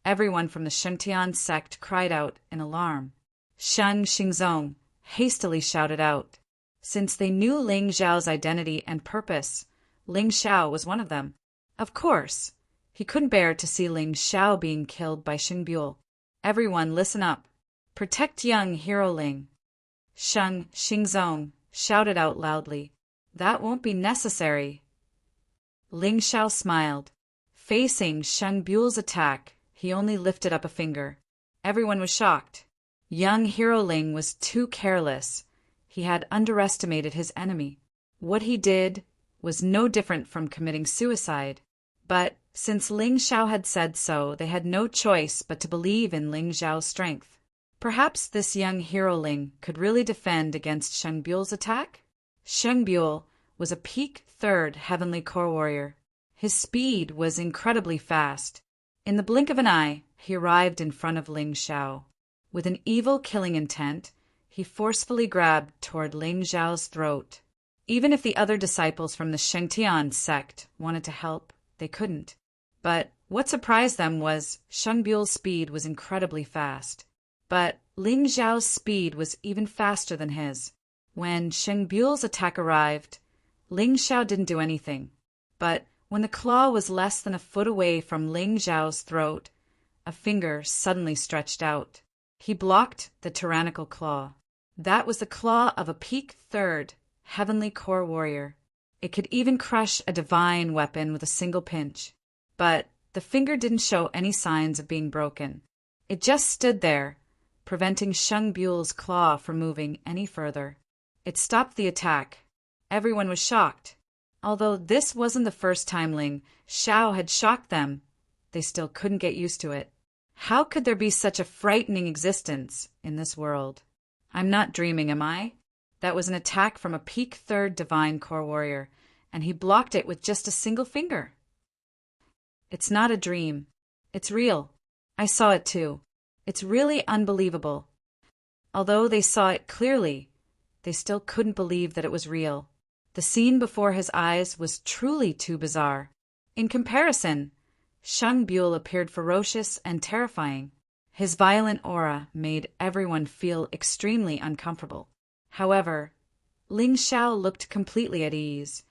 everyone from the Shangtian sect cried out in alarm. Sheng Xingzong hastily shouted out. Since they knew Ling Xiao's identity and purpose, Ling Xiao was one of them. Of course, he couldn't bear to see Ling Xiao being killed by Sheng Buell. "Everyone listen up. Protect young hero Ling." Sheng Xingzong shouted out loudly. "That won't be necessary." Ling Xiao smiled. Facing Sheng Buell's attack, he only lifted up a finger. Everyone was shocked. Young hero Ling was too careless. He had underestimated his enemy. What he did was no different from committing suicide. But since Ling Xiao had said so, they had no choice but to believe in Ling Xiao's strength. Perhaps this young hero Ling could really defend against Sheng Buell's attack? Sheng Buell was a peak 3rd Heavenly Core Warrior. His speed was incredibly fast. In the blink of an eye, he arrived in front of Ling Xiao. With an evil killing intent, he forcefully grabbed toward Ling Xiao's throat. Even if the other disciples from the Shengtian sect wanted to help, they couldn't. But what surprised them was Sheng Buell's speed was incredibly fast. But Ling Xiao's speed was even faster than his. When Sheng Buell's attack arrived, Ling Xiao didn't do anything. But when the claw was less than a foot away from Ling Xiao's throat, a finger suddenly stretched out. He blocked the tyrannical claw. That was the claw of a peak 3rd Heavenly Core Warrior. It could even crush a divine weapon with a single pinch. But the finger didn't show any signs of being broken. It just stood there, preventing Sheng Buell's claw from moving any further. It stopped the attack. Everyone was shocked. Although this wasn't the first time Ling Xiao had shocked them, they still couldn't get used to it. How could there be such a frightening existence in this world? I'm not dreaming, am I? That was an attack from a peak 3rd Divine Core Warrior, and he blocked it with just a single finger. It's not a dream. It's real. I saw it too. It's really unbelievable. Although they saw it clearly, they still couldn't believe that it was real. The scene before his eyes was truly too bizarre. In comparison, Sheng Buell appeared ferocious and terrifying. His violent aura made everyone feel extremely uncomfortable. However, Ling Xiao looked completely at ease,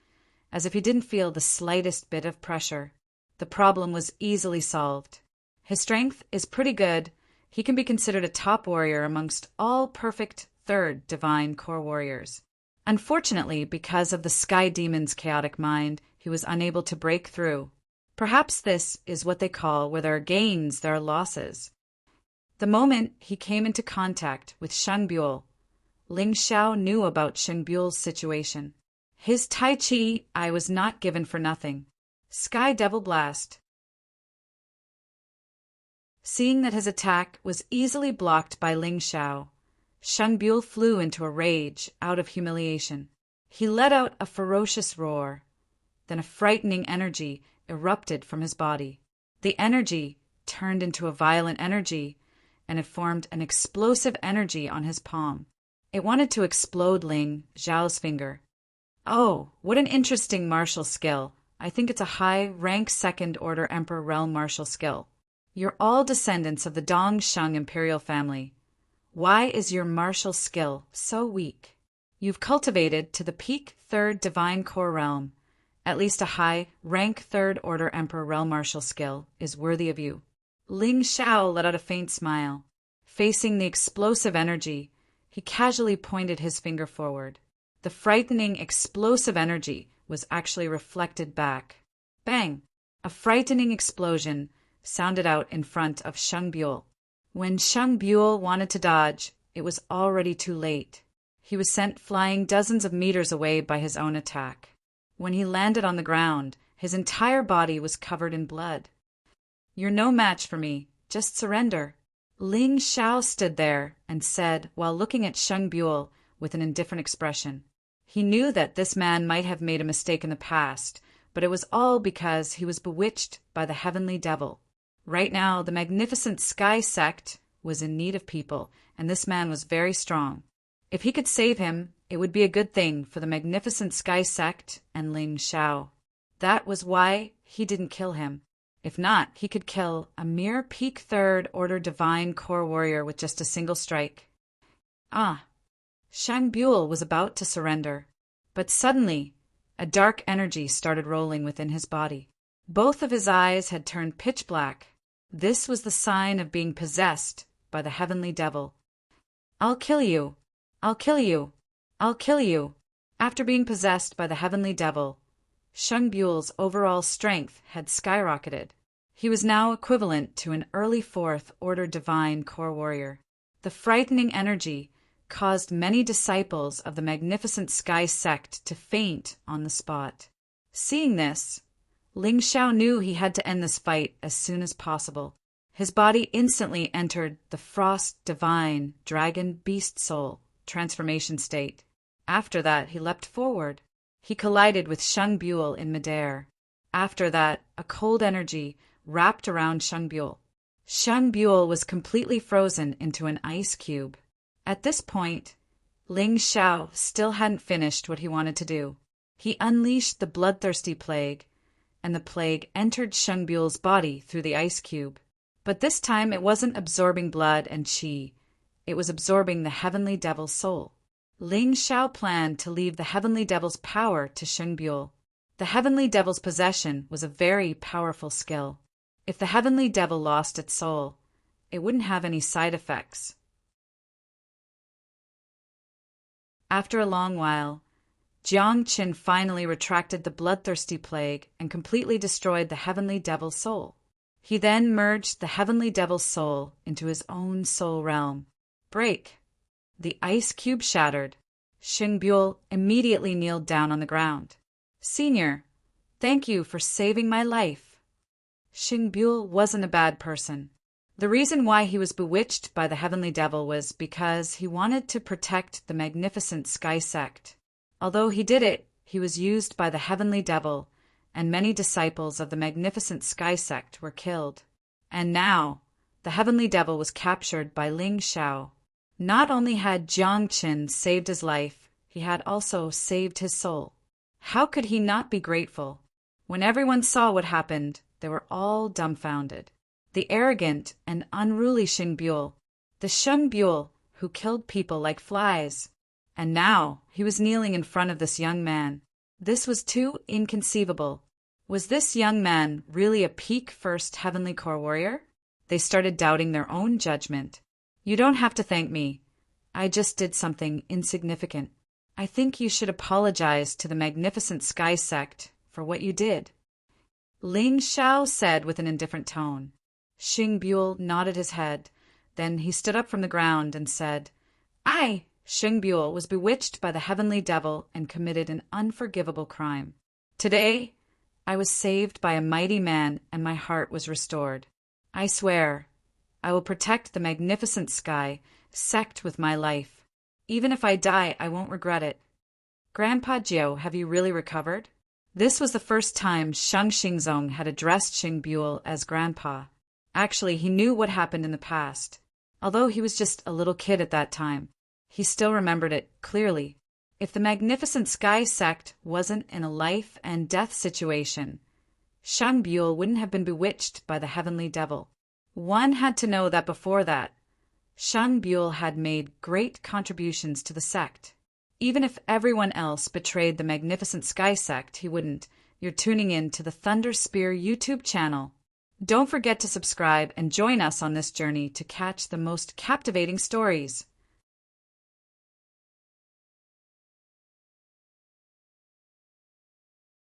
as if he didn't feel the slightest bit of pressure. The problem was easily solved. His strength is pretty good. He can be considered a top warrior amongst all perfect 3rd Divine Core Warriors. Unfortunately, because of the Sky Demon's chaotic mind, he was unable to break through. Perhaps this is what they call where there are gains, there are losses. The moment he came into contact with Sheng Buell, Ling Xiao knew about Sheng Buell's situation. His Tai Chi eye was not given for nothing. Sky Devil Blast. Seeing that his attack was easily blocked by Ling Xiao, Sheng Buell flew into a rage out of humiliation. He let out a ferocious roar. Then a frightening energy erupted from his body. The energy turned into a violent energy, and it formed an explosive energy on his palm. It wanted to explode Ling Xiao's finger. Oh, what an interesting martial skill. I think it's a high-rank 2nd Order Emperor Realm martial skill. You're all descendants of the Dong Sheng imperial family. Why is your martial skill so weak? You've cultivated to the peak 3rd Divine Core Realm. At least a high-rank 3rd Order Emperor Realm martial skill is worthy of you. Ling Xiao let out a faint smile. Facing the explosive energy, he casually pointed his finger forward. The frightening explosive energy was actually reflected back. Bang! A frightening explosion sounded out in front of Sheng Buell. When Sheng Buell wanted to dodge, it was already too late. He was sent flying dozens of meters away by his own attack. When he landed on the ground, his entire body was covered in blood. You're no match for me. Just surrender. Ling Xiao stood there and said while looking at Sheng Buell with an indifferent expression. He knew that this man might have made a mistake in the past, but it was all because he was bewitched by the heavenly devil. Right now, the magnificent Sky Sect was in need of people, and this man was very strong. If he could save him, it would be a good thing for the magnificent Sky Sect and Ling Xiao. That was why he didn't kill him. If not, he could kill a mere peak 3rd Order Divine Core Warrior with just a single strike. Sheng Buell was about to surrender, but suddenly a dark energy started rolling within his body. Both of his eyes had turned pitch black. This was the sign of being possessed by the heavenly devil. I'll kill you. I'll kill you. I'll kill you. After being possessed by the heavenly devil, Sheng Buell's overall strength had skyrocketed. He was now equivalent to an early 4th Order Divine Core Warrior. The frightening energy caused many disciples of the magnificent Sky Sect to faint on the spot. Seeing this, Ling Xiao knew he had to end this fight as soon as possible. His body instantly entered the Frost Divine Dragon Beast Soul transformation state. After that, he leapt forward. He collided with Sheng Buell in midair. After that, a cold energy wrapped around Sheng Buell. Sheng Buell was completely frozen into an ice cube. At this point, Ling Xiao still hadn't finished what he wanted to do. He unleashed the bloodthirsty plague, and the plague entered Sheng Buell's body through the ice cube. But this time it wasn't absorbing blood and qi. It was absorbing the Heavenly Devil's soul. Ling Xiao planned to leave the Heavenly Devil's power to Sheng Buell. The Heavenly Devil's possession was a very powerful skill. If the Heavenly Devil lost its soul, it wouldn't have any side effects. After a long while, Jiang Qin finally retracted the bloodthirsty plague and completely destroyed the Heavenly Devil's soul. He then merged the Heavenly Devil's soul into his own soul realm. Break! The ice cube shattered. Sheng Buell immediately kneeled down on the ground. "Senior, thank you for saving my life." Sheng Buell wasn't a bad person. The reason why he was bewitched by the Heavenly Devil was because he wanted to protect the magnificent Sky Sect. Although he did it, he was used by the Heavenly Devil, and many disciples of the magnificent Sky Sect were killed. And now, the Heavenly Devil was captured by Ling Xiao. Not only had Jiang Qin saved his life, he had also saved his soul. How could he not be grateful? When everyone saw what happened, they were all dumbfounded. The arrogant and unruly Sheng Buell, the Sheng Buell who killed people like flies. And now he was kneeling in front of this young man. This was too inconceivable. Was this young man really a peak first Heavenly Core warrior? They started doubting their own judgment. "You don't have to thank me. I just did something insignificant. I think you should apologize to the magnificent Sky Sect for what you did," Ling Xiao said with an indifferent tone. Sheng Buell nodded his head. Then he stood up from the ground and said, "I, Sheng Buell, was bewitched by the Heavenly Devil and committed an unforgivable crime. Today, I was saved by a mighty man and my heart was restored. I swear, I will protect the magnificent Sky Sect with my life. Even if I die, I won't regret it. Grandpa Jiao, have you really recovered?" This was the first time Shang Xingzong had addressed Sheng Buell as Grandpa. Actually, he knew what happened in the past. Although he was just a little kid at that time, he still remembered it clearly. If the magnificent Sky Sect wasn't in a life and death situation, Sheng Buell wouldn't have been bewitched by the Heavenly Devil. One had to know that before that, Sheng Buell had made great contributions to the sect. Even if everyone else betrayed the magnificent Sky Sect, he wouldn't. You're tuning in to the Thunder Spear YouTube channel. Don't forget to subscribe and join us on this journey to catch the most captivating stories.